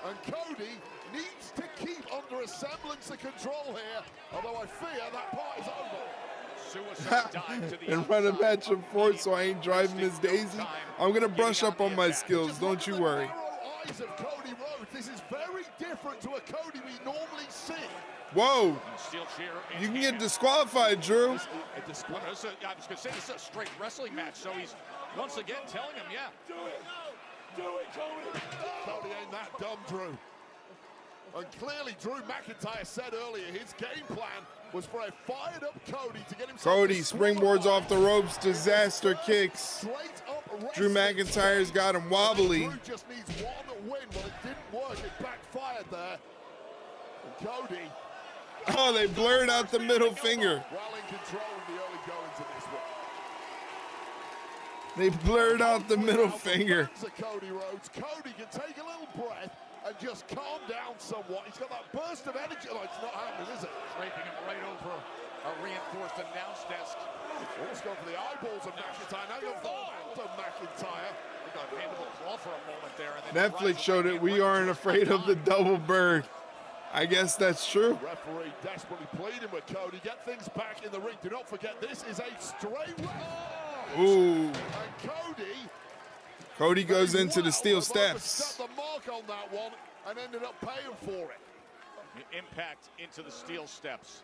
And Cody needs to keep under a semblance of control here, although I fear that part is over. And run a match of 4 so I ain't driving this Daisy. I'm gonna brush up on my skills, don't you worry. Eyes of Cody Rhodes. This is very different to a Cody we normally see. Whoa! You can get disqualified, Drew. I was going to say, this is a straight wrestling match, so he's once again telling him, yeah. Do it, Cody. Cody ain't that dumb, Drew. And clearly, Drew McIntyre said earlier his game plan was for a fired-up Cody to get himself. Cody springboards off the ropes, disaster kicks. Drew McIntyre's got him wobbly. Drew just needs one win. Well, it didn't work. It backfired there. And Cody. Oh, they blurred out the middle finger. Well in control in the early goings of this one. They blurred out the middle finger. Cody Rhodes. Cody can take a little breath and just calm down somewhat. He's got that burst of energy. Oh, it's not happening, is it? Draping him right over a reinforced announce desk. Almost going for the eyeballs of McIntyre. Now you've got of McIntyre. We got mandible claw for a moment there. And then Netflix showed it. We aren't afraid of the double bird. I guess that's true. Referee desperately pleading with Cody. Get things back in the ring. Do not forget, this is a straight. Ooh. And Cody goes into the steel steps. Set the mark on that one and ended up paying for it. The impact into the steel steps.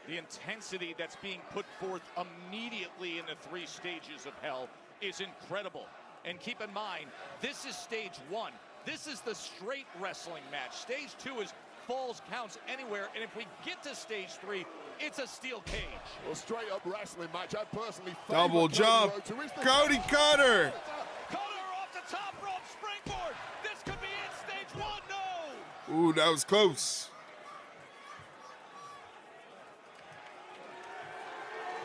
The intensity that's being put forth immediately in the 3 stages of hell is incredible. And keep in mind, this is stage 1. This is the straight wrestling match. Stage 2 is falls counts anywhere. And if we get to stage 3, it's a steel cage. Well, straight up wrestling match. I personally double jump. Cody Cutter. Cutter off the top rope springboard. This could be it. Stage 1. No. Ooh, that was close.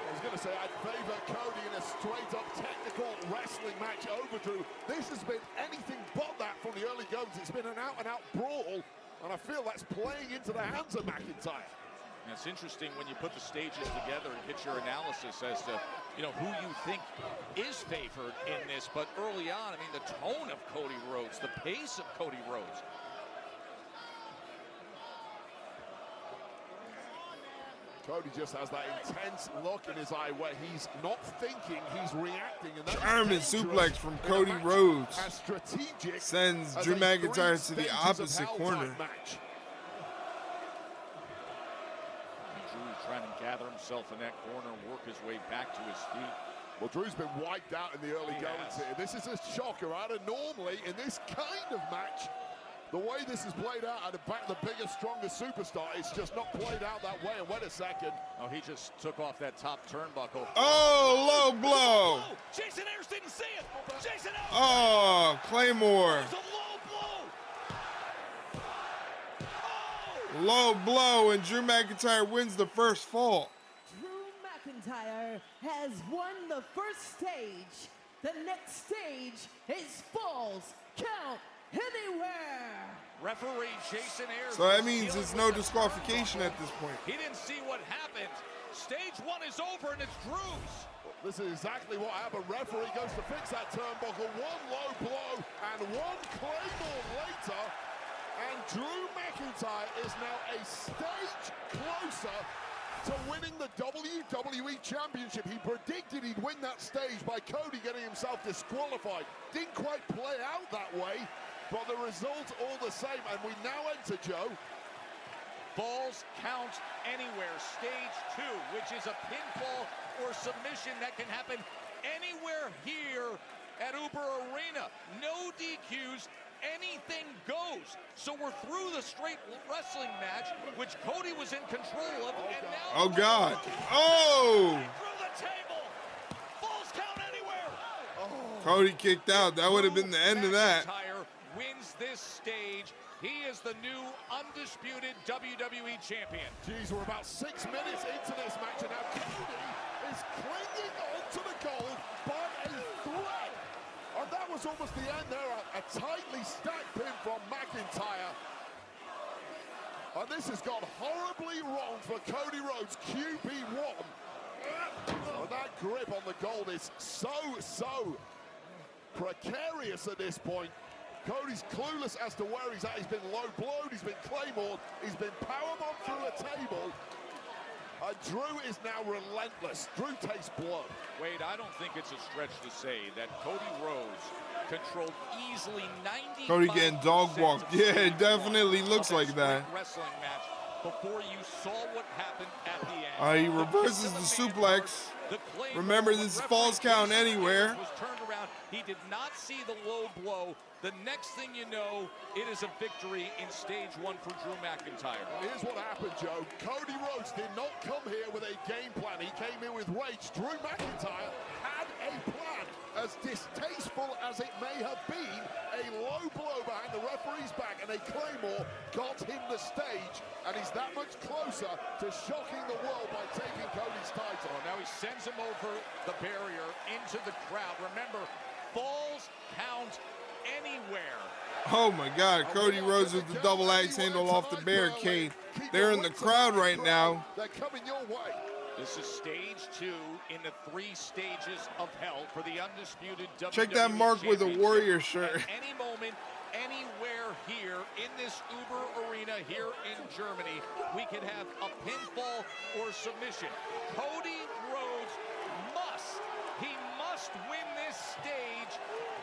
I was going to say I'd favor Cody in a straight-up technical wrestling match over Drew. This has been anything but that from the early goings. It's been an out-and-out brawl, and I feel that's playing into the hands of McIntyre. And it's interesting when you put the stages together and get your analysis as to, who you think is favored in this. But early on, I mean, the tone of Cody Rhodes, the pace of Cody Rhodes. Cody just has that intense look in his eye where he's not thinking, he's reacting. And German suplex from Cody Rhodes sends Drew McIntyre to the opposite corner. Drew trying to gather himself in that corner and work his way back to his feet. Well, Drew's been wiped out in the early goings here. This is a shocker, right? And normally in this kind of match, the way this is played out, and the bigger, stronger superstar, it's just not played out that way. And wait a second. Oh, he just took off that top turnbuckle. Oh, low blow. Oh, Jason Ayers didn't see it. Jason Ayers. Oh, Claymore. It's a low blow. Oh. Low blow, and Drew McIntyre wins the first fall. Drew McIntyre has won the first stage. The next stage is Falls Count Anywhere. Referee Jason Ayers. So that means it's no disqualification at this point. He didn't see what happened. Stage 1 is over and it's Drew's. This is exactly what happened. Referee goes to fix that turnbuckle. One low blow and one claymore later. And Drew McIntyre is now a stage closer to winning the WWE Championship. He predicted he'd win that stage by Cody getting himself disqualified. Didn't quite play out that way, but the result's all the same. And we now enter, Joe, Falls Count Anywhere, stage 2, which is a pinfall or submission that can happen anywhere here at Uber Arena. No DQs. Anything goes. So we're through the straight wrestling match, which Cody was in control of. And now oh, God. Oh! Through the table. Falls Count Anywhere. Oh. Cody kicked out. That would have been the end of that. McIntyre wins this stage. He is the new undisputed WWE champion. Geez, we're about 6 minutes into this match, and now Cody is clinging onto the gold by a thread. And that was almost the end there, a tightly stacked pin from McIntyre. And this has gone horribly wrong for Cody Rhodes, QB1. And that grip on the gold is so precarious at this point. Cody's clueless as to where he's at. He's been low blowed, he's been claymored, he's been powerbombed through a table. And Drew is now relentless. Drew tastes blood. Wade, I don't think it's a stretch to say that Cody Rhodes controlled easily 90%. Cody getting dog walked. Yeah, it definitely looks like that. Wrestling match before you saw what happened at the end. He reverses the suplex. Remember, this is Falls Count Anywhere. Was turned around. He did not see the low blow. The next thing you know, it is a victory in stage 1 for Drew McIntyre. Here's what happened, Joe. Cody Rhodes did not come here with a game plan. He came in with rage. Drew McIntyre had a plan. As distasteful as it may have been, a low blow behind the referee's back and a Claymore got him the stage, and he's that much closer to shocking the world by taking Cody's title. Oh, now he sends him over the barrier into the crowd. Remember, falls count anywhere. Oh my God, Cody Rhodes with the double axe handle off the barricade. They're in the crowd right now. They're coming your way. This is stage 2 in the 3 stages of hell for the undisputed WWE. Check that mark with a Warrior shirt. At any moment, anywhere here in this Uber Arena here in Germany, we could have a pinfall or submission. Cody Rhodes must win this stage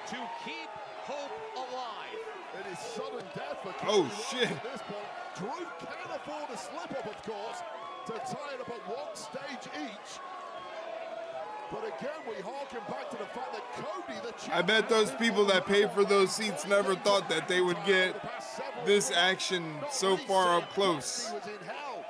to keep hope alive. It is sudden death for Cody Oh shit. at this point. Drew can afford a slip up, of course, to tie it up at 1 stage each. But again, we harken back to the fact that Cody, the champion, I bet those people that paid for those seats never thought that they would get this action so far up close. He was in hell.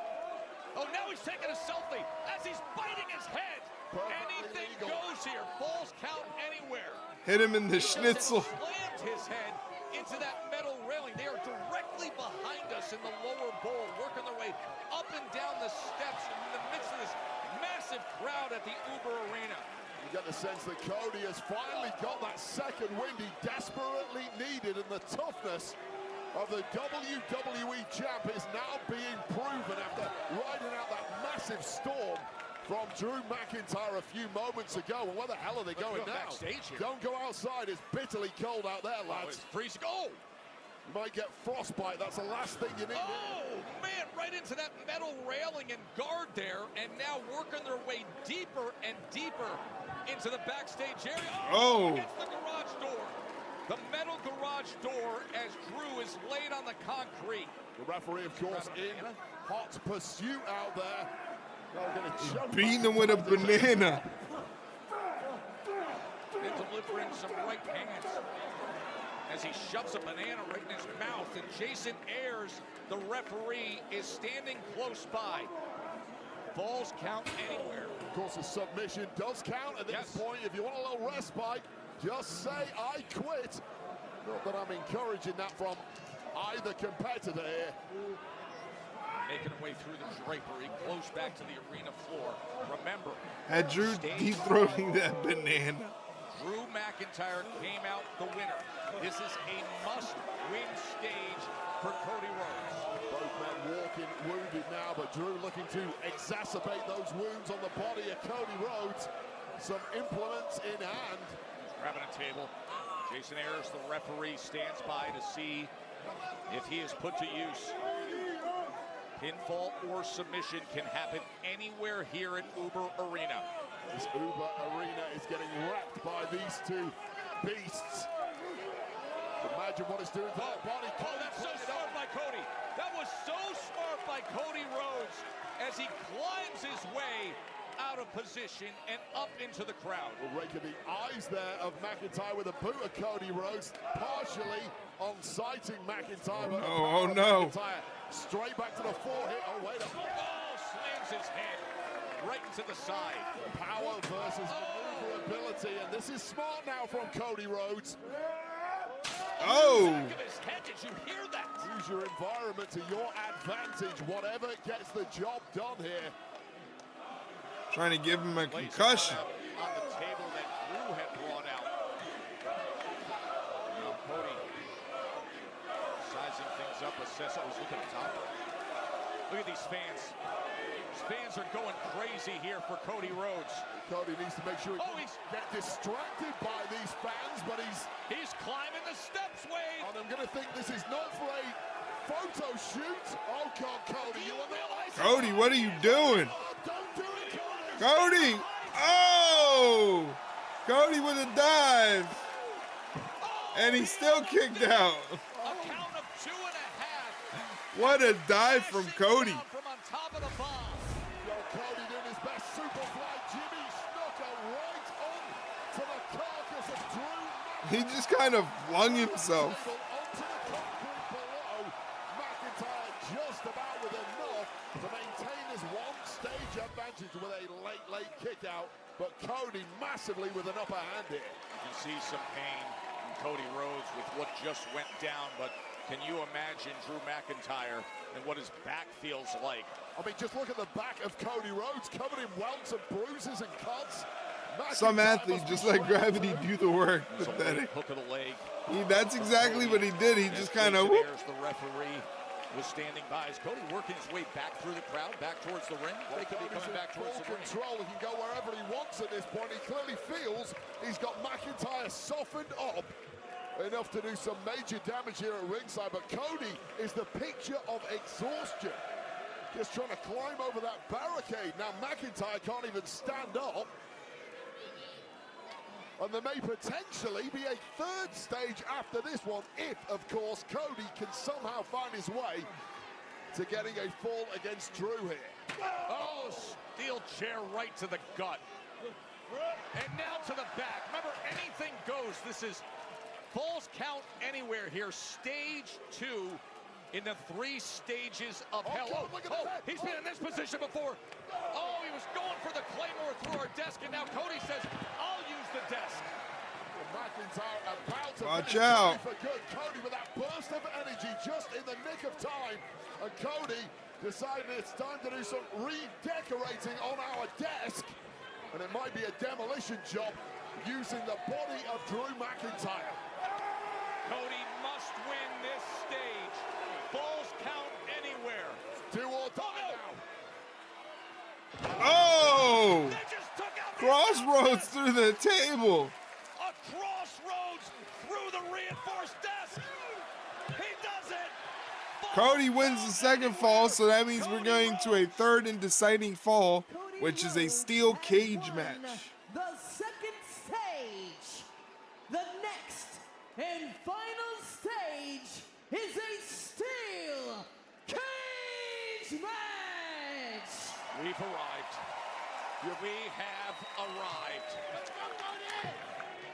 Oh, now he's taking a selfie as he's biting his head. Anything goes here. Falls count anywhere. Hit him in the schnitzel. Slammed his head into that metal railing. They are directly behind us in the lower bowl, working their way up and down the steps in the midst of this massive crowd at the Uber Arena. You get the sense that Cody has finally got that second wind he desperately needed, and the toughness of the WWE champ is now being proven after riding out that massive storm from Drew McIntyre a few moments ago. And where the hell are they going now? Don't go outside. It's bitterly cold out there, lads. It's freezing. Oh! You might get frostbite. That's the last thing you need. Oh, man, right into that metal railing and guard there, and now working their way deeper and deeper into the backstage area. Oh! Against the garage door. The metal garage door as Drew is laid on the concrete. The referee, of course, in hot pursuit out there. Beating him with a banana. And delivering some right hands as he shoves a banana right in his mouth. And Jason Ayers, the referee, is standing close by. Falls count anywhere. Of course, a submission does count at this point. If you want a little respite, just say, I quit. Not that I'm encouraging that from either competitor here. Making way through the drapery, close back to the arena floor. Remember, Had Drew deep-throating that banana. Drew McIntyre came out the winner. This is a must-win stage for Cody Rhodes. Both men walking wounded now, but Drew looking to exacerbate those wounds on the body of Cody Rhodes. Some implements in hand. Grabbing a table. Jason Ayers, the referee, stands by to see if he is put to use. Pinfall or submission can happen anywhere here at Uber Arena. This Uber Arena is getting wrecked by these two beasts. Imagine what it's doing to their body. Oh, that's so smart by Cody. That was so smart by Cody Rhodes as he climbs his way out of position and up into the crowd. We'll rake the eyes there of McIntyre with a boot of Cody Rhodes, partially on sighting McIntyre. Oh no. McIntyre straight back to the forehead. Oh, wait up. Oh, slams his head right into the side. Power versus maneuverability, and this is smart now from Cody Rhodes. Oh! Back of his head, did you hear that? Use your environment to your advantage, whatever gets the job done here. Trying to give him a concussion. On the table that Drew had brought out. Now Cody sizing things up. Assess. Oh, he's looking at the top. Look at these fans. These fans are going crazy here for Cody Rhodes. Cody needs to make sure he doesn't get distracted by these fans, but he's climbing the steps, Wade. And I'm going to think this is not for a photo shoot. Oh, God, Cody, you realize Cody, what are you doing? Don't do it, Cody! Oh! Cody with a dive. And he's still kicked out. A count of 2.5. What a dive from Cody. From on top of the bomb. Yo, Cody doing his best superfly. Jimmy Snuka right on to the carcass of Drew He just kind of flung himself. Onto the concrete below. McIntyre just about with enough to maintain his one-stage advantage with a late kick out. But Cody massively with an upper hand here. You can see some pain in Cody Rhodes with what just went down, but can you imagine Drew McIntyre and what his back feels like? I mean, just look at the back of Cody Rhodes, covered in welts and bruises and cuts. Some athletes just let gravity do the work. Some Pathetic. hook of the leg. That's exactly what he did. He just kind of. There's the referee was standing by. Is Cody working his way back through the crowd, back towards the ring? They could be coming back towards the ring. Control. He can go wherever he wants at this point. He clearly feels he's got McIntyre softened up enough to do some major damage here at ringside. But Cody is the picture of exhaustion. Just trying to climb over that barricade. Now McIntyre can't even stand up. And there may potentially be a third stage after this one, if, of course, Cody can somehow find his way to getting a fall against Drew here. Oh, steel chair right to the gut. And now to the back. Remember, anything goes. This is Falls Count Anywhere here. Stage 2 in the 3 stages of hell. God, look at that. He's been in this position before. Oh, he was going for the Claymore through our desk, and now Cody says, I'll use the desk. McIntyre about to Watch finish out. for good. Cody with that burst of energy just in the nick of time. And Cody decided it's time to do some redecorating on our desk. And it might be a demolition job using the body of Drew McIntyre. Cody must win this stage. Falls count anywhere. 2 or die now. Oh! They just took out Crossroads through the table. A crossroads through the reinforced desk. He does it. Cody wins the second fall, so that means we're going to a third and deciding fall, which is a steel cage match. The second stage. The next and final stage is a steel cage match. We've arrived. We have arrived. Let's go, Cody!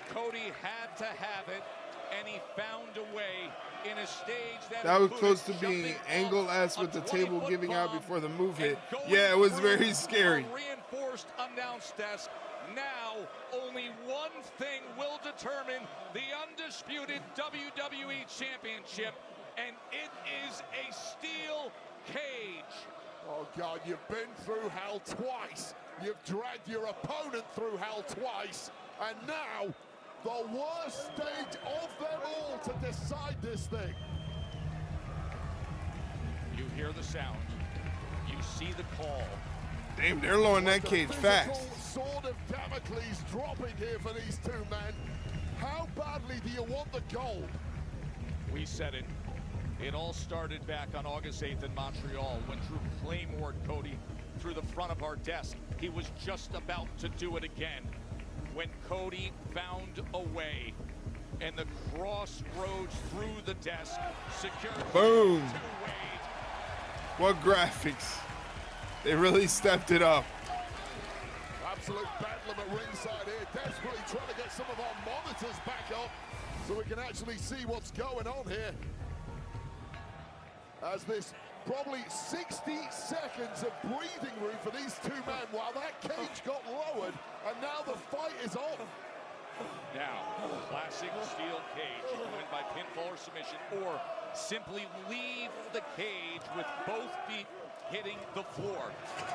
Cody had to have it, and he found a way in a stage that was close to being angle-esque with the table giving out before the move hit. Yeah, it was very scary. Reinforced announce desk. Now, only one thing will determine the undisputed WWE Championship, and it is a steel cage. Oh, God, you've been through hell twice. You've dragged your opponent through hell twice. And now, the worst stage of them all to decide this thing. You hear the sound. You see the call. Damn, they're lowering that cage fast. Sword of Damocles dropping here for these 2 men. How badly do you want the gold? We said it. It all started back on August 8th in Montreal when Drew Claymored Cody through the front of our desk. He was just about to do it again when Cody found a way, and the crossroads through the desk secured. Boom. What graphics. They really stepped it up. Absolute bedlam at ringside here, desperately trying to get some of our monitors back up so we can actually see what's going on here. As this probably 60 seconds of breathing room for these 2 men while that cage got lowered, and now the fight is on. Now, classic steel cage. You can win by pinfall or submission, or simply leave the cage with both feet hitting the floor.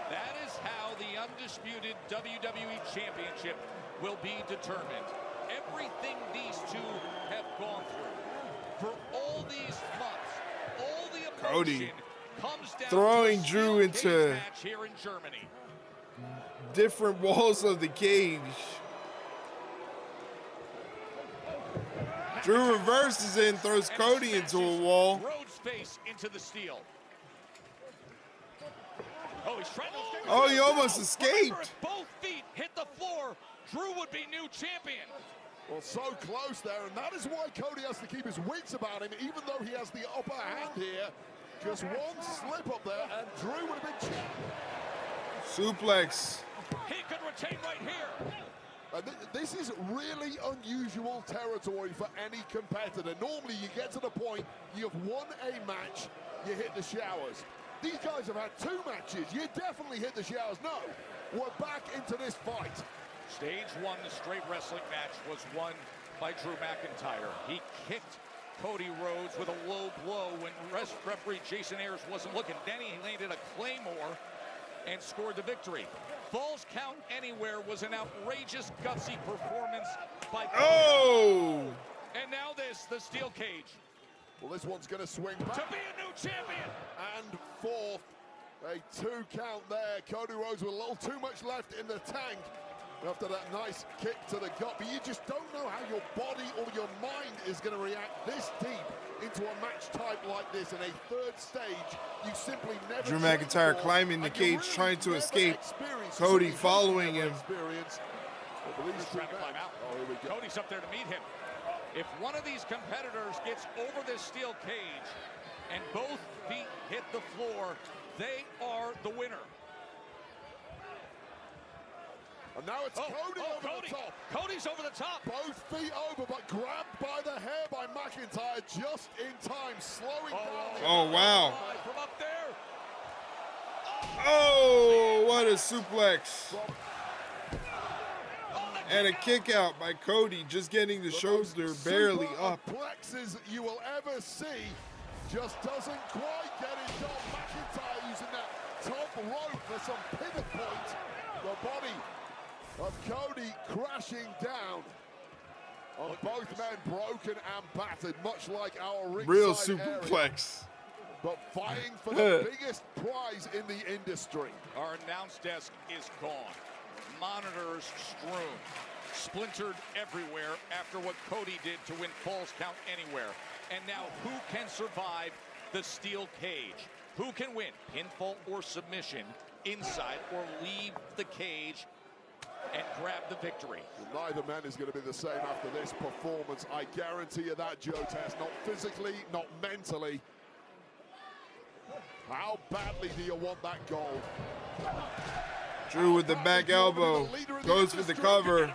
That is how the undisputed WWE Championship will be determined. Everything these 2 have gone through for all these months, all the emotion Cody comes down throwing to Drew into match here in Germany. different walls of the cage. Drew reverses it and throws Cody into a wall. Rhodes face into the steel. Oh, he's trying to escape. Oh, he almost Remember, escaped. if both feet hit the floor, Drew would be new champion. Well, so close there, and that is why Cody has to keep his wits about him, even though he has the upper hand here. Just one slip up there, and Drew would have been champion. Suplex. He could retain right here. This is really unusual territory for any competitor. Normally, you get to the point, you've won a match, you hit the showers. These guys have had 2 matches. You definitely hit the showers. No, we're back into this fight. Stage 1, the straight wrestling match, was won by Drew McIntyre. He kicked Cody Rhodes with a low blow when referee Jason Ayers wasn't looking. Then he landed a Claymore and scored the victory. Falls Count Anywhere was an outrageous, gutsy performance by Cody. Oh! And now this, the steel cage. Well, this one's going to swing back. To be a new champion. And 4th, a 2 count there. Cody Rhodes with a little too much left in the tank after that nice kick to the gut. But you just don't know how your body or your mind is going to react this deep into a match type like this in a 3rd stage. You simply never. Drew McIntyre climbing the cage, really trying to escape. Cody following him. Drew's trying to climb out. Cody's up there to meet him. If one of these competitors gets over this steel cage and both feet hit the floor, they are the winner. And now it's Cody over the top. Cody's over the top. Both feet over, but grabbed by the hair by McIntyre just in time, slowing down. Oh, wow. From up there. Oh, what a suplex. And a kick out by Cody, just getting the shoulder barely up. Plexes you will ever see, just doesn't quite get it done. McIntyre using that top rope for some pivot point. The body of Cody crashing down. Both men broken and battered, much like our real ringside superplex. Area, but fighting for the biggest prize in the industry. Our announce desk is gone. Monitors strewn, splintered everywhere after what Cody did to win Falls Count Anywhere. And now who can survive the steel cage? Who can win pinfall or submission inside or leave the cage and grab the victory? Neither man is going to be the same after this performance. I guarantee you that, Joe Tess. Not physically, not mentally. How badly do you want that goal? Drew with the back elbow, goes for the cover,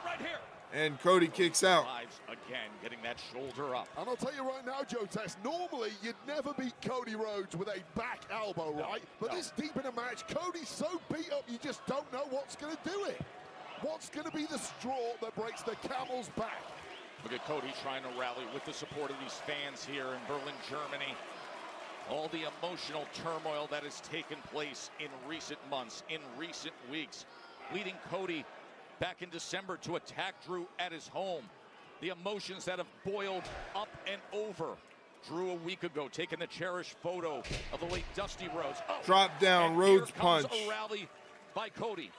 and Cody kicks out. Again, getting that shoulder up. And I'll tell you right now, Joe Tess, normally you'd never beat Cody Rhodes with a back elbow, right? But this deep in a match, Cody's so beat up, you just don't know what's going to do it. What's going to be the straw that breaks the camel's back? Look at Cody trying to rally with the support of these fans here in Berlin, Germany. All the emotional turmoil that has taken place in recent months, in recent weeks, leading Cody back in December to attack Drew at his home. The emotions that have boiled up and over. Drew a week ago taking the cherished photo of the late Dusty Rhodes. Drop down, Rhodes punch. A rally by Cody.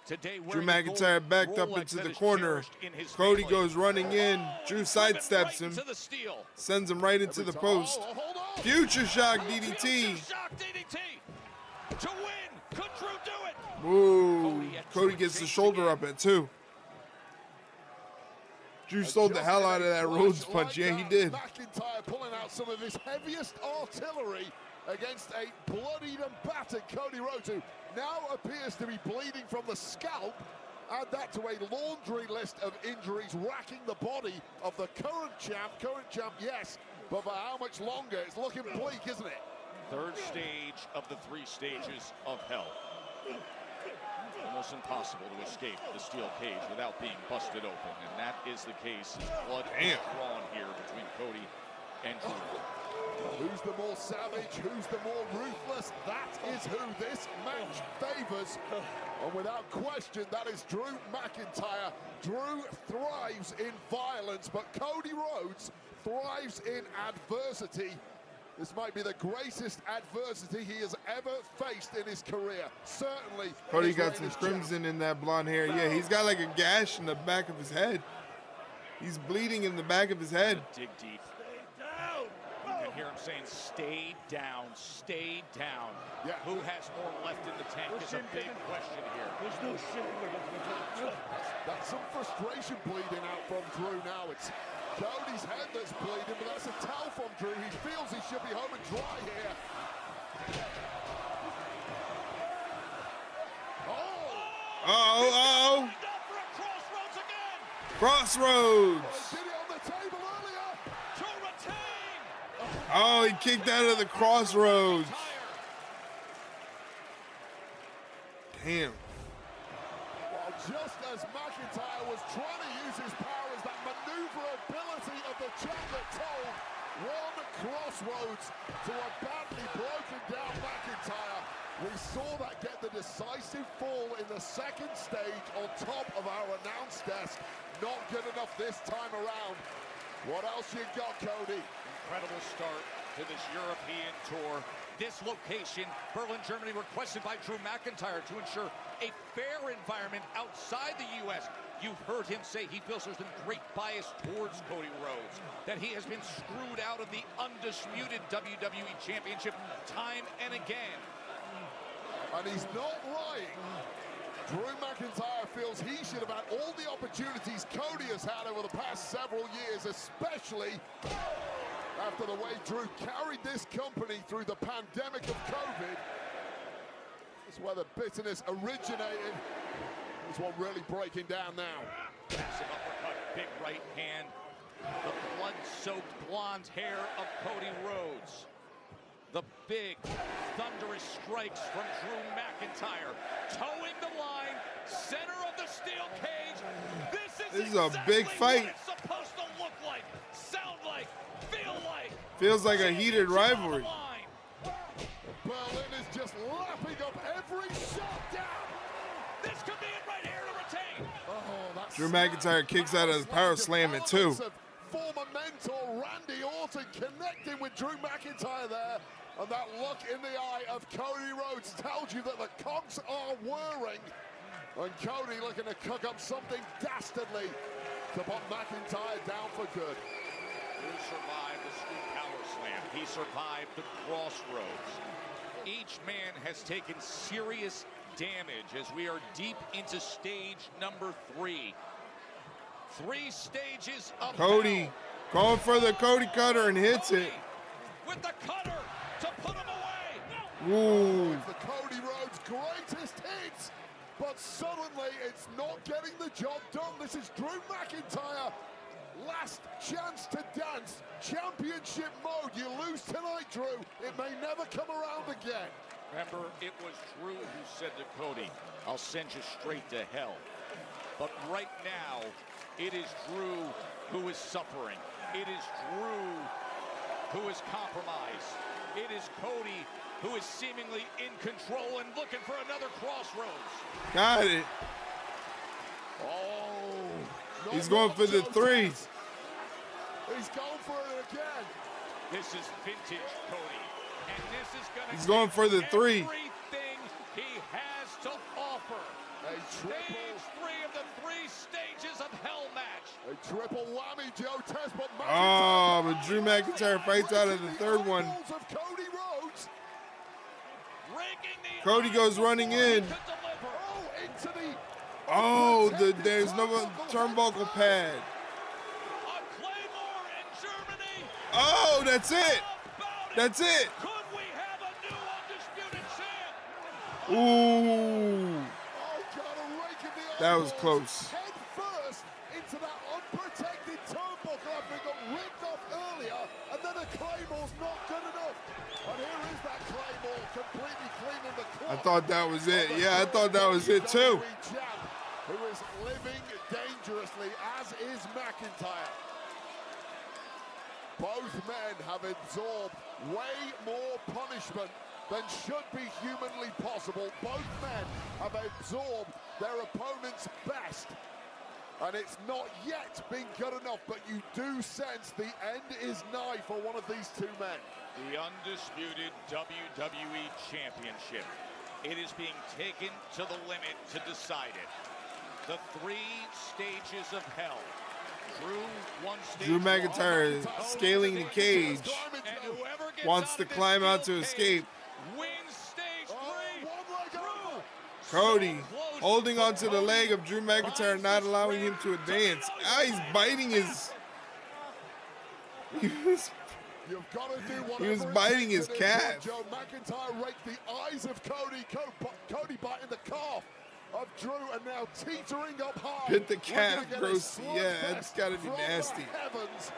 Today, Drew McIntyre backed up into the corner. Cody goes running in. Drew sidesteps him. Sends him right into the post. Future shock DDT. To win. Could Drew do it? Ooh. Cody gets the shoulder up at 2. Drew sold the hell out of that Rhodes punch. Yeah, he did. McIntyre pulling out some of his heaviest artillery against a bloodied and battered Cody Rhodes, who now appears to be bleeding from the scalp. Add that to a laundry list of injuries racking the body of the current champ. Current champ, yes, but for how much longer? It's looking bleak, isn't it? 3rd stage of the 3 stages of hell. Almost impossible to escape the steel cage without being busted open, and that is the case. Blood is drawn here between Cody and Drew. Who's the more savage? Who's the more ruthless? That is who this match favors. And without question, that is Drew McIntyre. Drew thrives in violence, but Cody Rhodes thrives in adversity. This might be the greatest adversity he has ever faced in his career. Certainly. Cody got some crimson in that blonde hair. Yeah, he's got like a gash in the back of his head. He's bleeding in the back of his head. Dig deep. You can hear him saying, stay down, stay down. Yeah. Who has more left in the tank is a big question here. There's no shit. That's some frustration bleeding out from Drew now. It's Cody's head that's bleeding, but that's a towel from Drew. He feels he should be home and dry here. Uh-oh. For a crossroads again. Crossroads. Did it on the table earlier. To retain. Oh, he kicked out of the Crossroads. Damn. Well, just as McIntyre was trying to use his powers, that maneuverability of the champ that told one Crossroads to a badly broken down McIntyre. We saw that get the decisive fall in the second stage on top of our announce desk. Not good enough this time around. What else you got, Cody? Incredible start to this European tour. This location, Berlin, Germany, requested by Drew McIntyre to ensure a fair environment outside the U.S. You've heard him say he feels there's been great bias towards Cody Rhodes, that he has been screwed out of the undisputed WWE Championship time and again. And he's not lying. Drew McIntyre feels he should have had all the opportunities Cody has had over the past several years, especially after the way Drew carried this company through the pandemic of COVID. That's where the bitterness originated. This one really breaking down now. Massive uppercut, big right hand. The blood-soaked blonde hair of Cody Rhodes. The big, thunderous strikes from Drew McIntyre. Towing the line, center of the steel cage. This is a big fight. What it's supposed to look like, sound like, feel like. Feels like a heated rivalry. Berlin is just lapping up every shot down. This could be it right here to retain. Oh, that's Drew McIntyre kicks out of his power slam it too. Former mentor Randy Orton connecting with Drew McIntyre there. And that look in the eye of Cody Rhodes tells you that the cogs are whirring. And Cody looking to cook up something dastardly to put McIntyre down for good. Drew survived the scoop power slam. He survived the Crossroads. Each man has taken serious damage as we are deep into stage number 3. 3 stages of Cody hell. going for the Cody cutter and hits it. With the cutter to put him away. Ooh. It's the Cody Rhodes' greatest hits, but suddenly it's not getting the job done. This is Drew McIntyre. Last chance to dance. Championship mode. You lose tonight, Drew. It may never come around again. Remember, it was Drew who said to Cody, I'll send you straight to hell. But right now, it is Drew who is suffering. It is Drew who is compromised. It is Cody who is seemingly in control and looking for another Crossroads. Got it. Oh. He's going for the 3. He's going for it again. This is vintage Cody. And this is going to He's going for the 3. everything he has to offer. Stage 3 of the 3 stages of hell match. A triple whammy, Joe Test, but Oh, but Drew McIntyre fights out of the 3rd one. Cody Rhodes. Cody goes running in. Oh, there's no turnbuckle pad. Oh, that's it. That's it. Ooh. That was close. Head first into that unprotected turnbuckle after it got ripped off earlier, and then a Claymore's not good enough. And here is that Claymore completely cleaning the clock. I thought that was it. Yeah, I thought that was it too. Who is living dangerously, as is McIntyre. Both men have absorbed way more punishment than should be humanly possible. Both men have absorbed their opponent's best. And it's not yet been good enough, but you do sense the end is nigh for one of these 2 men. The undisputed WWE Championship. It is being taken to the limit to decide it. The 3 stages of hell. Drew McIntyre is scaling the cage. Wants to climb out to escape. Cody holding onto the leg of Drew McIntyre, not allowing him to advance. Ah, he's biting his... He was biting his calf. Joe McIntyre raked the eyes of Cody. Cody biting the calf. of Drew, and now teetering up high. Hit the calf, gross. Yeah, that's got to be nasty. Heavens.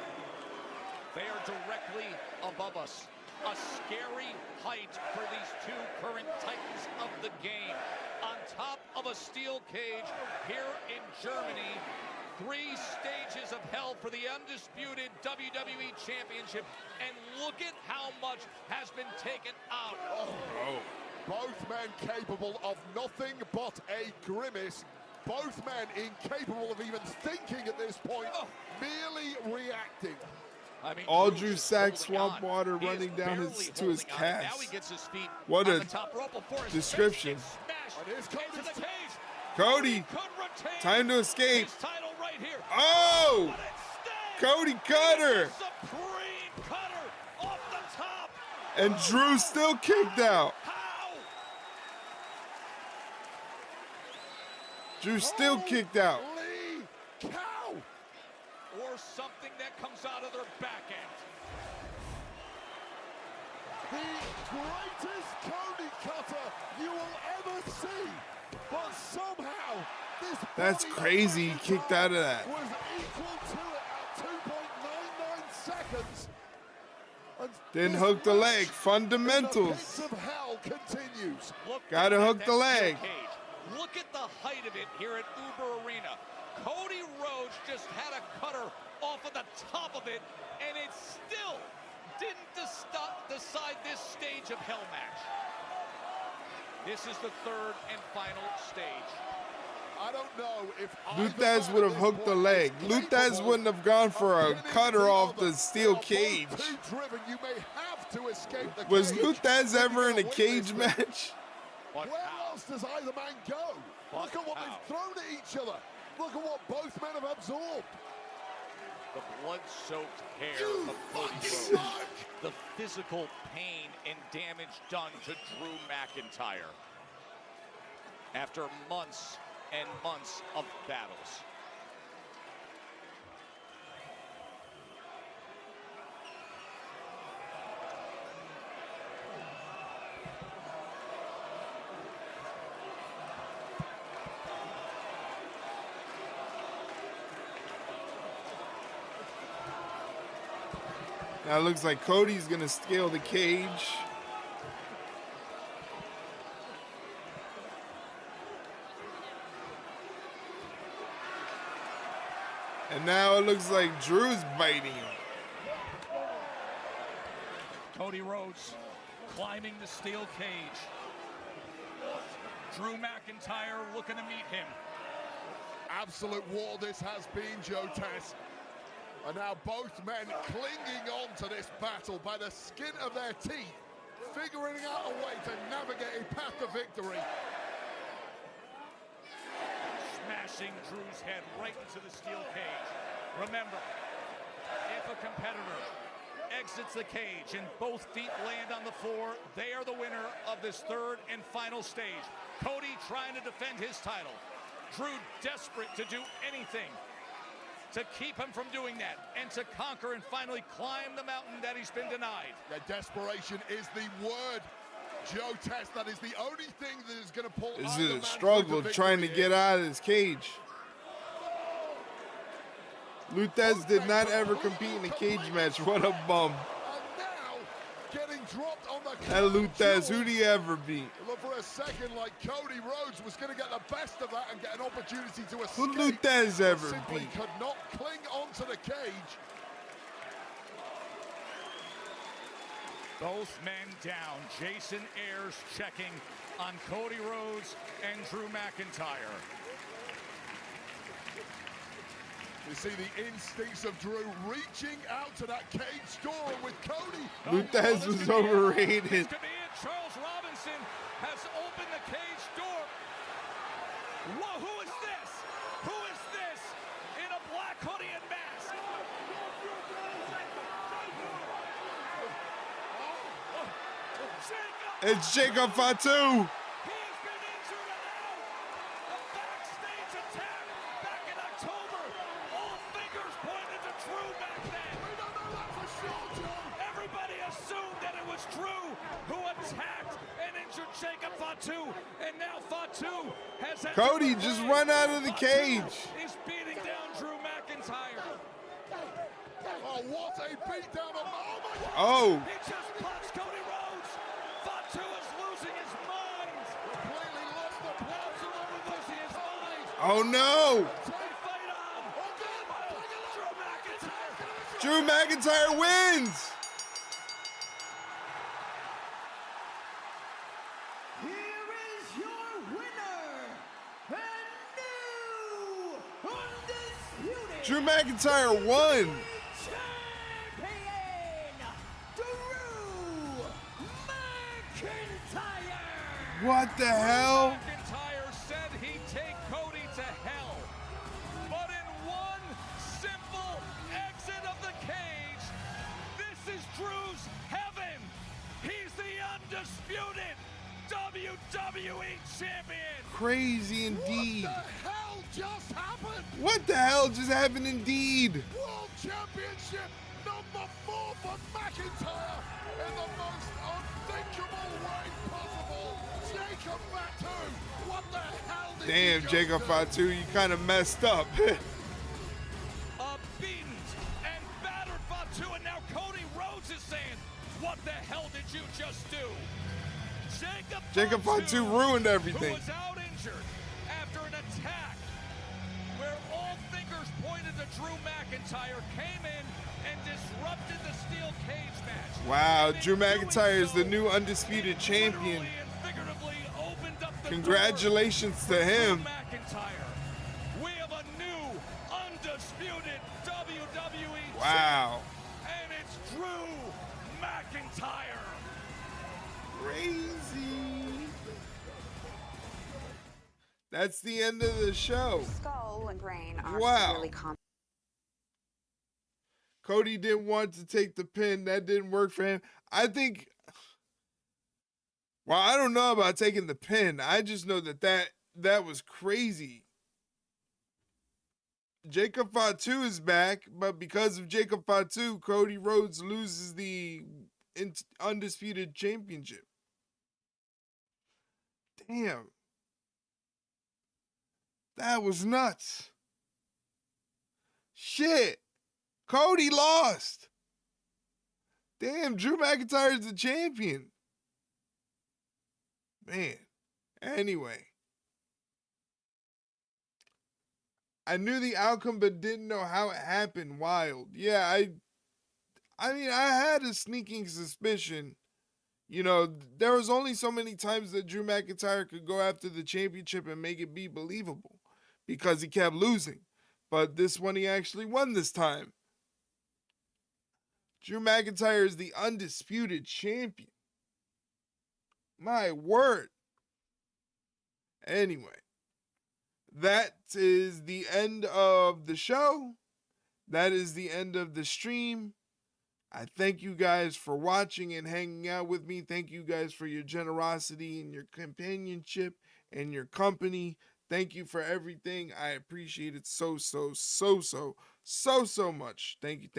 They are directly above us. A scary height for these two current titans of the game. On top of a steel cage here in Germany. 3 stages of hell for the undisputed WWE Championship. And look at how much has been taken out. Both men capable of nothing but a grimace. Both men incapable of even thinking at this point, merely reacting. I mean, all Drew sack swamp water running down to his calves. Now he gets his feet what on a the top rope before his description. Cody. Cody, time to escape. Right here. Oh! Cody cutter. Supreme cutter off the top. And Drew still kicked out. Drew still kicked out. Cow! Or something that comes out of their back end. The greatest Cody cutter you will ever see. But somehow, this that's crazy. He kicked out of that. Was equal to it at 2.99 seconds. Then hook the leg. Fundamentals. The pits of hell continues. Gotta hook the leg. Look at the height of it here at Uber Arena. Cody Rhodes just had a cutter off of the top of it, and it still didn't decide this stage of hell match. This is the 3rd and final stage. I don't know if Luthez would have hooked the leg. Luthez wouldn't have gone for a cutter off the steel cage. Was Luthez ever in a cage match? Where else does either man go? Look at what they've thrown at each other. Look at what both men have absorbed. The blood-soaked hair of Cody Rhodes. The physical pain and damage done to Drew McIntyre. After months and months of battles. Now it looks like Cody's gonna scale the cage. And now it looks like Drew's biting him. Cody Rhodes climbing the steel cage. Drew McIntyre looking to meet him. Absolute war this has been, Joe Tess. And now both men clinging on to this battle by the skin of their teeth, figuring out a way to navigate a path to victory. Smashing Drew's head right into the steel cage. Remember, if a competitor exits the cage and both feet land on the floor, they are the winner of this 3rd and final stage. Cody trying to defend his title. Drew desperate to do anything to keep him from doing that and to conquer and finally climb the mountain that he's been denied. Yeah, desperation is the word, Joe Tess. That is the only thing that is going to pull. This is a struggle trying to get out of his cage. Luthez did not ever compete in a cage match. What a bum. Getting dropped on the that Luthez, who'd he ever beat? Look for a second like Cody Rhodes was going to get the best of that and get an opportunity to escape. Who'd Luthez ever Simply beat? could not cling onto the cage. Both men down. Jason Ayers checking on Cody Rhodes and Drew McIntyre. You see the instincts of Drew reaching out to that cage door with Cody. Luthez was overrated. This could be it. Charles Robinson has opened the cage door. Whoa, who is this? Who is this in a black hoodie and mask? It's Jacob Fatu. And now Fatu has had Cody, just run out of the cage. Is beating down Drew McIntyre. Oh, what a beatdown of... Oh, my God! Oh. He just punched Cody Rhodes. Fatu is losing his mind. Completely lost the plot. Absolutely losing his mind. Oh, no. Drew McIntyre wins. Here is your winner, and new Undisputed Drew McIntyre won. Champion, Drew McIntyre. What the hell? McIntyre said he'd take Cody to hell. But in one simple exit of the cage, this is Drew's heaven. He's the undisputed WWE champion. Crazy indeed. What the hell just happened? What the hell just happened indeed? World Championship number 4 for McIntyre in the most unthinkable way possible. Jacob Fatu, what the hell did Damn, you Jacob just do? Fatu, you kind of messed up. A beaten and battered Fatu, and now Cody Rhodes is saying, what the hell did you just do? Jacob Fatu ruined who everything. was out injured after an attack where all fingers pointed to Drew McIntyre, came in and disrupted the steel cage match. Wow, Drew McIntyre is the new undisputed champion. Congratulations to him. McIntyre. We have a new undisputed WWE Wow. and it's Drew McIntyre. Crazy. That's the end of the show. Skull and brain are Wow. really common. Cody didn't want to take the pin. That didn't work for him. I think, well, I don't know about taking the pin. I just know that was crazy. Jacob Fatu is back, but because of Jacob Fatu, Cody Rhodes loses the undisputed championship. Damn. That was nuts. Shit. Cody lost. Damn, Drew McIntyre is the champion. Man. Anyway. I knew the outcome but didn't know how it happened. Wild. Yeah, I mean, I had a sneaking suspicion. You know, there was only so many times that Drew McIntyre could go after the championship and make it be believable because he kept losing. But this one, he actually won this time. Drew McIntyre is the undisputed champion. My word. Anyway, that is the end of the show. That is the end of the stream. I thank you guys for watching and hanging out with me. Thank you guys for your generosity and your companionship and your company. Thank you for everything. I appreciate it so much. Thank you.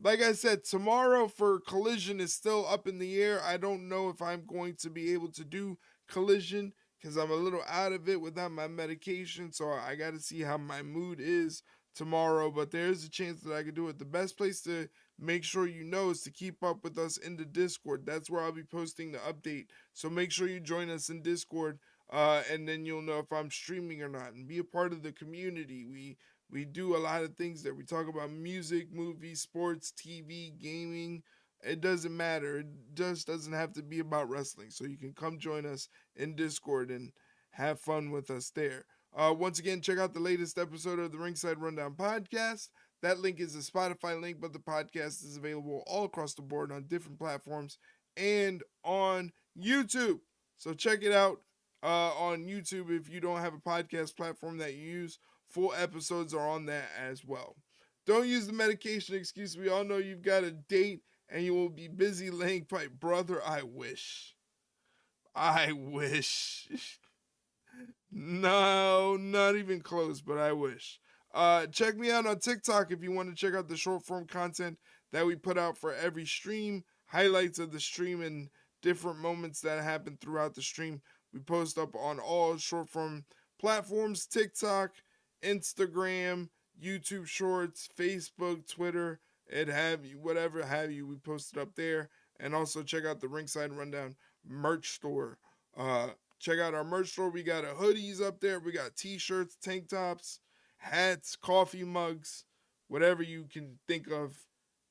Like I said, tomorrow for Collision is still up in the air. I don't know if I'm going to be able to do Collision because I'm a little out of it without my medication. So I got to see how my mood is tomorrow, but there's a chance that I could do it. The best place to make sure you know is to keep up with us in the Discord. That's where I'll be posting the update. So make sure you join us in Discord, and then you'll know if I'm streaming or not, and be a part of the community. We do a lot of things that we talk about: music, movies, sports, TV, gaming. It doesn't matter. It just doesn't have to be about wrestling. So you can come join us in Discord and have fun with us there. Once again, check out the latest episode of the Ringside Rundown podcast. That link is a Spotify link, but the podcast is available all across the board on different platforms and on YouTube. So check it out on YouTube if you don't have a podcast platform that you use. Full episodes are on that as well. Don't use the medication excuse. We all know you've got a date and you will be busy laying pipe. Brother, I wish. No, not even close, but I wish. Check me out on TikTok if you want to check out the short form content that we put out for every stream, highlights of the stream and different moments that happen throughout the stream. We post up on all short form platforms, TikTok, Instagram, YouTube Shorts, Facebook, Twitter, whatever have you. We post it up there. And also check out the Ringside Rundown merch store. Check out our merch store. We got hoodies up there. We got t-shirts, tank tops, hats, coffee mugs, whatever you can think of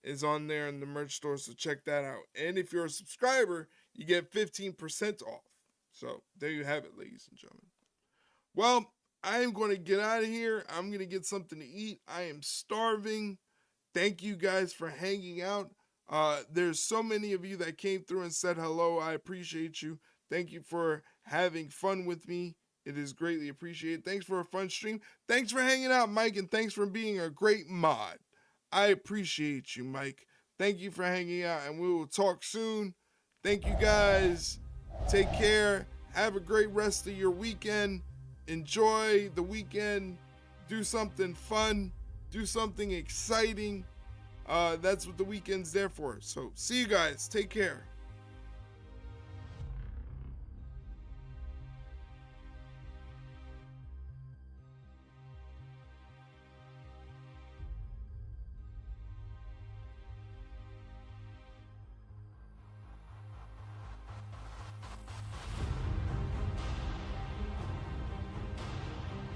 is on there in the merch store. So check that out. And if you're a subscriber, you get 15% off. So there you have it, ladies and gentlemen. Well, I am going to get out of here. I'm going to get something to eat. I am starving. Thank you guys for hanging out. There's so many of you that came through and said hello. I appreciate you. Thank you for having fun with me. It is greatly appreciated. Thanks for a fun stream. Thanks for hanging out, Mike, and thanks for being a great mod. I appreciate you, Mike. Thank you for hanging out, and we will talk soon. Thank you, guys. Take care. Have a great rest of your weekend. Enjoy the weekend. Do something fun. Do something exciting. That's what the weekend's there for. So, see you guys. Take care.